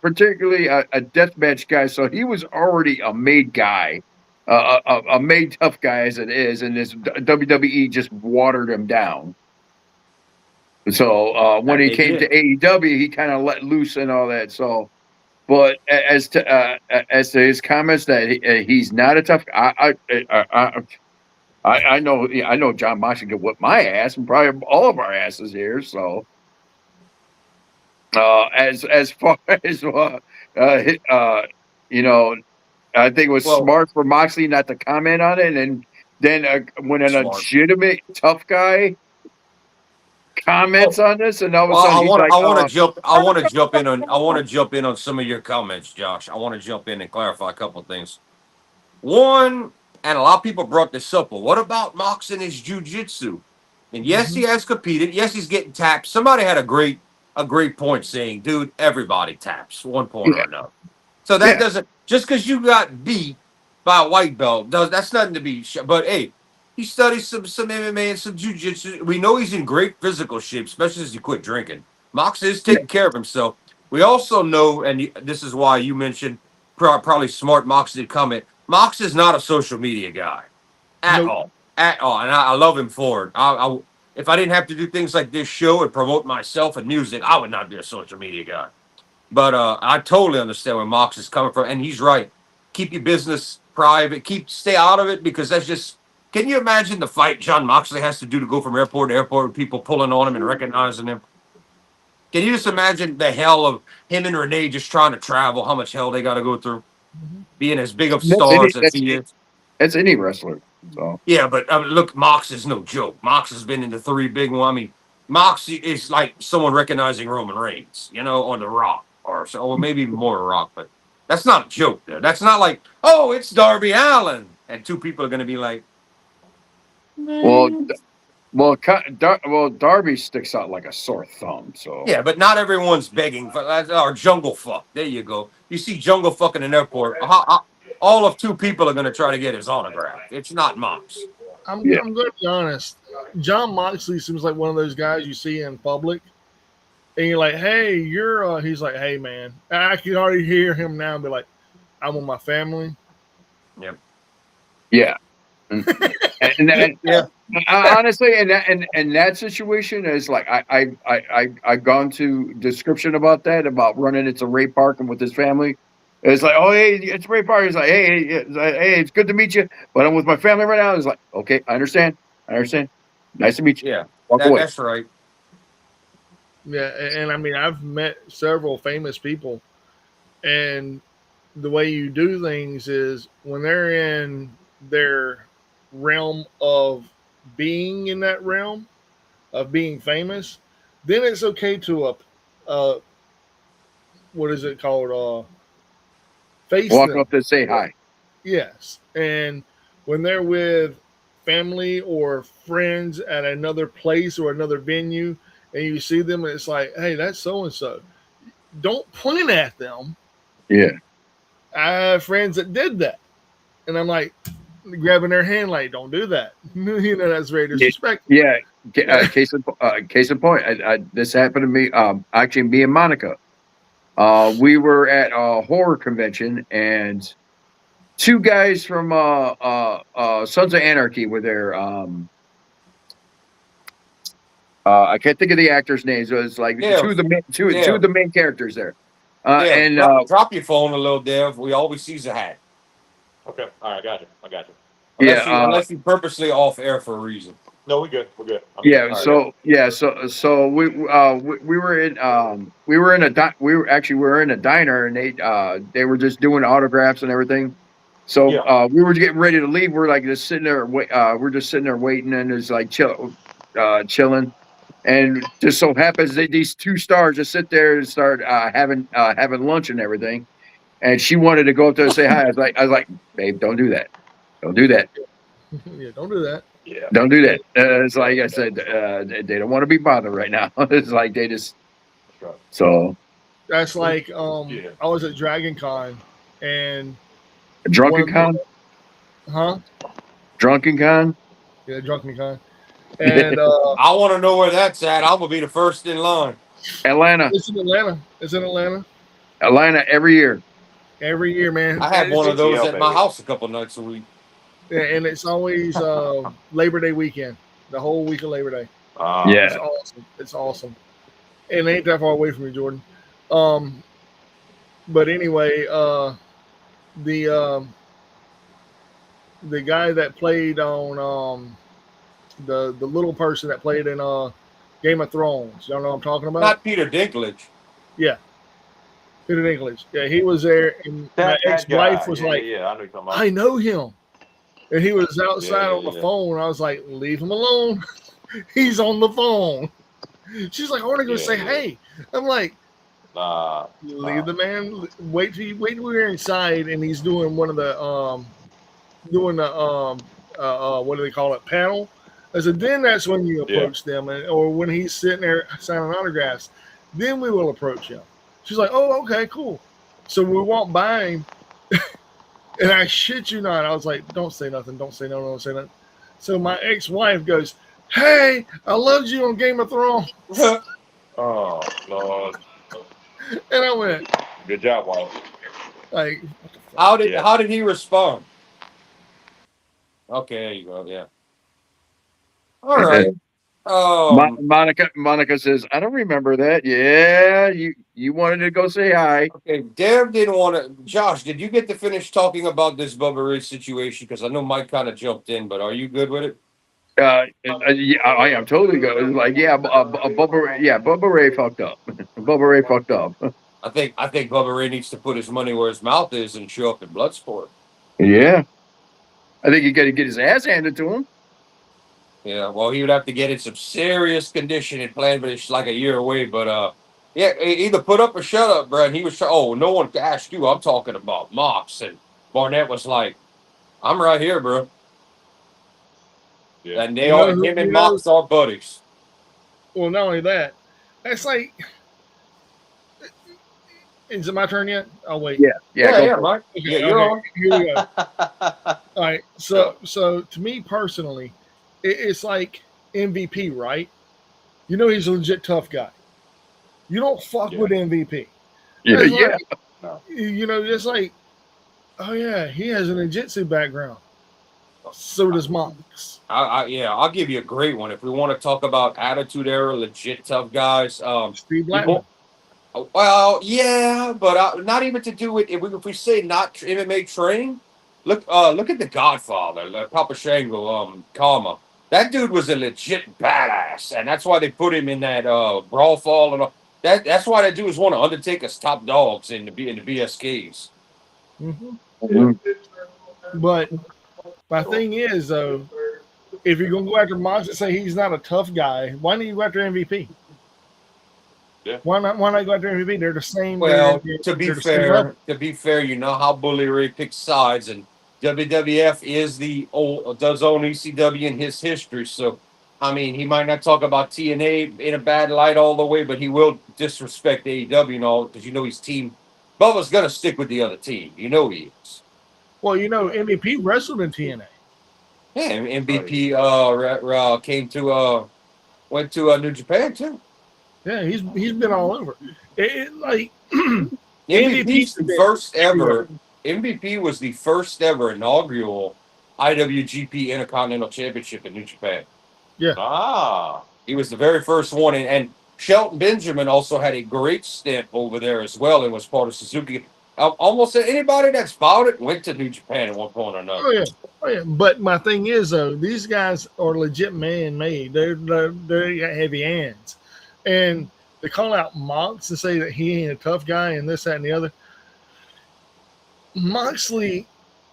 particularly a deathmatch guy. So he was already a made guy, a made tough guy as it is, and this WWE just watered him down. So when he came to AEW, he kind of let loose and all that. So, but as to his comments that he's not a tough, I know John Moxley could whip my ass and probably all of our asses here. So, as far as I think it was smart for Moxley not to comment on it, and then when a legitimate tough guy comments on this, and all of a sudden he's like, I want to jump in on some of your comments, Josh. I want to jump in and clarify a couple of things. One, and a lot of people brought this up, but what about Mox and his jiu-jitsu? And yes, he has competed. Yes, he's getting tapped. Somebody had a great a great point saying, dude, everybody taps one point Yeah. or another. So that Yeah. doesn't, just because you got beat by a white belt, that's nothing to be. But hey, he studies some MMA and some jujitsu. We know he's in great physical shape, especially as he quit drinking. Mox is Yeah. taking care of himself. We also know, and this is why you mentioned probably smart Mox did comment. Mox is not a social media guy at Nope. all, at all, and I love him for it. If I didn't have to do things like this show and promote myself and music, I would not be a social media guy. But I totally understand where Mox is coming from, and he's right. Keep your business private. Stay out of it because that's just. Can you imagine the fight John Moxley has to do to go from airport to airport with people pulling on him and recognizing him? Can you just imagine the hell of him and Renee just trying to travel? How much hell they got to go through, being as big of stars as he is. That's any wrestler. So Yeah, but I mean, look, Mox is no joke. Mox has been in the three big one. I mean, Mox is like someone recognizing Roman Reigns, or The Rock, or maybe even more Rock. But that's not a joke. There, that's not like, oh, it's Darby Allin, and two people are going to be like, well, Darby sticks out like a sore thumb. So yeah, but not everyone's begging for or Jungle Fuck. There you go. You see Jungle Fuck in an airport. All of two people are going to try to get his autograph. It's not Mox. I'm Yeah. going to be honest. John Moxley seems like one of those guys you see in public, and you're like, "Hey, you're." He's like, "Hey, man." I can already hear him now and be like, "I'm with my family." Yep. yeah, and Yeah. honestly, and that situation is like I've gone to description about that about running into Ray Park and with his family. It's like, oh hey, it's Ray Park. He's like, hey, it's good to meet you, but I'm with my family right now. It's like, okay, I understand. Nice to meet you. Yeah. Walk away. That's right. Yeah, and I mean, I've met several famous people, and the way you do things is when they're in their realm of being in that realm of being famous, then it's okay to what is it called? Face Walk them. up to say hi. Yes, and when they're with family or friends at another place or another venue, and you see them, and it's like, hey, that's so and so. Don't point at them. Yeah. I have friends that did that, and I'm like grabbing their hand, like, don't do that. That's very disrespectful. Yeah. Case in point. This happened to me. Actually, me and Monica. We were at a horror convention, and two guys from Sons of Anarchy were there. I can't think of the actors' names. It was like Yeah. two of the main characters there. Yeah. And drop your phone a little, Dev. We always sees a hat. Okay. All right. I got you. Unless you purposely off air for a reason. No, we're good. yeah, Right. so we were in we were in a diner, and they were just doing autographs and everything. So Yeah. we were getting ready to leave. We're like just sitting there we're just sitting there waiting, and it's like chilling. And just so happens that these two stars just sit there and start having lunch and everything. And she wanted to go up there and say hi. I was like, babe, don't do that. Don't do that. Yeah, don't do that. Yeah. Don't do that. It's like I said, they don't want to be bothered right now. It's like they just That's right. so That's like Yeah. I was at Dragon Con, and drunken con, drunken con. Yeah, Drunken Con, and I want to know where that's at. I'm gonna be the first in line. Atlanta it's in Atlanta. It's in Atlanta every year. every year, man. I had one of those ATL, at my baby. house a couple nights a week. Yeah, and it's always Labor Day weekend, the whole week of Labor Day. Yeah. It's awesome. It's awesome. And it ain't that far away from you, Jordan. But anyway, the guy that played on the little person that played in Game of Thrones, y'all know what I'm talking about? Not Peter Dinklage. Peter Dinklage. Yeah, he was there, and my ex-wife was like, yeah, I know you're talking about. I know him. And he was outside on the Yeah. phone. I was like, leave him alone. He's on the phone. She's like, I want to go say Yeah. hey. I'm like, Nah. leave the man. Wait till we're inside, and he's doing one of the what do they call it, panel. I said, then that's when you approach them, or when he's sitting there signing autographs. then we will approach him. She's like, oh, okay, cool. So we walk by him, and I shit you not, I was like, don't say nothing, don't say no, don't say nothing. So my ex-wife goes, hey, I loved you on Game of Thrones. Oh Lord. And I went, Good job, Walt. like, How did Yeah. how did he respond? Okay, there you go. Yeah. All right. Monica says, I don't remember that. Yeah, you wanted to go say hi. Okay. Dev didn't want to. Josh, did you get to finish talking about this Bubba Ray situation? Because I know Mike kind of jumped in, but are you good with it? Yeah, I am totally good. It's like, yeah, Bubba Ray fucked up. Bubba Ray fucked up. I think Bubba Ray needs to put his money where his mouth is and show up in Bloodsport. Yeah, I think he got to get his ass handed to him. Yeah, well, he would have to get in some serious condition and plan, but it's like a year away. But yeah, either put up or shut up, bro. And he was, oh, no one can ask you. I'm talking about Mox. And Barnett was like, I'm right here, bro. Yeah. And him and Mox are buddies. well, not only that, that's like, is it my turn yet? I'll wait. Yeah, Go Mike. Okay, Yeah, you're on. Here we go. All right. So to me personally, it's like MVP, right? You know he's a legit tough guy. You don't fuck with MVP. Yeah, That's yeah. like, you know, it's like, oh yeah, he has a ninjutsu background. So does Mox. I'll give you a great one. If we want to talk about attitude era, legit tough guys. Steve Blackman. Well, yeah, but not even to do with if we say not MMA trained. Look at the Godfather, Papa Shango, Kama. That dude was a legit badass, and that's why they put him in that brawl fall and all. That's why that dude was one of Undertaker's top dogs in the BSKs. Mm-hmm. But my thing is, though, if you're gonna go after Mox and say he's not a tough guy, why don't you go after MVP? Yeah. Why not go after MVP? They're the same. Well, they're to be the same level. fair, you know how Bully Ray picks sides, and WWF does own ECW in his history. So, I mean, he might not talk about TNA in a bad light all the way, but he will disrespect AEW and all because you know his team. Bubba's gonna stick with the other team. You know he is. Well, you know, MVP wrestled in TNA. Yeah, MVP came to went to New Japan too. Yeah, he's been all over. Like MVP's the first ever. MVP was the first ever inaugural IWGP Intercontinental Championship in New Japan. Yeah. Ah. He was the very first one, and Shelton Benjamin also had a great stint over there as well, and was part of Suzuki. Almost anybody that's about it went to New Japan at one point or another. Oh yeah. But my thing is though, these guys are legit man-made. They're got heavy hands, and to call out Mox and say that he ain't a tough guy and this, that, and the other. Moxley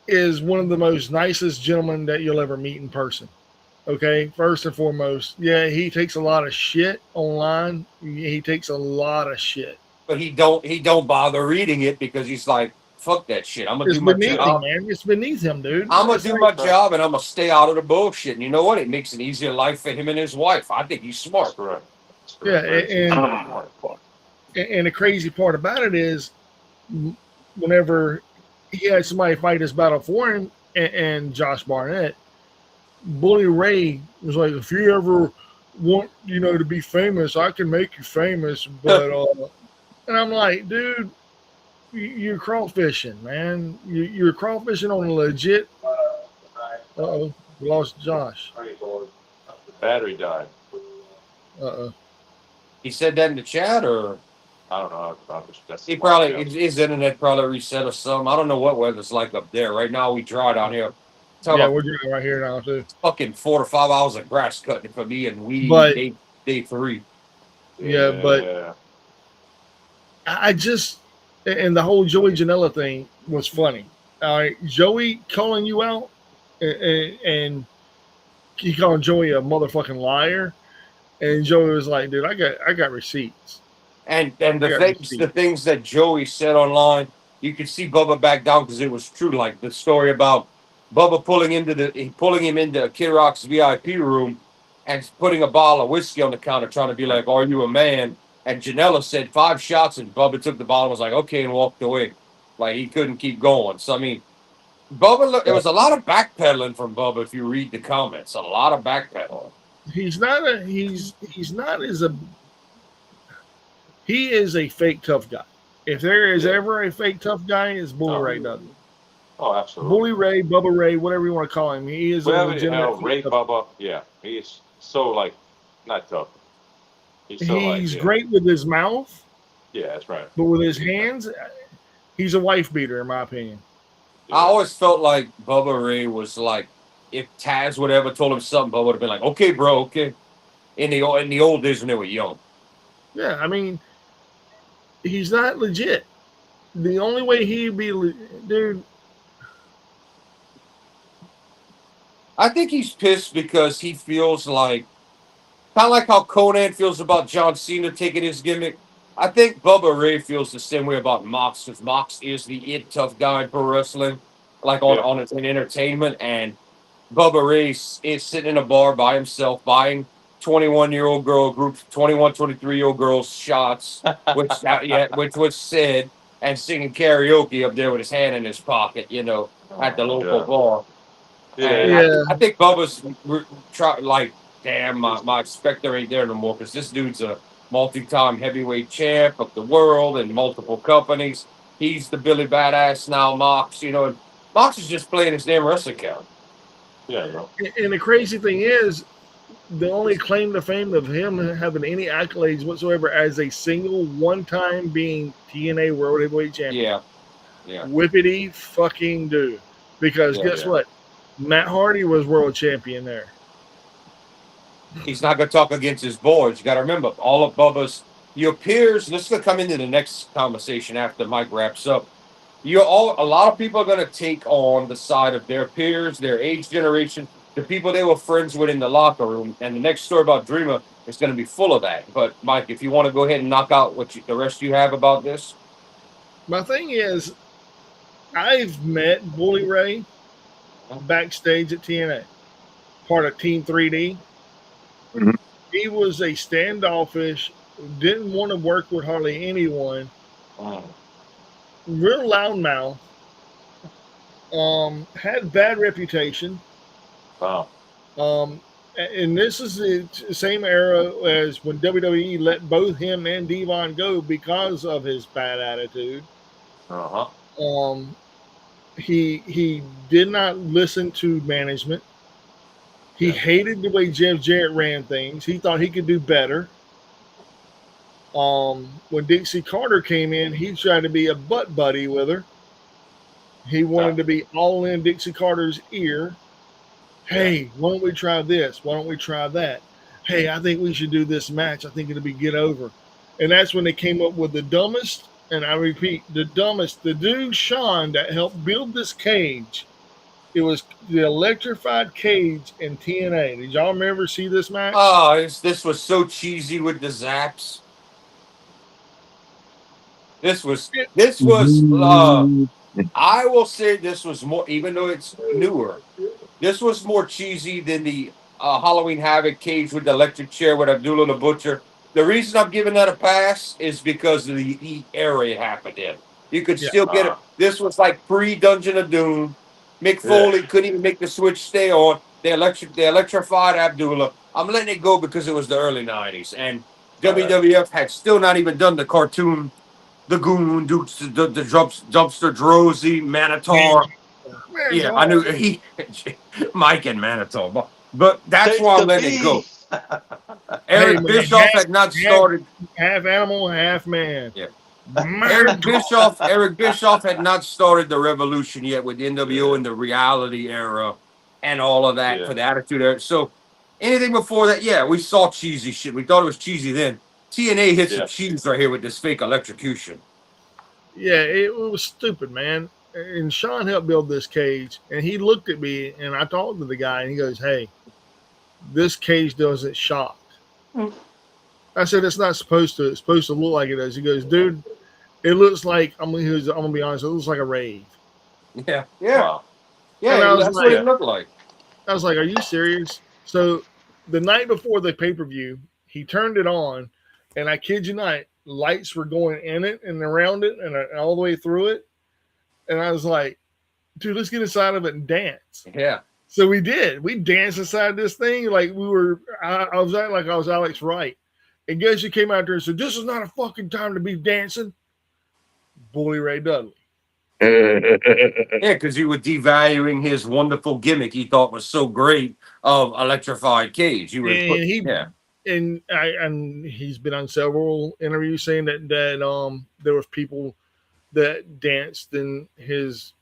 is one of the most nicest gentlemen that you'll ever meet in person. Okay, first and foremost, yeah, he takes a lot of shit online. He takes a lot of shit, but he don't bother reading it because he's like, fuck that shit. I'm gonna do my job, man. It's beneath him, dude. I'm gonna do my job, and I'm gonna stay out of the bullshit. And you know what? It makes an easier life for him and his wife. I think he's smart. Right. Yeah, and the crazy part about it is, whenever he had somebody fight this battle for him, and Josh Barnett, Bully Ray was like, if you ever want, to be famous, I can make you famous. But and I'm like, dude, you're crawfishing, man. You're crawfishing on a legit. Uh-oh, we lost Josh. The battery died. Uh-oh. He said that in the chat, or I don't know. he probably his internet probably reset or something. I don't know what weather's like up there. Right now we dry down here. Yeah, we're doing it right here now too. Fucking 4 to 5 hours of grass cutting for me and weed day 3. Yeah, but I just, and the whole Joey Janela thing was funny. All right, Joey calling you out, and he called Joey a motherfucking liar, and Joey was like, "Dude, I got receipts." And the things that Joey said online, you could see Bubba back down because it was true. Like the story about Bubba pulling him into Kid Rock's VIP room and putting a bottle of whiskey on the counter, trying to be like, "Are you a man?" And Janela said 5 shots, and Bubba took the bottle, was like, okay, and walked away. Like he couldn't keep going. So I mean, Bubba, there was a lot of backpedaling from Bubba. If you read the comments, a lot of backpedaling. He's not a he's not as a he is a fake tough guy. If there is ever a fake tough guy, it's Bully Ray Dudley. Oh, absolutely. Bully Ray, Bubba Ray, whatever you want to call him. He is Whatever a the hell, legitimate Ray fake tough. Bubba, yeah, he's so like not tough. He's so He's great with his mouth, Yeah, that's right. but with his hands, he's a wife beater, in my opinion. I always felt like Bubba Ray was like, if Taz would ever told him something, Bubba would have been like, okay, bro, okay. In the old days when they were young. Yeah, I mean, he's not legit. The only way he'd be, dude. I think he's pissed because he feels like, kind of like how Conan feels about John Cena taking his gimmick. I think Bubba Ray feels the same way about Mox, because Mox is the it tough guy in pro wrestling, like on in entertainment. And Bubba Ray is sitting in a bar by himself buying 21-year-old girl groups, 21, 23-year-old girls shots, which was said, and singing karaoke up there with his hand in his pocket, at the local bar. And I think Bubba's like, damn, my Spectre ain't there no more, because this dude's a multi-time heavyweight champ of the world and multiple companies. He's the Billy Badass now, Mox, and Mox is just playing his damn wrestling account. Yeah, And the crazy thing is, the only claim to fame of him having any accolades whatsoever as a single one-time being TNA World Heavyweight Champion. Yeah. Whippity fucking do. Because guess what? Matt Hardy was world champion there. He's not going to talk against his boys. You got to remember, all of Bubba's, your peers, this is going to come into the next conversation after Mike wraps up. A lot of people are going to take on the side of their peers, their age generation, the people they were friends with in the locker room. And the next story about Dreamer is going to be full of that. But Mike, if you want to go ahead and knock out the rest you have about this. My thing is, I've met Bully Ray backstage at TNA, part of Team 3D. Mhm. He was a standoffish, didn't want to work with hardly anyone, real loudmouth, had bad reputation. Wow. And this is the same era as when WWE let both him and Devon go because of his bad attitude. He did not listen to management. He hated the way Jeff Jarrett ran things. He thought he could do better. When Dixie Carter came in, he tried to be a butt buddy with her. He wanted to be all in Dixie Carter's ear. Hey, why don't we try this? Why don't we try that? Hey, I think we should do this match. I think it'll be get over. And that's when they came up with the dumbest, and I repeat, the dumbest, the dude Sean that helped build this cage. It was the electrified cage in TNA. Did y'all remember see this match? Oh, this was so cheesy with the zaps. This was I will say this was more, even though it's newer, this was more cheesy than the Halloween Havoc cage with the electric chair with Abdullah the Butcher. The reason I'm giving that a pass is because of the era it happened in. You could still get it. This was like pre-Dungeon of Doom. Mick Foley couldn't even make the switch stay on. They electrified Abdullah. I'm letting it go because it was the early 90s. And WWF had still not even done the cartoon, the Goon, Dukes, the Dumpster, Drosy, Manitar. Yeah, I knew Mike and Manitar. But that's why I'm letting it go. Eric Bischoff had not started. Half animal, half man. Yeah. Eric Bischoff had not started the revolution yet with the NWO in the reality era and all of that for the attitude era. So anything before that, we saw cheesy shit. We thought it was cheesy then. TNA hits some cheese right here with this fake electrocution. Yeah, it was stupid, man. And Sean helped build this cage, and he looked at me, and I talked to the guy, and he goes, "Hey, this cage doesn't shock." I said, "It's not supposed to. It's supposed to look like it does." He goes, "Dude, it looks like I'm gonna be honest. It looks like a rave." Yeah. Wow. Yeah, that's what it looked like. I was like, "Are you serious?" So the night before the pay-per-view, he turned it on, And I kid you not, lights were going in it and around it and all the way through it. And I was like, dude, let's get inside of it and dance. Yeah. So we did. We danced inside this thing like we were. I was acting like I was Alex Wright. And guess who came out there and said, "This is not a fucking time to be dancing." Bully Ray Dudley. Yeah, because you were devaluing his wonderful gimmick he thought was so great of electrified cage. You were And he's been on several interviews saying that there was people that danced in his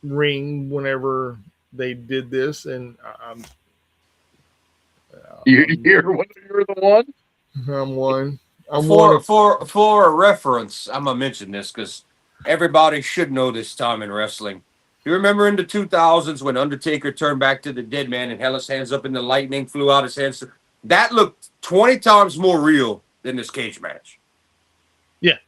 ring whenever they did this, and you're the one. I'm one. For a reference, I'm gonna mention this because everybody should know this time in wrestling. You remember in the 2000s when Undertaker turned back to the dead man and held his hands up and the lightning flew out his hands? That looked 20 times more real than this cage match. Yeah.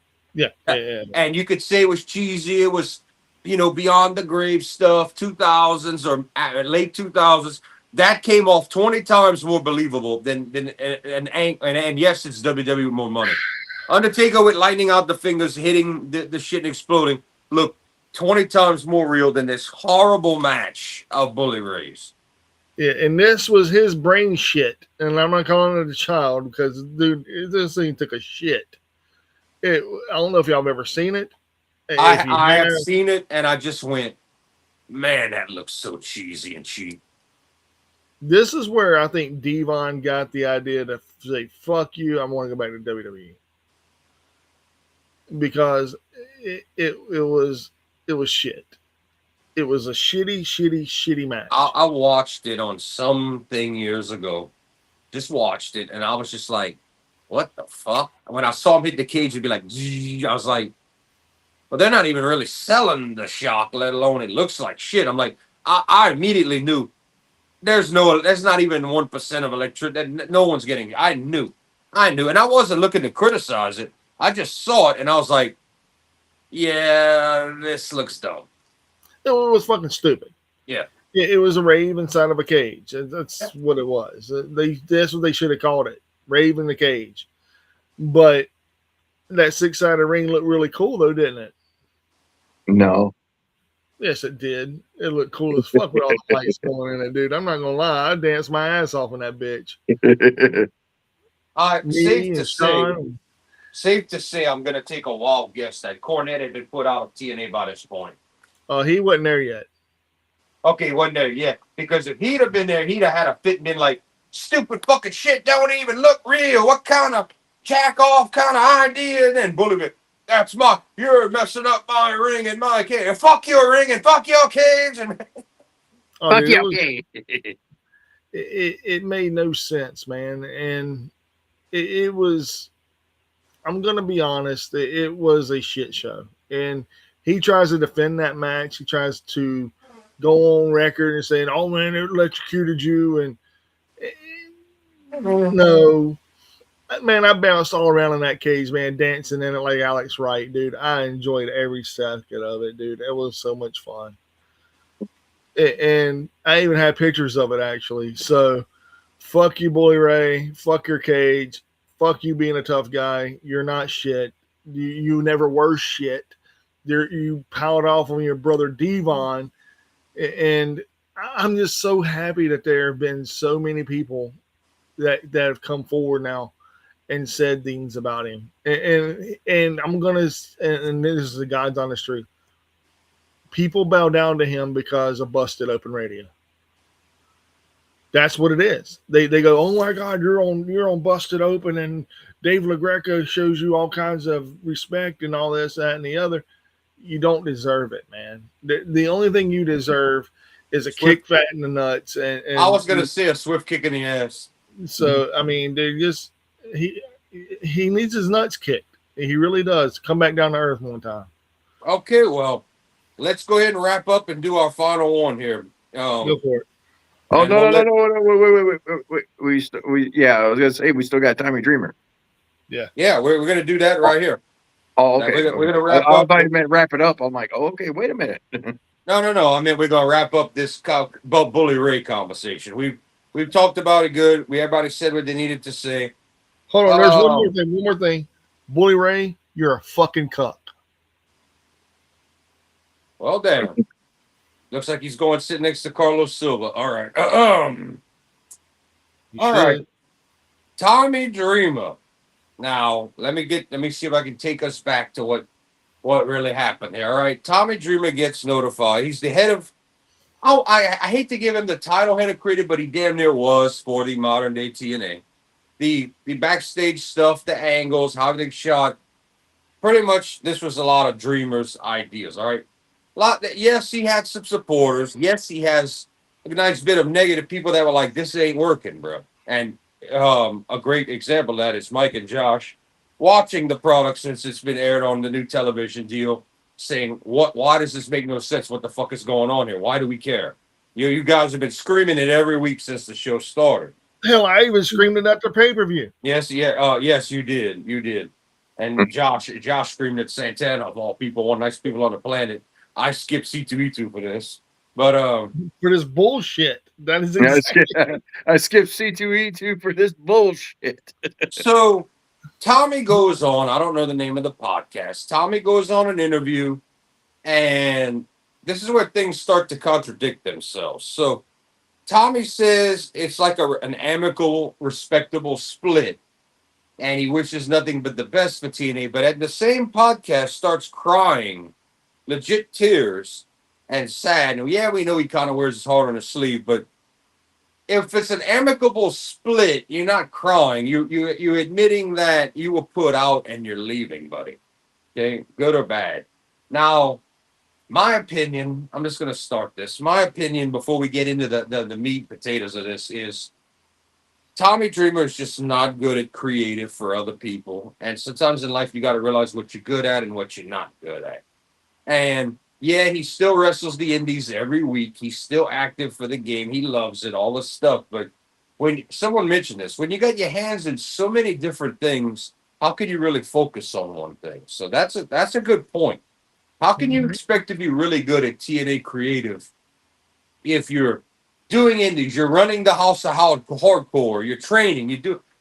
And you could say it was cheesy. It was, beyond the grave stuff, 2000s or late 2000s. That came off 20 times more believable than and yes, it's WWE with more money. Undertaker with lightning out the fingers, hitting the shit and exploding. Look, 20 times more real than this horrible match of Bully Ray's. Yeah, and this was his brain shit. And I'm not calling it a child because, dude, this thing took a shit. I don't know if y'all have ever seen it. I have seen it, and I just went, man, that looks so cheesy and cheap. This is where I think Devon got the idea to say, fuck you, I want to go back to WWE. Because it was shit. It was a shitty match. I watched it on something years ago. Just watched it, and I was just like, what the fuck? When I saw him hit the cage, it'd be like, I was like, well, they're not even really selling the shock, let alone it looks like shit. I'm like, I immediately knew there's not even 1% of electricity. No one's getting it. I knew. And I wasn't looking to criticize it. I just saw it, and I was like, yeah, this looks dumb. It was fucking stupid. Yeah. It was a rave inside of a cage. That's what it was. That's what they should have called it. Rave in the cage. But that 6-sided ring looked really cool, though, didn't it? No. Yes, it did. It looked cool as fuck with all the lights going in it, dude. I'm not going to lie. I danced my ass off in that bitch. Safe to say, I'm going to take a wild guess that Cornette had been put out of TNA by this point. He wasn't there yet. Okay, he wasn't there yet. Because if he'd have been there, he'd have had a fit and been like, stupid fucking shit don't even look real. What kind of jack off kind of idea? And then Bully, you're messing up my ring and my cage. And fuck your ring and fuck your cage. And fuck your cage. It made no sense, man. And it was, I'm going to be honest, it was a shit show. And he tries to defend that match. He tries to go on record and saying, oh, man, it electrocuted you. And no, man, I bounced all around in that cage, man, dancing in it like Alex Wright, dude. I enjoyed every second of it, dude. It was so much fun. And I even had pictures of it, actually. So, fuck you, Bully Ray. Fuck your cage. Fuck you being a tough guy. You're not shit. You never were shit. You piled off on your brother Devon. And I'm just so happy that there have been so many people that have come forward now and said things about him. And I'm gonna, and this is the God's honest truth. People bow down to him because of Busted Open Radio. That's what it is. They go, oh my God, you're on Busted Open, and Dave LaGreca shows you all kinds of respect and all this, that, and the other. You don't deserve it, man. The only thing you deserve is a kick fat in the nuts. And I was gonna say a swift kick in the ass. So I mean, they just he needs his nuts kicked. He really does. Come back down to earth one time. Okay, well, let's go ahead and wrap up and do our final one here. Go for it. Oh no! Wait! I was gonna say we still got Tommy Dreamer. Yeah, we're gonna do that right here. Oh, okay. We're gonna wrap up. I thought you meant wrap it up. I'm like, oh, okay. Wait a minute. No. I mean, we're gonna wrap up this Bully Ray conversation. We've talked about it good. Everybody said what they needed to say. Hold on, there's one more thing. One more thing. Bully Ray, you're a fucking cuck. Well, damn. Looks like he's going sit next to Carlos Silva. All right. You All should. right. Tommy Dreamer. Now, let me see if I can take us back to what really happened there. All right. Tommy Dreamer gets notified. He's the head of I hate to give him the title head of creative, but he damn near was for the modern day TNA. The backstage stuff, the angles, how they shot. Pretty much this was a lot of Dreamer's ideas. All right. Yes, he had some supporters. Yes, he has a nice bit of negative people that were like, this ain't working, bro. And a great example of that is Mike and Josh watching the product since it's been aired on the new television deal, saying, why does this make no sense? What the fuck is going on here? Why do we care? You guys have been screaming it every week since the show started. Hell, I even screamed it at the pay-per-view. Yes, yes, you did. You did. And Josh screamed at Santana of all people, one nice people on the planet. I skipped C2E2 for this. But for this bullshit. That is Yeah, exactly. I skipped C2E2 for this bullshit. So Tommy goes on, I don't know the name of the podcast. Tommy goes on an interview, and this is where things start to contradict themselves. So Tommy says it's like an amicable, respectable split, and he wishes nothing but the best for TNA. But at the same podcast, starts crying, legit tears, and sad. And yeah, we know he kind of wears his heart on his sleeve, but if it's an amicable split, you're not crying. You admitting that you were put out and you're leaving, buddy. Okay, good or bad. Now, my opinion, I'm just going to start this. My opinion before we get into the meat and potatoes of this is Tommy Dreamer is just not good at creative for other people. And sometimes in life, you got to realize what you're good at and what you're not good at. And yeah, he still wrestles the indies every week. He's still active for the game. He loves it, all this stuff. But when someone mentioned this, when you got your hands in so many different things, how can you really focus on one thing? So that's a good point. How can you expect to be really good at TNA creative if you're doing indies, you're running the house of hardcore, you're training,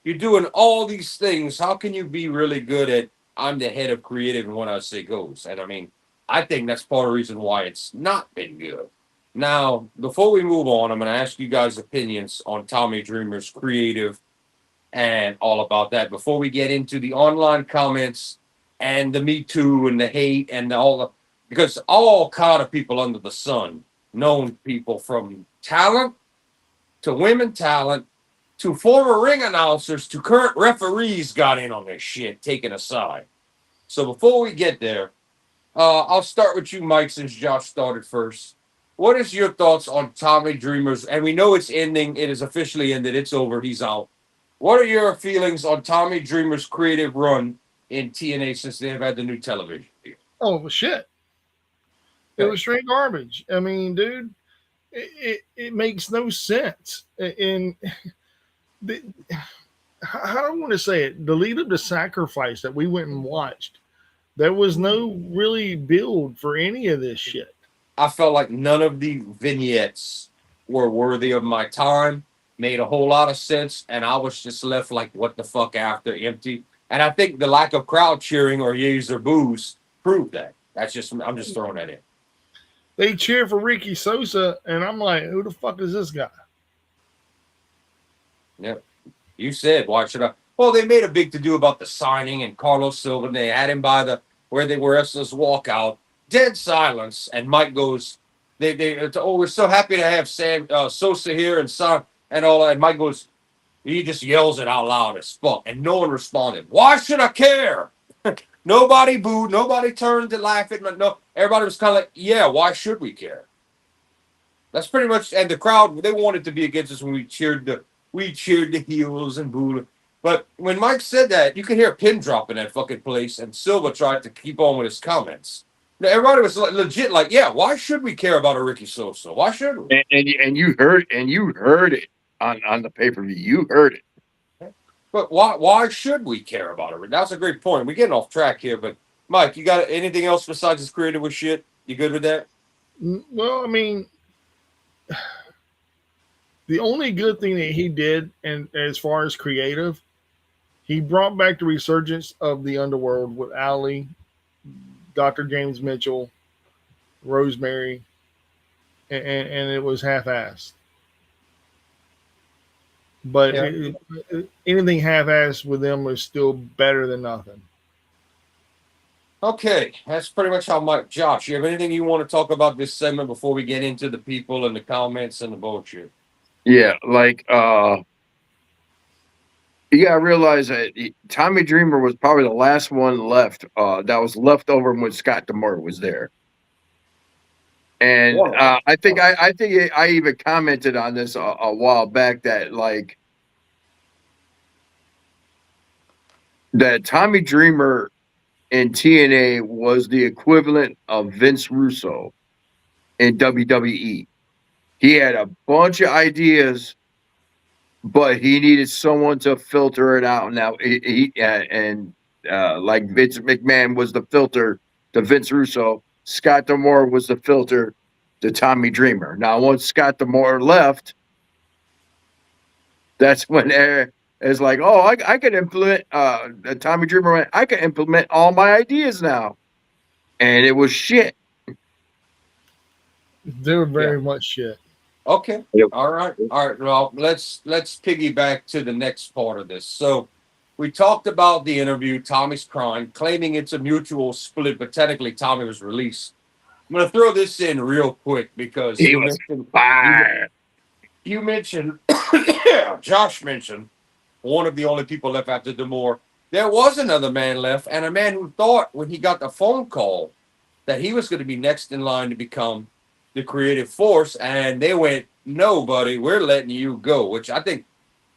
you're doing all these things? How can you be really good at I'm the head of creative and what I say goes? And I mean, I think that's part of the reason why it's not been good. Now, before we move on, I'm going to ask you guys' opinions on Tommy Dreamer's creative and all about that. Before we get into the online comments and the Me Too and the hate and because all kind of people under the sun, known people from talent to women talent to former ring announcers to current referees got in on this shit, taken aside. So before we get there, I'll start with you, Mike, since Josh started first. What is your thoughts on Tommy Dreamer's? And we know it's ending. It is officially ended. It's over. He's out. What are your feelings on Tommy Dreamer's creative run in TNA since they've had the new television deal? Oh, well, shit. It was straight garbage. I mean, dude, it makes no sense. And how do I want to say it? The lead up to Sacrifice that we went and watched, there was no really build for any of this shit. I felt like none of the vignettes were worthy of my time, made a whole lot of sense, and I was just left like, what the fuck after empty. And I think the lack of crowd cheering or yeas or boos proved that. I'm just throwing that in. They cheer for Ricky Sosa, and I'm like, who the fuck is this guy? Yep. You said, why should I? Well, they made a big to-do about the signing and Carlos Silva, and they had him by where they were wrestlers walk out. Dead silence, and Mike goes, we're so happy to have Sosa here and all that. And Mike goes, he just yells it out loud as fuck, and no one responded. Why should I care? Nobody booed, nobody turned to laugh at me. No, everybody was kind of like, yeah, why should we care? That's pretty much, and the crowd, they wanted to be against us when we cheered the heels and booed. But when Mike said that, you could hear a pin drop in that fucking place, and Silva tried to keep on with his comments. Now, everybody was legit like, yeah, why should we care about a Ricky Sosa? Why should we? And you heard it on the pay-per-view. You heard it. But why should we care about it? That's a great point. We're getting off track here, but Mike, you got anything else besides his creative with shit? You good with that? Well, I mean, the only good thing that he did, and as far as creative, He brought back the resurgence of the underworld with Ali, Dr. James Mitchell, Rosemary, and it was half-assed. But Yeah. anything half-assed with them was still better than nothing. Okay, that's pretty much how Mike. Josh, you have anything you want to talk about this segment before we get into the people and the comments and the bullshit? Yeah, like you gotta realize that Tommy Dreamer was probably the last one left. That was left over when Scott Demore was there. And I think I even commented on this a while back that like that Tommy Dreamer in TNA was the equivalent of Vince Russo in WWE. He had a bunch of ideas, but he needed someone to filter it out. Now like Vince McMahon was the filter to Vince Russo, Scott Demore was the filter to Tommy Dreamer. Now once Scott Demore left, that's when it's like, oh, I can implement. Tommy Dreamer went, I can implement all my ideas now, and it was shit. They were very much shit. Okay. Yep. All right. Well, let's piggyback to the next part of this. So we talked about the interview. Tommy's crying, claiming it's a mutual split, but technically Tommy was released. I'm gonna throw this in real quick because He was fired. you mentioned Josh mentioned one of the only people left after Demore. There was another man left, and a man who thought when he got the phone call that he was going to be next in line to become the creative force, and they went, "No, buddy, we're letting you go." Which I think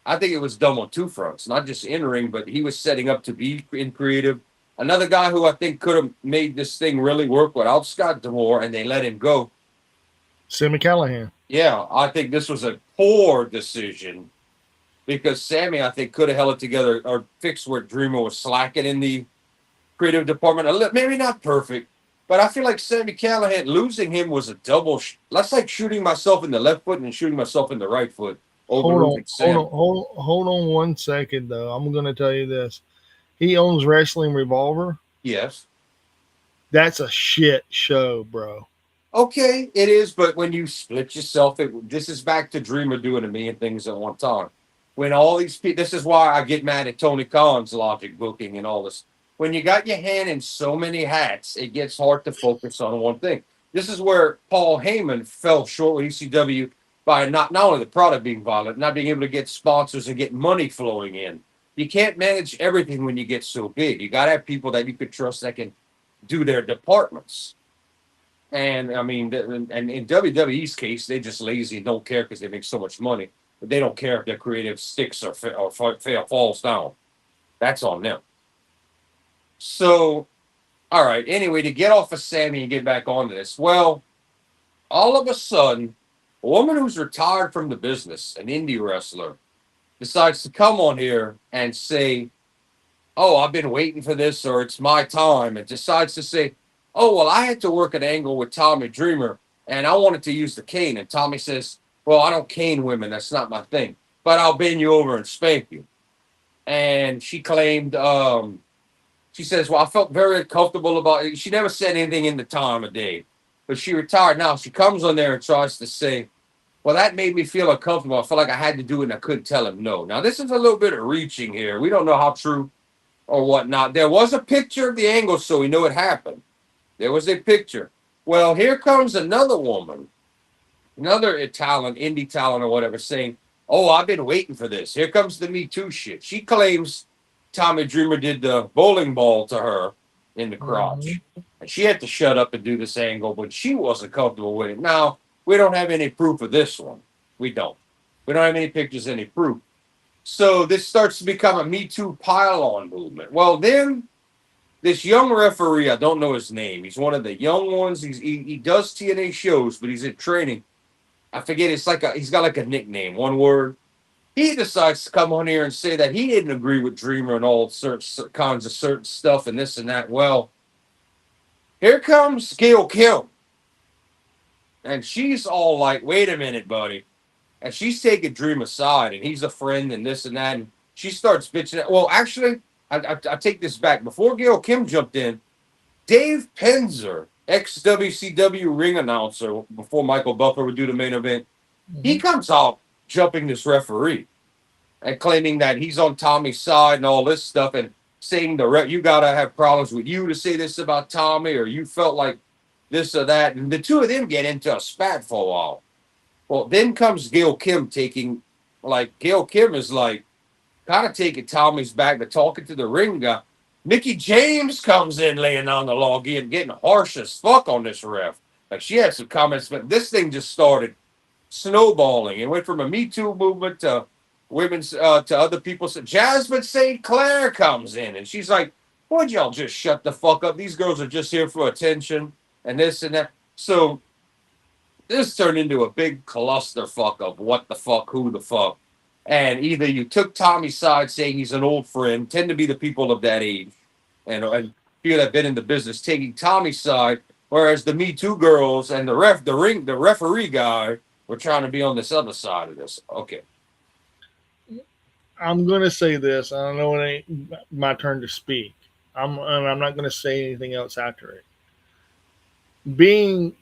it was dumb on two fronts, not just in ring, but he was setting up to be in creative. Another guy who I think could have made this thing really work without Scott Demore, and they let him go. Sammy Callahan. Yeah, I think this was a poor decision because Sammy, I think, could have held it together or fixed where Dreamer was slacking in the creative department. Maybe not perfect, but I feel like Sammy Callahan, losing him was a double. That's like shooting myself in the left foot and shooting myself in the right foot. Hold on 1 second though. I'm going to tell you this. He owns Wrestling Revolver. Yes. That's a shit show, bro. Okay, it is, but when you split yourself, this is back to Dreamer doing a million things at one time. When all these people, this is why I get mad at Tony Khan's logic booking and all this. When you got your hand in so many hats, it gets hard to focus on one thing. This is where Paul Heyman fell short with ECW by not only the product being violent, not being able to get sponsors and get money flowing in. You can't manage everything when you get so big. You got to have people that you could trust that can do their departments. And I mean, and in WWE's case, they're just lazy and don't care because they make so much money. But they don't care if their creative sticks or falls down. That's on them. So, all right. Anyway, to get off of Sammy and get back onto this, well, all of a sudden, a woman who's retired from the business, an indie wrestler, decides to come on here and say, "Oh, I've been waiting for this," or "It's my time," and decides to say, "Oh, well, I had to work an angle with Tommy Dreamer, and I wanted to use the cane." And Tommy says, "Well, I don't cane women. That's not my thing. But I'll bend you over and spank you." And she claimed, she says, "Well, I felt very uncomfortable about it." She never said anything in the time of day. But she retired now. She comes on there and tries to say, "Well, that made me feel uncomfortable. I felt like I had to do it and I couldn't tell him no." Now, this is a little bit of reaching here. We don't know how true or whatnot. There was a picture of the angle, so we know it happened. There was a picture. Well, here comes another woman, another talent, indie talent or whatever, saying, "Oh, I've been waiting for this. Here comes the Me Too shit." She claims Tommy Dreamer did the bowling ball to her in the crotch. And she had to shut up and do this angle, but she wasn't comfortable with it. Now, we don't have any proof of this one. We don't. We don't have any pictures, any proof. So this starts to become a Me Too pile-on movement. Well, then this young referee, I don't know his name. He's one of the young ones. He does TNA shows, but he's in training. I forget. He's got like a nickname, one word. He decides to come on here and say that he didn't agree with Dreamer and all certain kinds of certain stuff and this and that. Well, here comes Gail Kim, and she's all like, "Wait a minute, buddy," and she's taking Dream aside, and he's a friend and this and that. And she starts bitching. Well, actually, I take this back. Before Gail Kim jumped in, Dave Penzer, ex WCW ring announcer, before Michael Buffer would do the main event, he comes out jumping this referee and claiming that he's on Tommy's side and all this stuff, and saying you gotta have problems with you to say this about Tommy, or you felt like this or that, and the two of them get into a spat for a while. Well, then comes Gail Kim Gail Kim is like kind of taking Tommy's back to talking to the ring guy. Mickey James comes in laying on the law, getting harsh as fuck on this ref. Like she had some comments, but this thing just started snowballing. It went from a Me Too movement to women's to other people. So Jasmine St. Clair comes in and she's like, would y'all just shut the fuck up? These girls are just here for attention and this and that. So this turned into a big clusterfuck of what the fuck, who the fuck. And either you took Tommy's side saying he's an old friend, tend to be the people of that age, and people that have been in the business taking Tommy's side, whereas the Me Too girls and the referee guy were trying to be on this other side of this. Okay. I'm going to say this. I know it ain't my turn to speak. I'm not going to say anything else after it. Being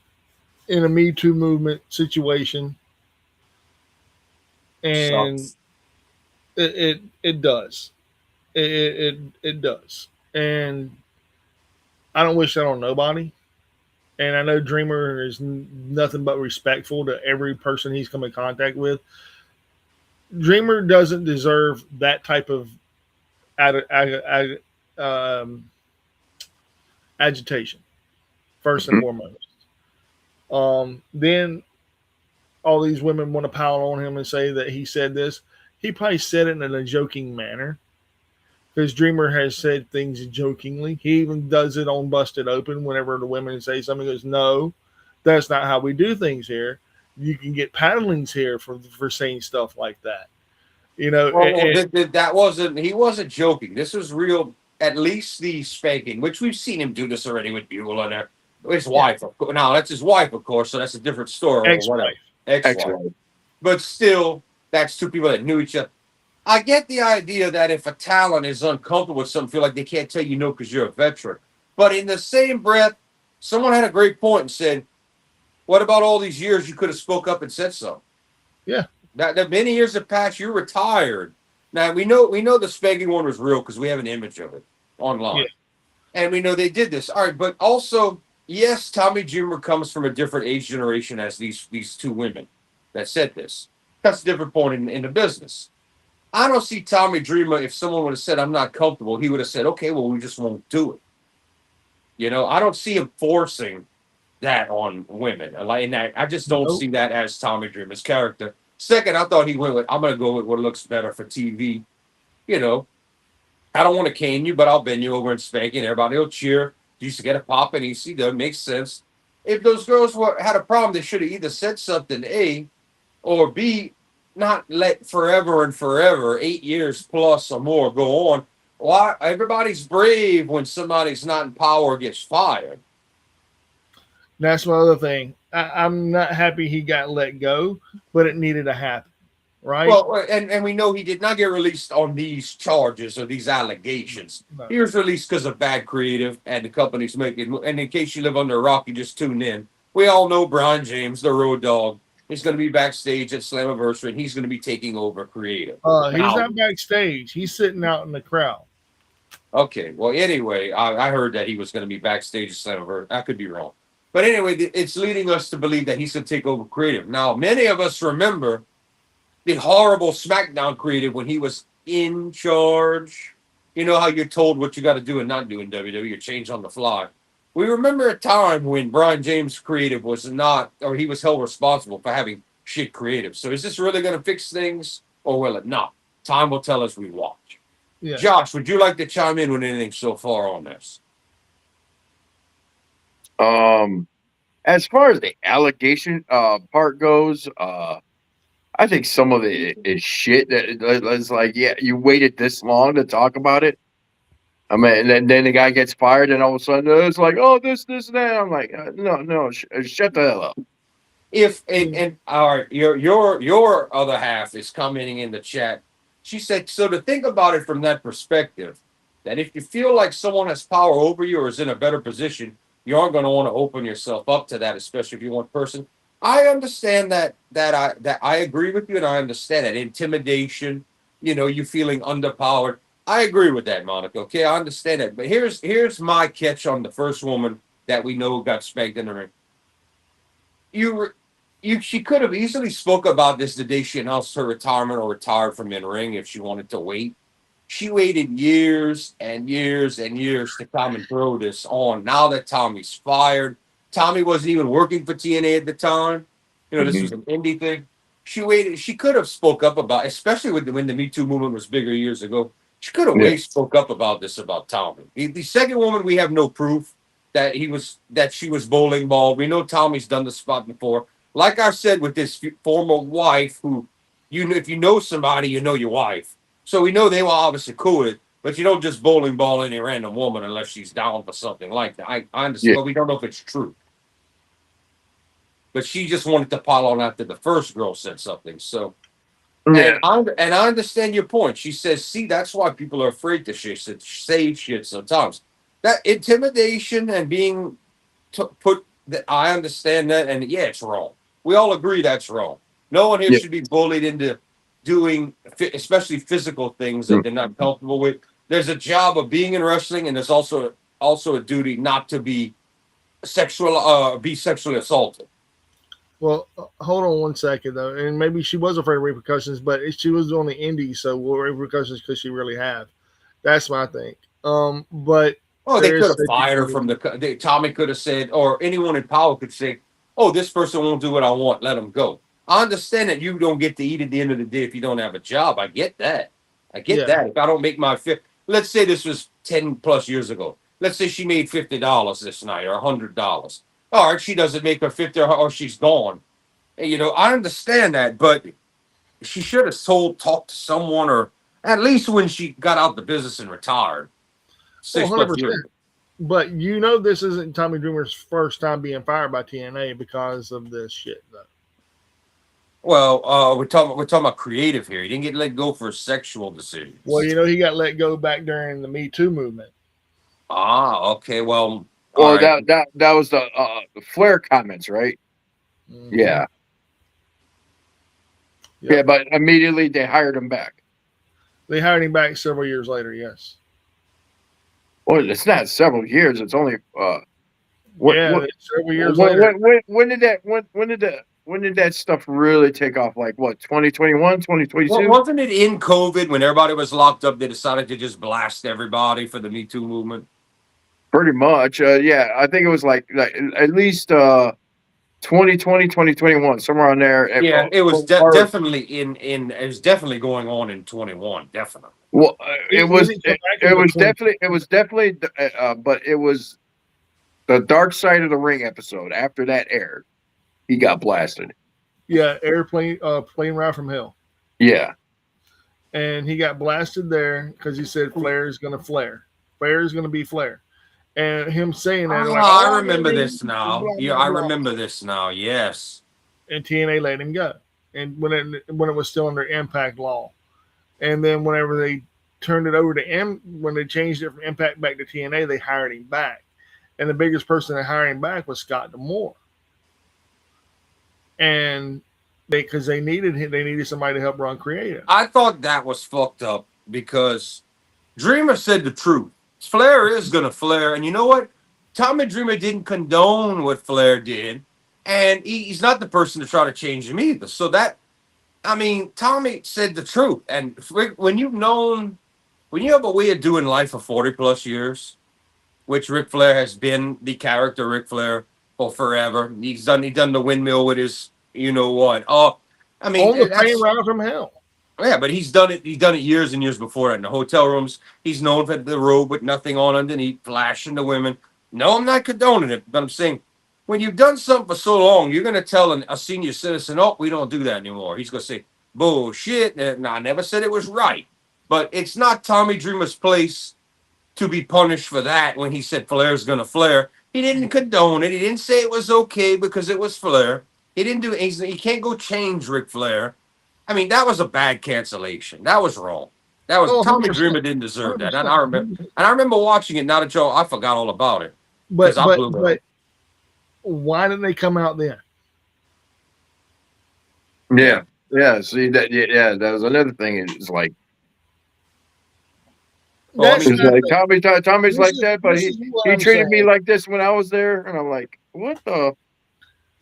in a Me Too movement situation, and it does. It does. And I don't wish that on nobody. And I know Dreamer is nothing but respectful to every person he's come in contact with. Dreamer doesn't deserve that type of agitation, first and foremost. Then all these women want to pile on him and say that he said this. He probably said it in a joking manner, because Dreamer has said things jokingly. He even does it on Busted Open whenever the women say something. He goes, no, that's not how we do things here. You can get paddlings here for saying stuff like that. You know, he wasn't joking. This was real. At least the spanking, which we've seen him do this already with Buell and his wife. Now that's his wife, of course, so that's a different story. Ex-wife. Ex-wife. But still, that's two people that knew each other. I get the idea that if a talent is uncomfortable with something, feel like they can't tell you no because you're a veteran. But in the same breath, someone had a great point and said, what about all these years you could have spoke up and said so? Yeah. That many years have passed, you're retired. Now we know the spanking one was real because we have an image of it online. Yeah. And we know they did this. All right, but also, yes, Tommy Dreamer comes from a different age generation as these two women that said this. That's a different point in the business. I don't see Tommy Dreamer, if someone would have said, I'm not comfortable, he would have said, okay, well, we just won't do it. You know, I don't see him forcing that on women. I just don't see that as Tommy Dreamer's character. Second, I thought he went with, I'm going to go with what looks better for TV. You know, I don't want to cane you, but I'll bend you over and spank you, and everybody will cheer. You used to get a pop and easy. That makes sense. If those girls had a problem, they should have either said something, A, or B, not let forever, 8 years plus or more go on. Why? Everybody's brave when somebody's not in power gets fired. That's my other thing. I'm not happy he got let go, but it needed to happen, right? Well, and we know he did not get released on these charges or these allegations. No. He was released because of bad creative and the company's making. And in case you live under a rock, you just tune in. We all know Brian James, the road dog. He's going to be backstage at Slammiversary, and he's going to be taking over creative. He's not backstage. He's sitting out in the crowd. Okay. Well, anyway, I heard that he was going to be backstage at Slammiversary. I could be wrong. But anyway, it's leading us to believe that he's going to take over creative. Now, many of us remember the horrible SmackDown creative when he was in charge. You know how you're told what you got to do and not do in WWE. You're changed on the fly. We remember a time when Brian James creative was not, or he was held responsible for having shit creative. So is this really going to fix things, or will it not? Time will tell us we watch. Yeah. Josh, would you like to chime in with anything so far on this? As far as the allegation part goes, I think some of it is shit. It's like, yeah, you waited this long to talk about it. I mean, and then the guy gets fired, and all of a sudden it's like, oh, this, and that. I'm like, no, shut the hell up. If and all right, your other half is commenting in the chat. She said, so to think about it from that perspective, that if you feel like someone has power over you or is in a better position, you aren't going to want to open yourself up to that, especially if you're one person. I understand that I agree with you, and I understand that intimidation. You feeling underpowered. I agree with that, Monica. Okay, I understand that. But here's my catch on the first woman that we know got spanked in the ring. She could have easily spoke about this the day she announced her retirement or retired from in ring if she wanted to wait. She waited years and years and years to come and throw this on. Now that Tommy's fired, Tommy wasn't even working for TNA at the time. This was an indie thing. She waited. She could have spoke up about, especially when the Me Too movement was bigger years ago. She could have Yeah. spoke up about this about Tommy. The second woman, we have no proof that she was bowling ball. We know Tommy's done the spot before. Like I said, with this former wife, who if you know somebody, you know your wife. So we know they were obviously cool with it, but you don't just bowling ball any random woman unless she's down for something like that. I understand, Yeah. but we don't know if it's true. But she just wanted to pile on after the first girl said something. So, Yeah. and I understand your point. She says, see, that's why people are afraid to say shit sometimes. That intimidation and being put that I understand that, and yeah, it's wrong. We all agree that's wrong. No one here Yeah. should be bullied into doing, especially physical things that they're not comfortable with. There's a job of being in wrestling, and there's also a duty not to be sexually assaulted. Well, hold on one second though, and maybe she was afraid of repercussions, but she was on the indies, so what repercussions could she really have? That's my thing. But Oh, they could there's have fired her from Tommy could have said, or anyone in power could say, "Oh, this person won't do what I want. Let them go." I understand that you don't get to eat at the end of the day if you don't have a job. I get that. I get Yeah. that. If I don't make my let's say this was 10+ years ago. Let's say she made $50 this night or $100. All right, she doesn't make her 50 or she's gone. I understand that, but she should have talked to someone, or at least when she got out the business and retired. Well, 6 plus 100%. years. But this isn't Tommy Dreamer's first time being fired by TNA because of this shit, though. Well, we're talking about creative here. He didn't get let go for sexual decisions. Well, he got let go back during the Me Too movement. Okay. Well, Well, right. that was the Flair comments, right? Mm-hmm. Yeah. Yep. Yeah, but immediately they hired him back. They hired him back several years later. Yes. Well, it's not several years. It's only several years later. When did that stuff really take off? Like what, 2021, 2022? Well, wasn't it in COVID when everybody was locked up? They decided to just blast everybody for the Me Too movement. Pretty much. Yeah, I think it was like at least 2020, 2021, somewhere on there. Yeah, it was definitely it was definitely going on in 21. Definitely. Well, it was definitely but it was the Dark Side of the Ring episode. After that aired, he got blasted. Yeah, plane ride from hell. Yeah, and he got blasted there because he said Flair is going to flare. Flair is going to be Flair. And him saying that, I remember this now. Yeah, I remember this now. Yes. And TNA let him go, and when it was still under Impact law, and then whenever they turned it over to when they changed it from Impact back to TNA, they hired him back, and the biggest person that hired him back was Scott D'Amore, and because they needed somebody to help run creative. I thought that was fucked up because Dreamer said the truth. Flair is gonna flare, and you know what? Tommy Dreamer didn't condone what Flair did, and he's not the person to try to change him either. So Tommy said the truth, and when you have a way of doing life for 40+ years, which Ric Flair has been the character Ric Flair for forever. He's done the windmill with his you know what. On the plane ride from hell. Yeah, but he's done it years and years before that. In the hotel rooms, he's known for the robe with nothing on underneath, flashing the women. No, I'm not condoning it, but I'm saying when you've done something for so long, you're going to tell a senior citizen, "Oh, we don't do that anymore." He's going to say, "Bullshit." No, I never said it was right, but it's not Tommy Dreamer's place to be punished for that. When he said Flair's going to flare, he didn't condone it. He didn't say it was okay because it was Flair. He didn't do it. He can't go change Ric Flair. I mean, that was a bad cancellation. That was wrong. That was Oh, Tommy 100%. Dreamer didn't deserve that. And 100%. I remember watching it. Now that Joe, I forgot all about it because But I but blew it. but why didn't they come out then? Yeah. Yeah. See that? Yeah. That was another thing. It's like, Well, I That's mean, it's like Tommy's like that, but this is what he I'm treated me saying. like this when I was there, and I'm like, what the?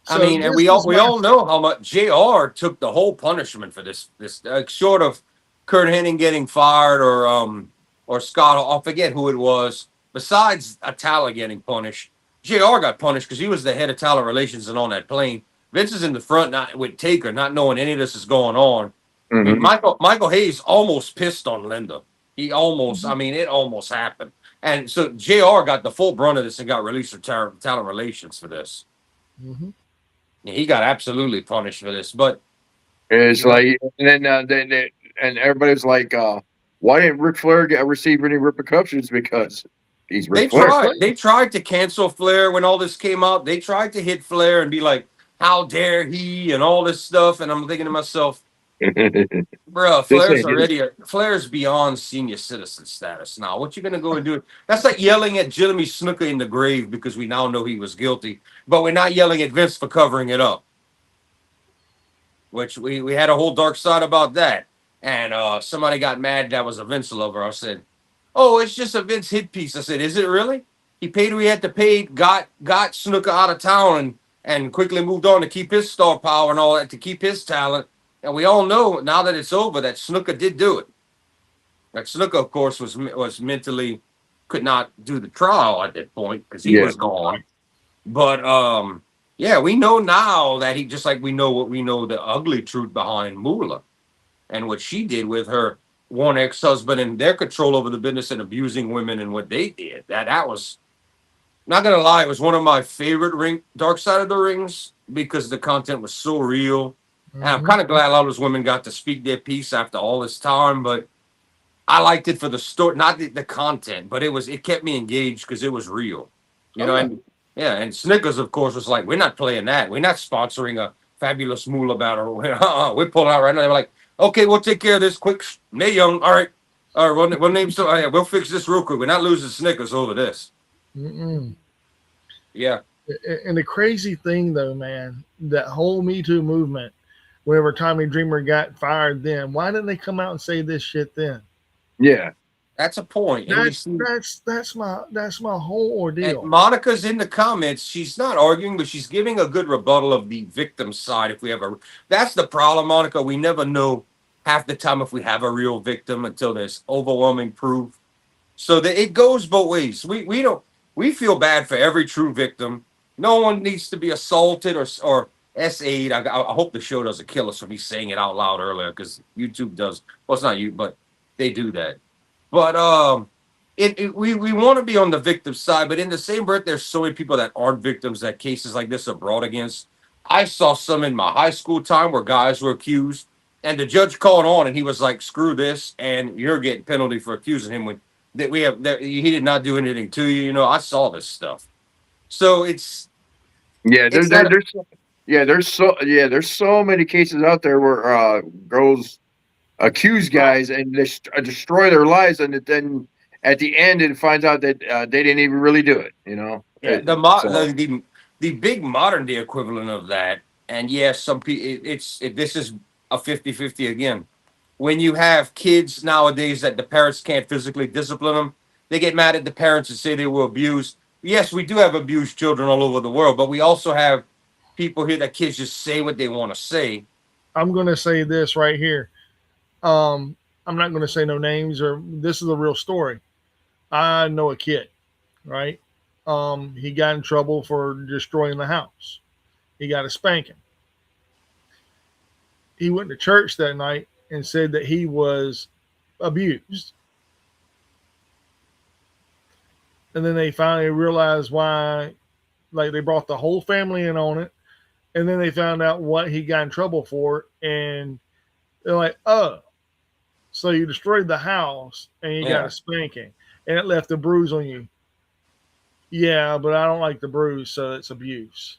So and this we is my all know how much JR took the whole punishment for this. Short of Kurt Hennig getting fired or Scott, I forget who it was. Besides Atala getting punished, JR got punished because he was the head of talent relations and on that plane. Vince is in the front, not with Taker, not knowing any of this is going on. I mean, Mhm. Michael Hayes almost pissed on Linda. He almost, I mean, it almost happened. And so JR got the full brunt of this and got released from talent relations for this. Mhm. Yeah, he got absolutely punished for this. But It's you know, like, and then and everybody's like, why didn't Ric Flair receive any repercussions? Because he's Ric they Flair. tried. They tried to cancel Flair when all this came out. They tried to hit Flair and be like, "How dare he?" and all this stuff. And I'm thinking to myself, "Bro, This ain't his. Flair's beyond senior citizen status now. What you gonna go and do? That's like yelling at Jimmy Snuka in the grave because we now know he was guilty, but we're not yelling at Vince for covering it up." Which we had a whole dark side about that. And somebody got mad that was a Vince lover. I said, "Oh, it's just a Vince hit piece." I said, "Is it really?" He paid what he had to pay, got Snuka out of town and quickly moved on to keep his star power and all that, to keep his talent. And we all know now that it's over that Snuka did do it. Like Snuka, of course, was mentally could not do the trial at that point because he Yeah. was gone. But yeah, we know now that he just like we know what we know the ugly truth behind Moolah and what she did with her one ex-husband and their control over the business and abusing women and what they did. That was not gonna lie, it was one of my favorite Dark Side of the Rings because the content was so real. And I'm Mhm. kind of glad a lot of those women got to speak their piece after all this time, but I liked it for the story, not the content, but it kept me engaged because it was real. You Oh know, yeah. and yeah, and Snickers, of course, was like, we're not playing that. We're not sponsoring a fabulous moolah battle. We're pulling out right now. They were like, okay, we'll take care of this quick. May Young, all right. All right, we'll name so yeah, we'll fix this real quick. We're not losing Snickers over this. Mm-mm. Yeah. And the crazy thing, though, man, that whole Me Too movement, whenever Tommy Dreamer got fired, then why didn't they come out and say this shit then? Yeah. That's a point. And you see That's my whole and ordeal. Monica's in the comments. She's not arguing, but she's giving a good rebuttal of the victim side. If we have a, that's the problem, Monica. We never know half the time if we have a real victim until there's overwhelming proof. So that it goes both ways. We don't we feel bad for every true victim. No one needs to be assaulted or S8. I hope the show doesn't kill us for me saying it out loud earlier because YouTube does. Well, it's not you, but they do that. But we want to be on the victim side, but in the same breath, there's so many people that aren't victims that cases like this are brought against. I saw some in my high school time where guys were accused, and the judge called on, and he was like, "Screw this," and you're getting penalty for accusing him when that we have that he did not do anything to you. You know, I saw this stuff, so Yeah. it's that. There's so many cases out there where girls accuse guys and destroy their lives, and then at the end it finds out that they didn't even really do it. You know. Yeah, So the big modern day equivalent of that, and yes, some people this is a 50-50 again. When you have kids nowadays that the parents can't physically discipline them, they get mad at the parents and say they were abused. Yes, we do have abused children all over the world, but we also have people here that kids just say what they want to say. I'm going to say this right here. Um, I'm not going to say no names, or this is a real story. I know a kid, right? He got in trouble for destroying the house. He got a spanking. He went to church that night and said that he was abused. And then they finally realized why, like they brought the whole family in on it. And then they found out what he got in trouble for. And they're like, oh, so you destroyed the house and you got Yeah. a spanking and it left a bruise on you. Yeah, but I don't like the bruise, so it's abuse.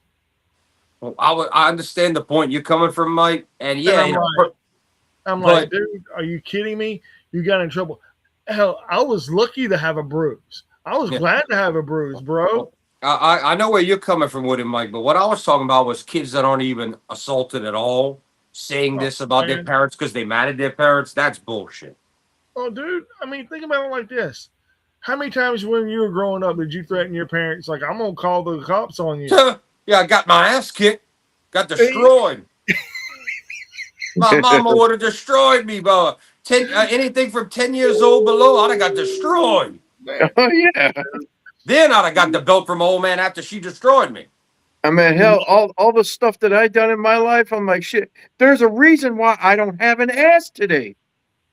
Well, I understand the point you're coming from, Mike, and And yeah, I'm like, I'm But like, dude, are you kidding me? You got in trouble. Hell, I was lucky to have a bruise. I was yeah. glad to have a bruise, bro. I know where you're coming from with it, Mike, but what I was talking about was kids that aren't even assaulted at all saying Oh, this about their man. parents because they mad at their parents. That's bullshit. Oh, dude. I mean, think about it like this. How many times when you were growing up did you threaten your parents like, I'm gonna call the cops on you? Yeah, I got my ass kicked, got Hey, destroyed. My mama would have destroyed me, bro. Anything from 10 years old below, I'd have got destroyed. man. Oh yeah. Then I'd have got the belt from old man after she destroyed me. I mean, hell, all the stuff that I done in my life, I'm like, shit. There's a reason why I don't have an ass today.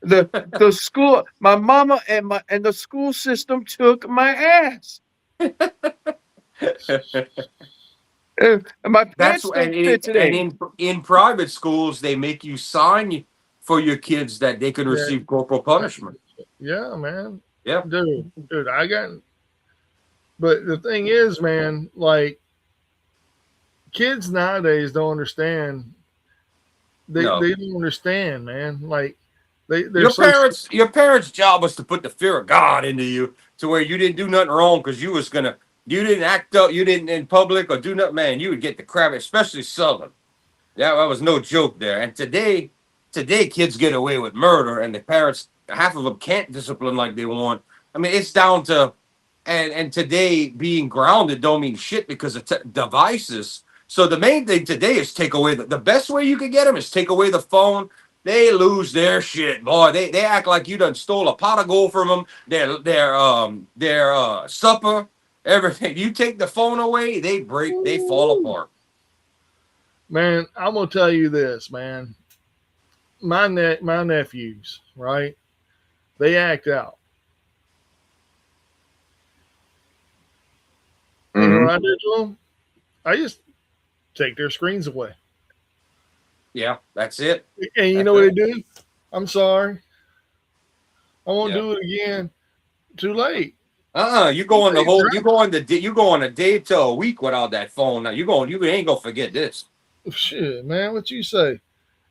The school, my mama and the school system took my ass. And my That's pants don't fit and today. in private schools they make you sign for your kids that they can Yeah, receive corporal punishment. yeah, man. Yep. Dude, I got. But the thing is, man, like kids nowadays don't understand. No. They don't understand, man. Like they're so Your parents' job was to put the fear of God into you to where you didn't do nothing wrong because you didn't act up, you didn't in public or do nothing, man. You would get the crap, especially Southern. That was no joke there. And today kids get away with murder, and the parents, half of them can't discipline like they want. I mean, it's down to, and today being grounded don't mean shit because of devices. So the main thing today is take away the best way you could get them is take away the phone. They lose their shit, boy. They act like you done stole a pot of gold from them. Their supper, everything. You take the phone away, they break, they fall apart. man. I'm gonna tell you this, man. My nephews, right? They act out. You know Mhm. what I do to them? I just take their screens away. Yeah, that's it. And you That's know what it. they do? I'm sorry. I won't Yeah. do it again. Too late. You go on the Hey, whole you go on a day to a week without that phone. Now you ain't gonna forget this. shit, man. What you say?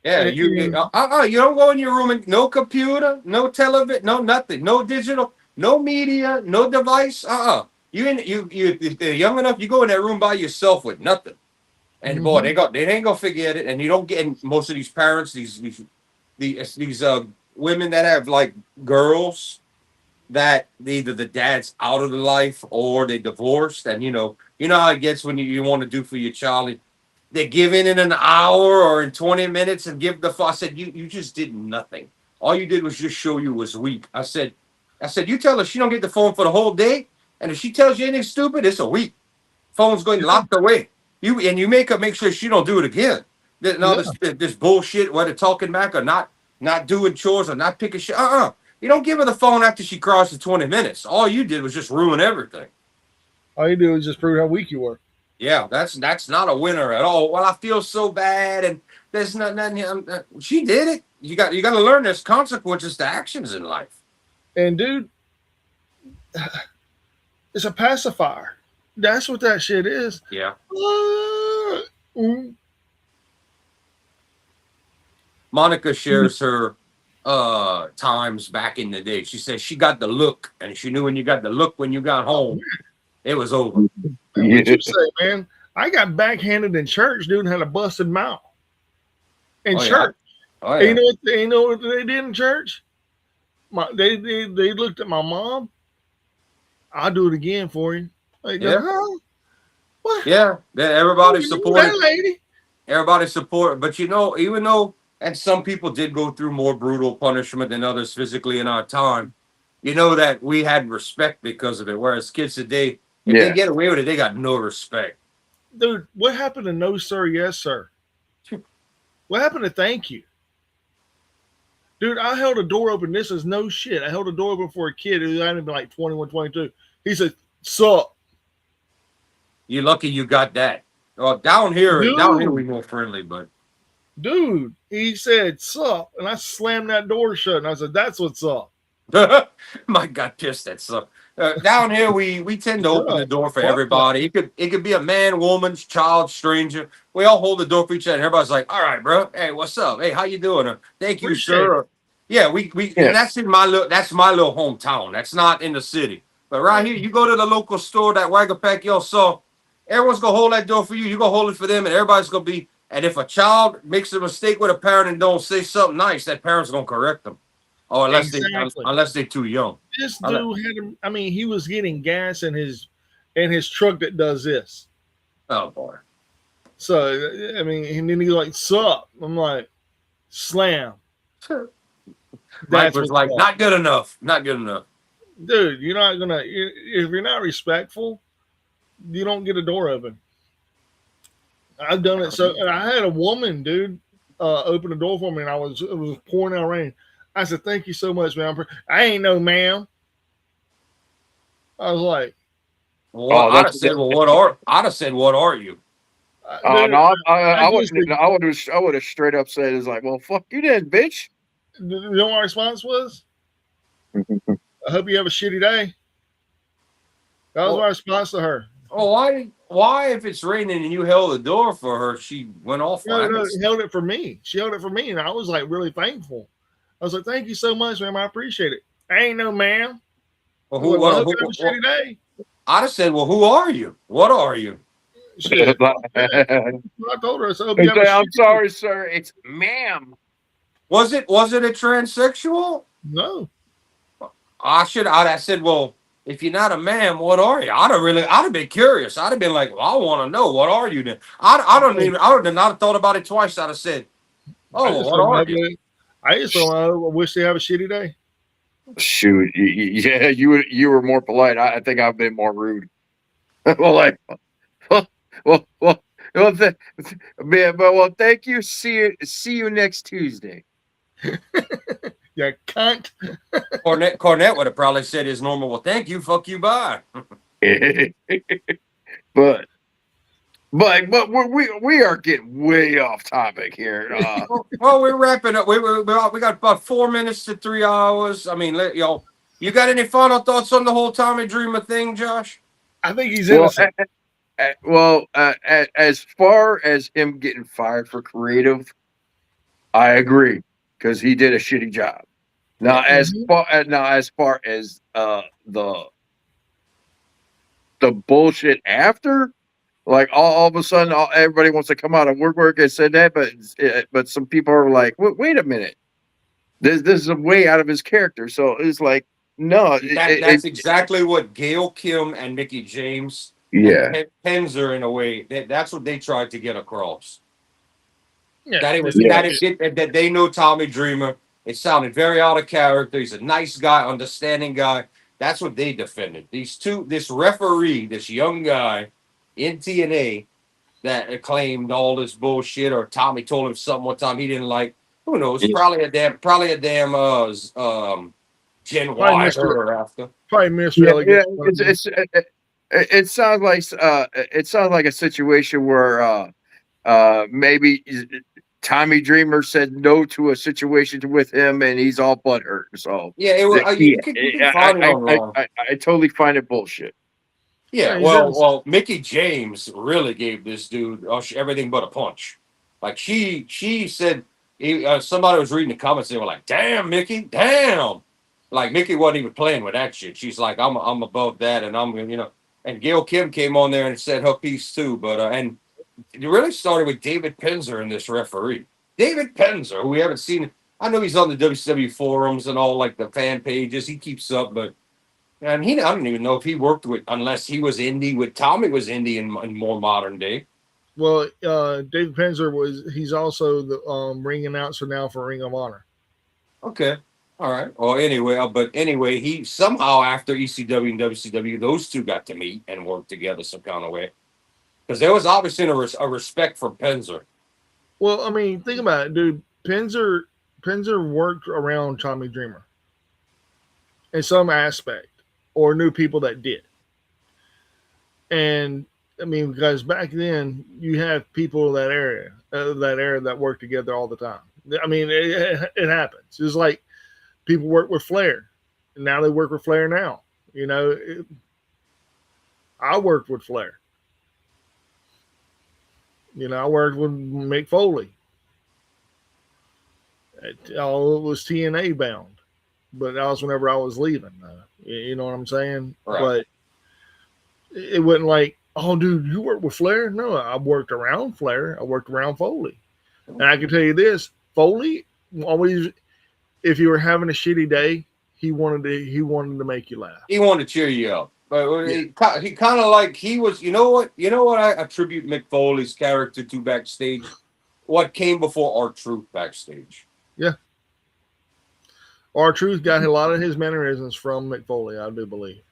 Yeah, And, you don't go in your room and no computer, no television, no nothing, no digital, no media, no device. They're young enough, you go in that room by yourself with nothing. And boy, mhm. they ain't gonna forget it. And you don't get and most of these parents, these women that have like girls that either the dad's out of the life or they divorced, and you know how it gets when you want to do for your child. They give in an hour or in 20 minutes and give the. I said you just did nothing. All you did was just show you was weak. I said you tell her she don't get the phone for the whole day, and if she tells you anything stupid, it's a week. Phone's going locked away. You make sure she don't do it again. No, Yeah. this bullshit, whether talking back or not doing chores or not picking shit. You don't give her the phone after she crosses 20 minutes. All you did was just ruin everything. All you do is just prove how weak you were. Yeah, that's not a winner at all. Well, I feel so bad, and there's nothing. She did it. You got to learn there's consequences to actions in life. And dude, it's a pacifier. That's what that shit is. Yeah. Mm. Monica shares her times back in the day. She says she got the look, and she knew when you got the look when you got home, it was over. Man, what you say, man? I got backhanded in church, dude, and had a busted mouth. In Oh, yeah. church. Oh And yeah. you know what they did in church? They looked at my mom. I'll do it again for you. Like, Yeah. huh? What? Yeah. Everybody You know supported. that lady? Everybody support, but even though, and some people did go through more brutal punishment than others physically in our time, that we had respect because of it. Whereas kids today, if they Yeah. get away with it, they got no respect. Dude, what happened to no sir, yes sir? What happened to thank you? Dude, I held a door open. This is no shit. I held a door open for a kid who hadn't been like 21, 22. He said, sup? You're lucky you got that. Well, down here we more friendly, but Dude, he said, sup? And I slammed that door shut and I said, that's what's up. Mike got pissed at some. Down here, we tend to open the door for Fuck everybody. It could be a man, woman, child, stranger. We all hold the door for each other. And everybody's like, "All right, bro. Hey, what's up? Hey, how you doing? Thank you, Appreciate sir." Yeah, we Yeah. and that's in my little hometown. That's not in the city. But right here, you go to the local store, that Wagapack y'all saw. Everyone's gonna hold that door for you. You gonna hold it for them, and everybody's gonna be. And if a child makes a mistake with a parent and don't say something nice, that parent's gonna correct them. Oh, Exactly. unless they're too young. This dude had him. I mean, he was getting gas in his truck that does this. Oh boy. So I mean, and then he's like, "Sup?" I'm like, "Slam." Mike That's was what's like, up. not good enough. Not good enough. Dude, you're not gonna if you're not respectful, you don't get a door open. I've done it. So and I had a woman, dude, open the door for me, and it was pouring out rain. I said, "Thank you so much, man." I ain't no ma'am. I was like, Well, I'd have said, "Well, I'd have said, what are you?" dude, No, I just wouldn't. I would have straight up said, "Is like, well, fuck you, then, bitch." you know what my response was? I hope you have a shitty day. That was my response to her. Oh, why, if it's raining and you held the door for her, she went off on No, it? she held it for me. She held it for me, and I was like really thankful. I was like, "Thank you so much, ma'am. I appreciate it." I ain't no ma'am. Well, I was like, well, I hope you have a shitty day. I'd have said, well, who are you? What are you? Shit. I told her, I said, hope you have a I'm shitty sorry, sir. It's ma'am. Was it a transsexual? No. I'd have said, well, if you're not a man, what are you? I'd have been curious. I'd have been like, well, I want to know, what are you then? I would have not thought about it twice. I'd have said, oh, what are you? I just told her, I wish they have a shitty day. Shoot, yeah, you were more polite. I think I've been more rude. well, like, well, thank you. See you next Tuesday. Yeah, cunt. Cornette would have probably said his normal, well, thank you, fuck you, bye. but we are getting way off topic here. Well, we're wrapping up. We got about 4 minutes to 3 hours. I mean, you got any final thoughts on the whole Tommy Dreamer thing, Josh? I think he's innocent. As far as him getting fired for creative, I agree because he did a shitty job. Now, as far as the bullshit after, like all of a sudden, everybody wants to come out of work and said that, but some people are like, wait a minute, this is a way out of his character. So it's like, no, that's exactly what Gail Kim and Mickey James, yeah, and Penzer, in a way, that's what they tried to get across. Yeah. That they know Tommy Dreamer. It sounded very out of character. He's a nice guy, understanding guy. That's what they defended. This referee, this young guy in TNA that claimed all this bullshit, or Tommy told him something one time he didn't like. Who knows? Yeah. Probably a damn Gen Y or after. Probably missed yeah. It sounds like a situation where maybe Tommy Dreamer said no to a situation with him, and he's all butthurt. So yeah, you can find it online. I totally find it bullshit. Yeah, well, Mickey James really gave this dude everything but a punch. Like she said, somebody was reading the comments. They were like, "Damn, Mickey, damn!" Like Mickey wasn't even playing with that shit. She's like, "I'm above that," and And Gail Kim came on there and said her piece too. But and it really started with David Penzer and this referee, David Penzer, who we haven't seen. I know he's on the WCW forums and all, like the fan pages. He keeps up, but. And I don't even know if he worked with, unless he was indie with Tommy was indie in more modern day. Well, David Penzer he's also the ring announcer now for Ring of Honor. Okay. All right. Well, anyway, he somehow, after ECW and WCW, those two got to meet and work together some kind of way. Because there was obviously a respect for Penzer. Well, I mean, think about it, dude. Penzer worked around Tommy Dreamer in some aspect, or knew people that did. And I mean, because back then you have people in that area that work together all the time. I mean, it happens. It's like people work with Flair. now they work with Flair now. You know, I worked with Flair. You know, I worked with Mick Foley. All it was TNA bound, but that was whenever I was leaving. You know what I'm saying? Right. But it wasn't like, oh, dude, you work with Flair? No, I worked around Flair. I worked around Foley, and I can tell you this: Foley always, if you were having a shitty day, he wanted to make you laugh. He wanted to cheer you up. But Yeah. he kind of like he was, you know what I attribute Mick Foley's character to backstage? What came before R-Truth backstage? Yeah. R-Truth got a lot of his mannerisms from Mick Foley, I do believe.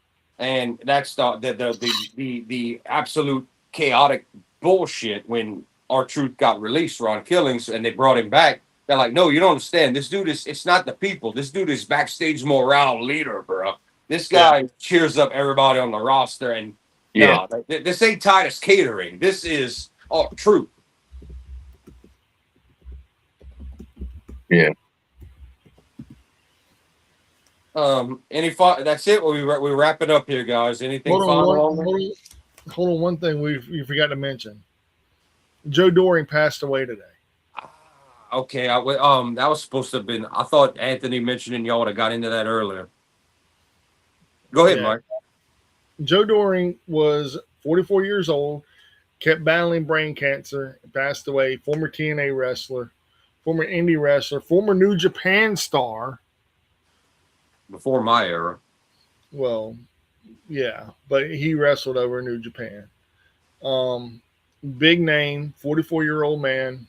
And that's the absolute chaotic bullshit when R-Truth got released, Ron Killings, and they brought him back. They're like, no, you don't understand. This dude it's not the people. This dude is backstage morale leader, bro. This guy cheers up everybody on the roster, and Yeah. this ain't Titus Catering. This is R-Truth. Yeah. That's it. We wrap it up here, guys. Anything final? Hold on, one thing we forgot to mention. Joe Doring passed away today. Okay, that was supposed to have been. I thought Anthony mentioned and y'all would have got into that earlier. Go ahead, Mike. Joe Doring was 44 years old, kept battling brain cancer, passed away. Former TNA wrestler, former indie wrestler, former New Japan star. Before my era. Well, yeah, but he wrestled over in New Japan. Big name, 44-year-old man,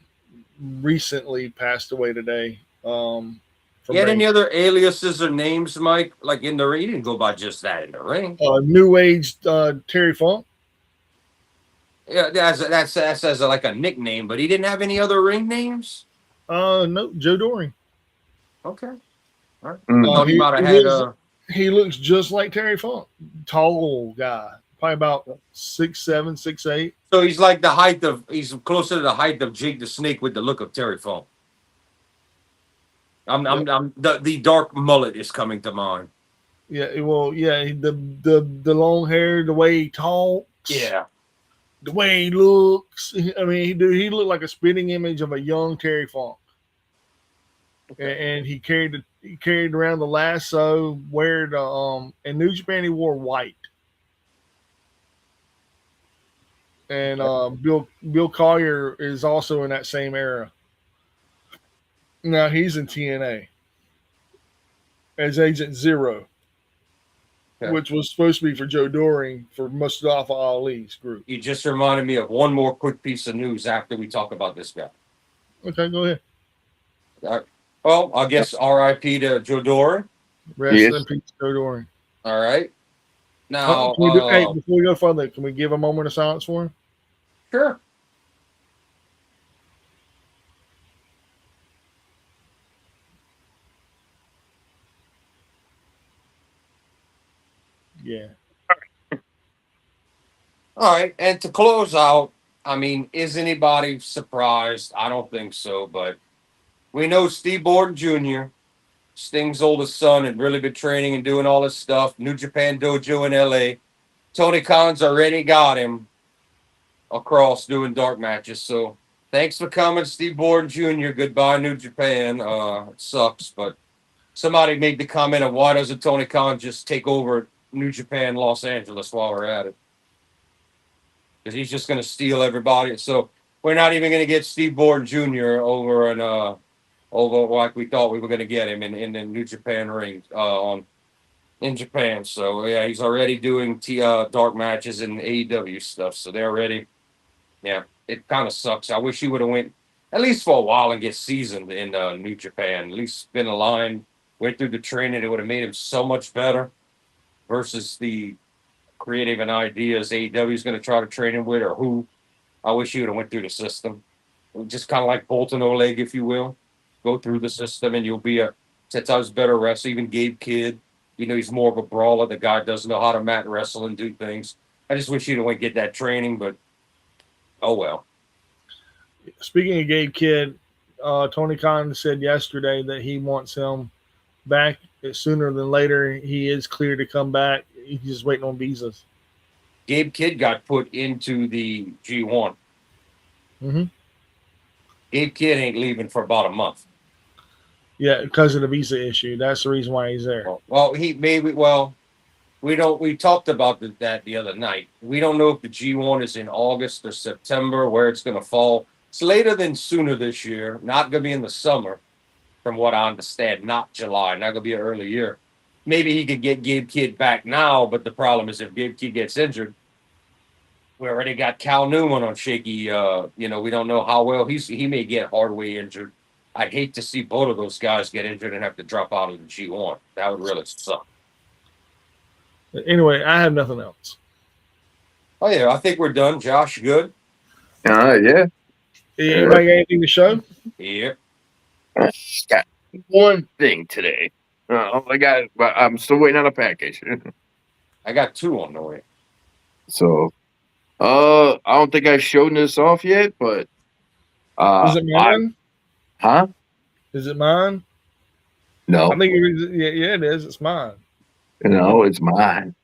recently passed away today. You had any other aliases or names, Mike? Like in the ring? He didn't go by just that in the ring. New Age Terry Funk. Yeah, that's as like a nickname, but he didn't have any other ring names. No, Joe Doring. Okay. All right. He looks just like Terry Funk. Tall guy, probably about 6'7", 6'8". So he's like he's closer to the height of Jake the Snake with the look of Terry Funk. The dark mullet is coming to mind. Yeah, well, yeah, the long hair, the way he talks, yeah, the way he looks. I mean, he looked like a spitting image of a young Terry Funk. Okay. And he carried around the lasso. In New Japan he wore white. And Bill Collier is also in that same era. Now he's in TNA as Agent Zero, which was supposed to be for Joe Doring for Mustafa Ali's group. You just reminded me of one more quick piece of news after we talk about this guy. Okay, go ahead. All right. Well, I guess R.I.P. to Joe Doring. Rest in peace, Joe Doring. All right. Now, before we go further, can we give a moment of silence for him? Sure. Yeah. All right. And to close out, I mean, is anybody surprised? I don't think so, but we know Steve Borden Jr., Sting's oldest son, had really been training and doing all this stuff. New Japan Dojo in LA. Tony Khan's already got him across doing dark matches. So thanks for coming, Steve Borden Jr. Goodbye, New Japan. It sucks, but somebody made the comment of why doesn't Tony Khan just take over New Japan Los Angeles while we're at it? Because he's just going to steal everybody. So we're not even going to get Steve Borden Jr. over like we thought we were going to get him in the New Japan ring in Japan. So yeah, he's already doing dark matches and AEW stuff. So they're ready. Yeah, it kind of sucks. I wish he would have went at least for a while and get seasoned in New Japan. At least spin a line, went through the training. It would have made him so much better versus the creative and ideas AEW is going to try to train him with, or who. I wish he would have went through the system. Just kind of like Bolton Oleg, if you will. Go through the system and you'll be a 10 times better wrestler. Even Gabe Kidd, he's more of a brawler. The guy doesn't know how to mat wrestle and do things. I just wish he'd have went get that training, but oh well. Speaking of Gabe Kidd, Tony Khan said yesterday that he wants him back sooner than later he is clear to come back. He's just waiting on visas. Gabe Kidd got put into the G1. Hmm. Gabe Kidd ain't leaving for about a month. Yeah, because of the visa issue. That's the reason why he's there. Well, he maybe. Well, we don't. We talked about that the other night. We don't know if the G1 is in August or September, where it's going to fall. It's later than sooner this year. Not going to be in the summer, from what I understand. Not July. Not going to be an early year. Maybe he could get Gabe Kidd back now, but the problem is if Gabe Kidd gets injured, we already got Cal Newman on shaky. We don't know how well he may get hardway injured. I'd hate to see both of those guys get injured and have to drop out of the G1. That would really suck. Anyway, I have nothing else. Oh yeah, I think we're done. Josh, good? Yeah. Anybody got anything to show? Yeah. Got one thing today. I'm still waiting on a package. I got 2 on the way. So, I don't think I've shown this off yet, but Is it mine? Huh? Is it mine? No. I think it is. Yeah, it is. It's mine. No, it's mine.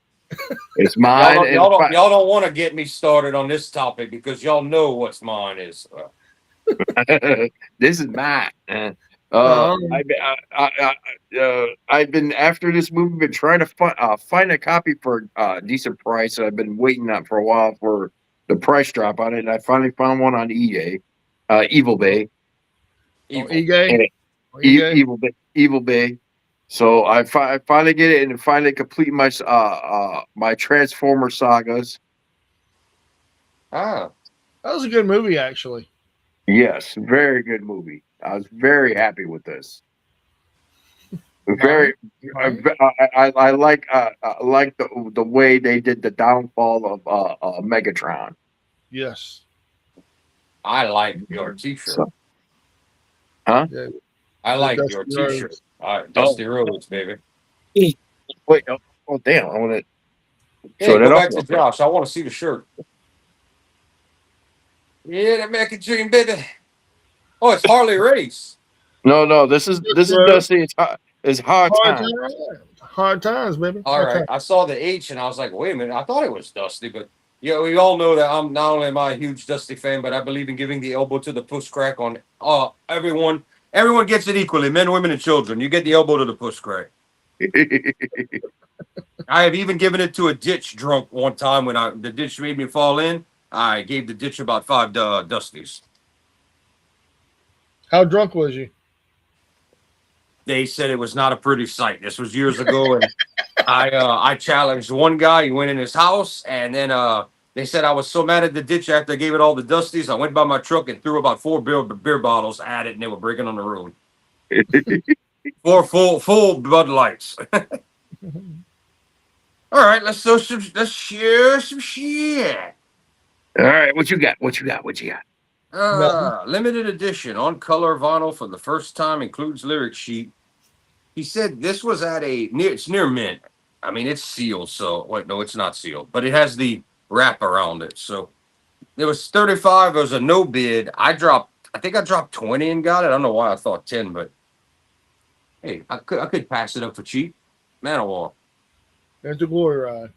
It's mine. Y'all don't want to get me started on this topic because y'all know what's mine is. This is mine. I've been after this movie, been trying to find a copy for a decent price. I've been waiting on for a while for the price drop on it, and I finally found one on EA, Evil Bay. Evil Bay. So I finally get it and finally complete my my Transformer sagas. Ah, that was a good movie, actually. Yes, very good movie. I was very happy with this. Very, I like the way they did the downfall of Megatron. Yes, I like your T-shirt. So, huh? Yeah. I like Dusty your Rhodes. T-shirt. Dusty Rhodes, baby. Wait, oh damn! I want to Hey, show that go off. back to Josh. I want to see the shirt. Yeah, that mac and dream, baby. Oh, it's Harley Race. No, this is Dusty. It's hard times. Hard times, baby. All Hard right, times. I saw the H and I was like, wait a minute. I thought it was Dusty, but yeah, we all know that I'm not only am I a huge Dusty fan, but I believe in giving the elbow to the puss crack on everyone. Everyone gets it equally, men, women, and children. You get the elbow to the puss crack. I have even given it to a ditch drunk one time when the ditch made me fall in. I gave the ditch about 5 Dusties. How drunk was you? They said it was not a pretty sight. This was years ago, and I challenged one guy. He went in his house, and then they said I was so mad at the ditch after I gave it all the Dusties. I went by my truck and threw about 4 beer bottles at it, and they were breaking on the road. 4 full Bud Lights. All right, let's share some shit. All right, what you got? Limited edition on color vinyl for the first time, includes lyric sheet. He said this was it's near mint. I mean, it's sealed, so wait, no, it's not sealed, but it has the wrap around it. So it was 35. It was a no bid. I think I dropped 20 and got it. I don't know why I thought 10, but hey, I could pass it up for cheap. Man of war. There's the glory ride.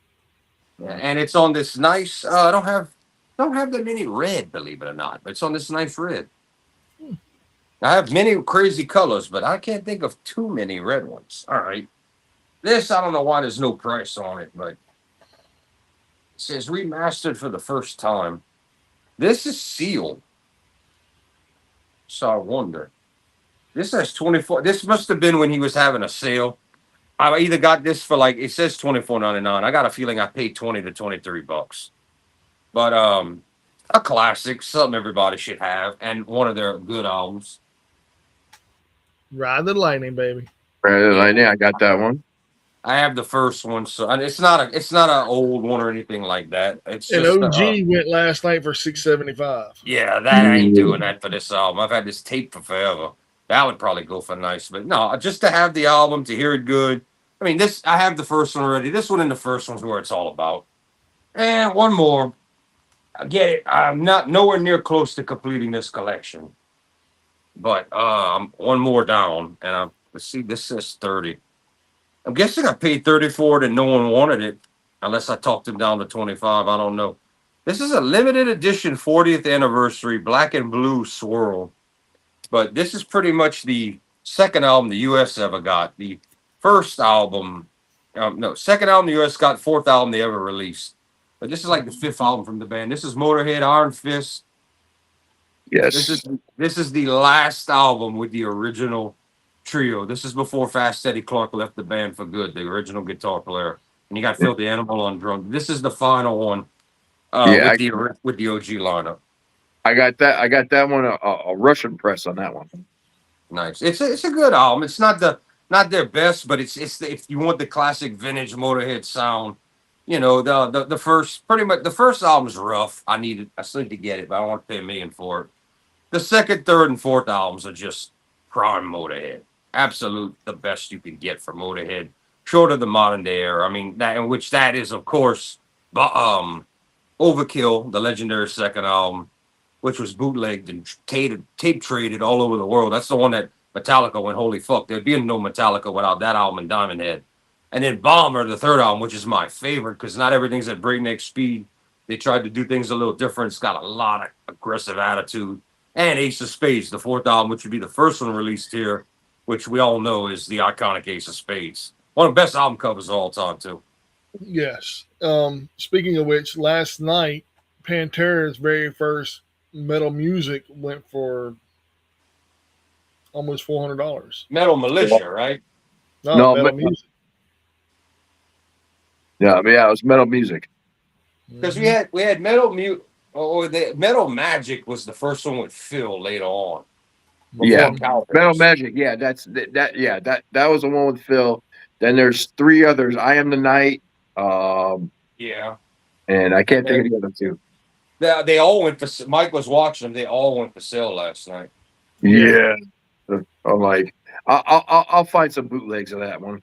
Yeah, and it's on this nice. I don't have that many red, believe it or not, but it's on this nice red. I have many crazy colors, but I can't think of too many red ones. All right, this I don't know why there's no price on it, but it says remastered for the first time. This is sealed, so I wonder. This has 24. This must have been when he was having a sale. I either got this for it says $24.99. I got a feeling I paid $20 to $23. But a classic, something everybody should have, and one of their good albums. Ride the lightning, baby. I got that one. I have the first one, so and it's not an old one or anything like that. It's An just OG went last night for $675. yeah, that ain't doing that for this album. I've had this tape for forever. That would probably go for nice, but no, just to have the album, to hear it good. I mean, I have the first one already. This one and the first one's where it's all about. And one more. I get it. I'm not nowhere near close to completing this collection. But I'm one more down. And let's see, this says 30. I'm guessing I paid 34 and no one wanted it, unless I talked them down to 25. I don't know. This is a limited edition 40th anniversary black and blue swirl, but this is pretty much the second album the U.S. ever got. The first album, no, second album the U.S. got, fourth album they ever released. But this is like the fifth album from the band. This is Motorhead, Iron Fist. This Yes. is the last album with the original trio. This is before Fast Eddie Clark left the band for good, the original guitar player, and you got Filthy Animal on drum. This is the final one Yeah, with the OG lineup. I got that. I got that one a Russian press on that one. Nice. It's a good album. It's not their best, but if you want the classic vintage Motorhead sound, you know the first pretty much the first album's rough. I still need to get it, but I don't want to pay $1 million for it. The second, third, and fourth albums are just prime Motorhead. Absolute the best you can get for Motorhead, short of the modern day era. I mean, that is, of course, Overkill, the legendary second album, which was bootlegged and tape traded all over the world. That's the one that Metallica went, holy fuck, there'd be no Metallica without that album and Diamond Head. And then Bomber, the third album, which is my favorite because not everything's at breakneck speed. They tried to do things a little different. It's got a lot of aggressive attitude. And Ace of Spades, the fourth album, which would be the first one released here, which we all know is the iconic Ace of Spades. One of the best album covers of all time, too. Yes. Speaking of which, last night, Pantera's very first Metal Music went for almost $400. Metal Militia, right? No, Metal Music. Yeah, it was Metal Music. Because we had Metal the Metal Magic was the first one with Phil later on. Yeah, Cowboys. Metal Magic. Yeah, that was the one with Phil. Then there's 3 others. I Am the Night. Yeah. And I can't think of the other 2. They all went for. Mike was watching them. They all went for sale last night. Yeah. I'm like, I'll find some bootlegs of that one.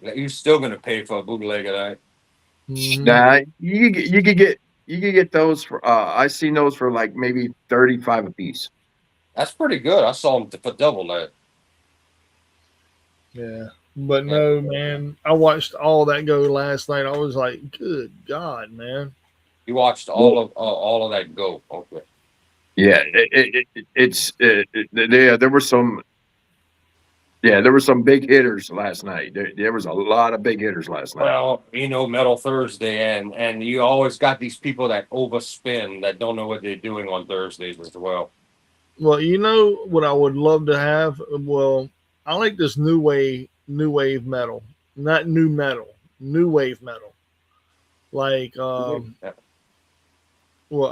You're still gonna pay for a bootleg of that. Nah, you could get those for. I seen those for like maybe 35 a piece. That's pretty good. I saw them for double that. Yeah. But no, man, I watched all that go last night. I was like, good God, man. You watched all of that go. Okay. Yeah, there were some. Yeah, there were some big hitters last night. There was a lot of big hitters last night. Well, Metal Thursday, and you always got these people that overspend that don't know what they're doing on Thursdays as well. Well, you know what I would love to have? Well, I like this new wave metal, not new metal, new wave metal. Like, well,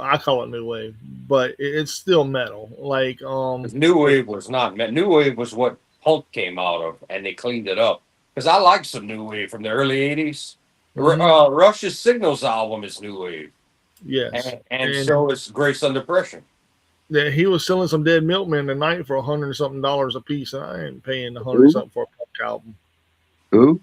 I call it new wave, but it's still metal. Like, new wave was not meant. New wave was what punk came out of, and they cleaned it up. Because I like some new wave from the early '80s. Rush's Signals album is new wave. Yes, and so is Grace Under Pressure. Yeah, he was selling some Dead Milkmen tonight for $100-something a piece, and I ain't paying $100-something for a punk album. Who?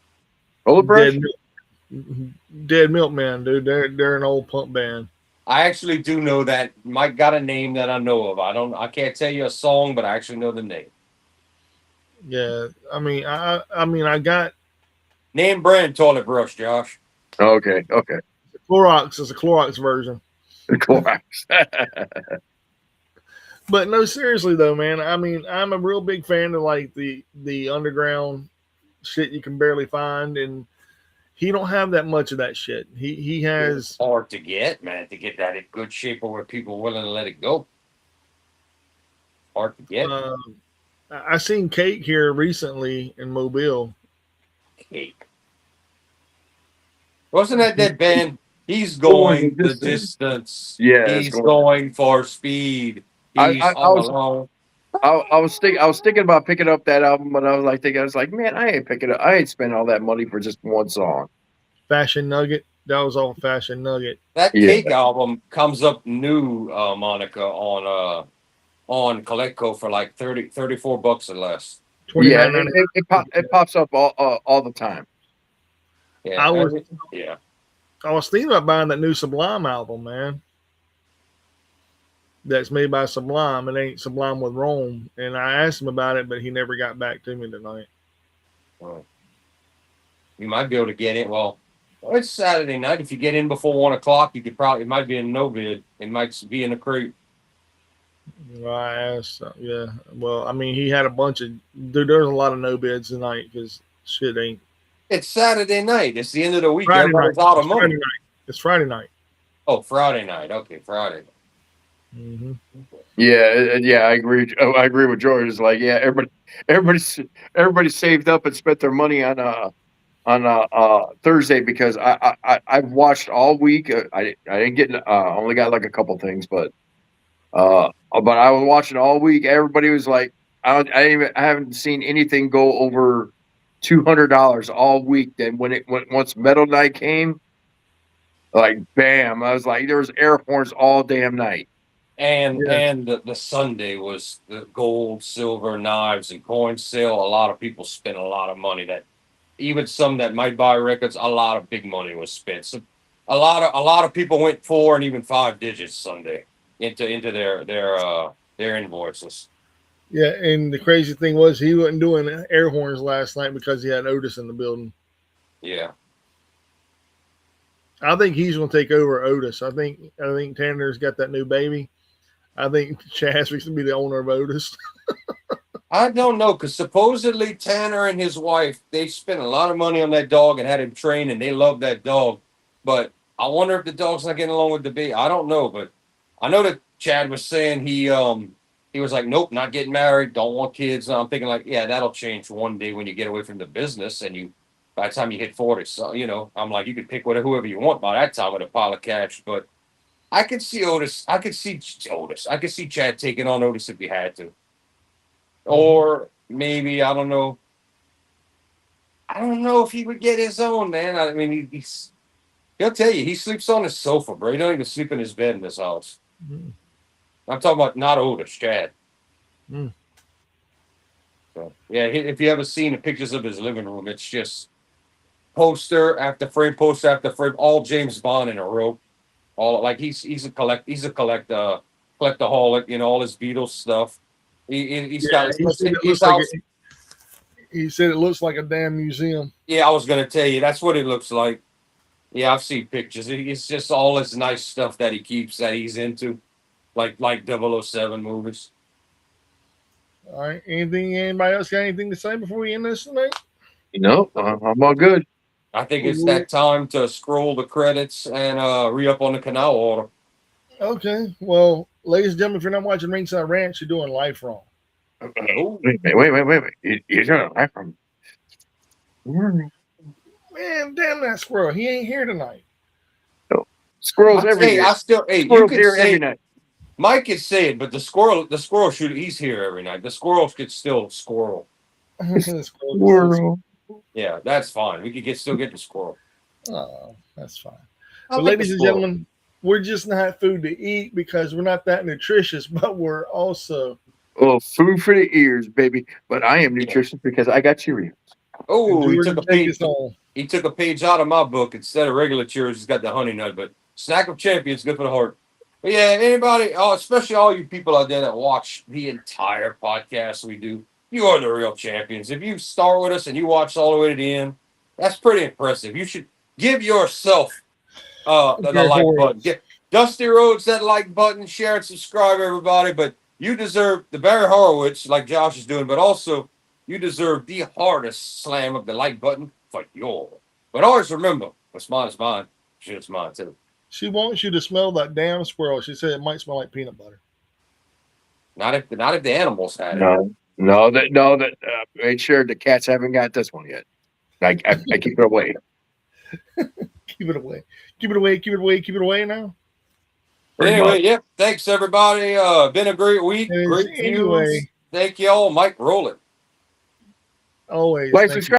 Dead Milkmen, dude. They're an old punk band. I actually do know that. Mike got a name that I know of. I can't tell you a song, but I actually know the name. Yeah, I mean, I got name brand toilet brush, Josh. Okay. Clorox is a Clorox version. Clorox. But no, seriously though, man. I mean, I'm a real big fan of like the underground shit you can barely find, and he don't have that much of that shit. He has it's hard to get, man, to get that in good shape where people are willing to let it go. Hard to get. I seen Cake here recently in Mobile. Cake. Wasn't that band? He's going the distance. Yeah, he's going for speed. He's all alone. I was thinking about picking up that album, but I was like, man, I ain't picking it up. I ain't spending all that money for just one song. Fashion Nugget. That was all Fashion Nugget. That Cake album comes up new, Monica, on Colecco for like $34 or less. Yeah, it pops up all the time. Yeah, I was thinking about buying that new Sublime album, man. That's made by Sublime. It ain't Sublime with Rome. And I asked him about it, but he never got back to me tonight. Oh. You might be able to get in. Well, it's Saturday night. If you get in before 1 o'clock, you could probably. It might be in no bid. It might be in the crate. Right. Yeah. Well, I mean, he had a bunch of dude. There's a lot of no bids tonight because shit ain't It's Saturday night. It's the end of the week. Friday night. Everybody's out of It's Friday money. night. It's Friday night. Oh, Friday night. Okay, Friday. Mm-hmm. Yeah, I agree. I agree with George. It's like, yeah, everybody saved up and spent their money on Thursday because I've watched all week. I didn't get only got like a couple things, but I was watching all week. Everybody was like, I haven't seen anything go over $200 all week. Then once Metal Night came, like bam, I was like, there was air horns all damn night. And Yeah. the Sunday was the gold, silver, knives, and coin sale. A lot of people spent a lot of money. That even some that might buy records, a lot of big money was spent. So a lot of people went 4 and even 5 digits Sunday into their invoices. Yeah, and the crazy thing was he wasn't doing air horns last night because he had Otis in the building. Yeah. I think he's going to take over Otis. I think Tanner's got that new baby. I think Chaz to be the owner of Otis. I don't know, because supposedly Tanner and his wife, they spent a lot of money on that dog and had him trained, and they love that dog. But I wonder if the dog's not getting along with the baby. I don't know, but I know that Chad was saying he was like, nope, not getting married, don't want kids. And I'm thinking like, yeah, that'll change one day when you get away from the business and you by the time you hit 40. So, I'm like, you can pick whoever you want by that time with a pile of cash. But I could see Otis. I could see Otis. I could see Chad taking on Otis if he had to. Or maybe I don't know. I don't know if he would get his own, man. I mean, he'll tell you he sleeps on his sofa, bro. He don't even sleep in his bed in this house. Mm. I'm talking about not Otis, Chad. Mm. So, yeah, if you ever seen the pictures of his living room, it's just poster after frame, all James Bond in a row. All like he's a collectaholic, all his Beatles stuff. He's got his house. He said it looks like a damn museum. Yeah, I was gonna tell you that's what it looks like. Yeah, I've seen pictures. It's just all this nice stuff that he keeps that he's into, like 007 movies. All right. Anybody else got anything to say before we end this tonight? I'm all good. I think it's that time to scroll the credits and re-up on the canal order. Okay. Well, ladies and gentlemen, if you're not watching Ringside Ranch, you're doing life wrong. Wait. You're doing life from. Man, damn that squirrel. He ain't here tonight. Squirrels every Hey, day. you Squirrels can here say every it. night. Mike could say it, but the squirrel shooter, he's here every night. The squirrels could still squirrel. Squirrel. Yeah, that's fine. We could still get the squirrel. Oh, that's fine. I'll But take ladies the and squirrel. gentlemen, we're just not food to eat because we're not that nutritious, but we're also Well, food for the ears, baby. But I am nutritious because I got Cheerios. Oh, he Jordan, took a take page. us home. He took a page out of my book instead of regular Cheerios. He's got the honey nut, but snack of champions, good for the heart. But yeah, anybody, especially all you people out there that watch the entire podcast we do, you are the real champions. If you start with us and you watch all the way to the end, that's pretty impressive. You should give yourself the like button. Get Dusty Rhodes that like button, share and subscribe, everybody. But you deserve the Barry Horowitz, like Josh is doing, but also you deserve the hardest slam of the like button for your. But always remember, what's mine is mine. Shit's mine too. She wants you to smell that damn squirrel. She said it might smell like peanut butter. Not if the animals had it. No. Made sure the cats haven't got this one yet. I keep it away. Keep it away. Keep it away. Keep it away. Keep it away now. But anyway, yep. Thanks everybody. Been a great week. Great views. Anyway, Thank you all. Mike, roll it. always. Like, thank you. subscribe.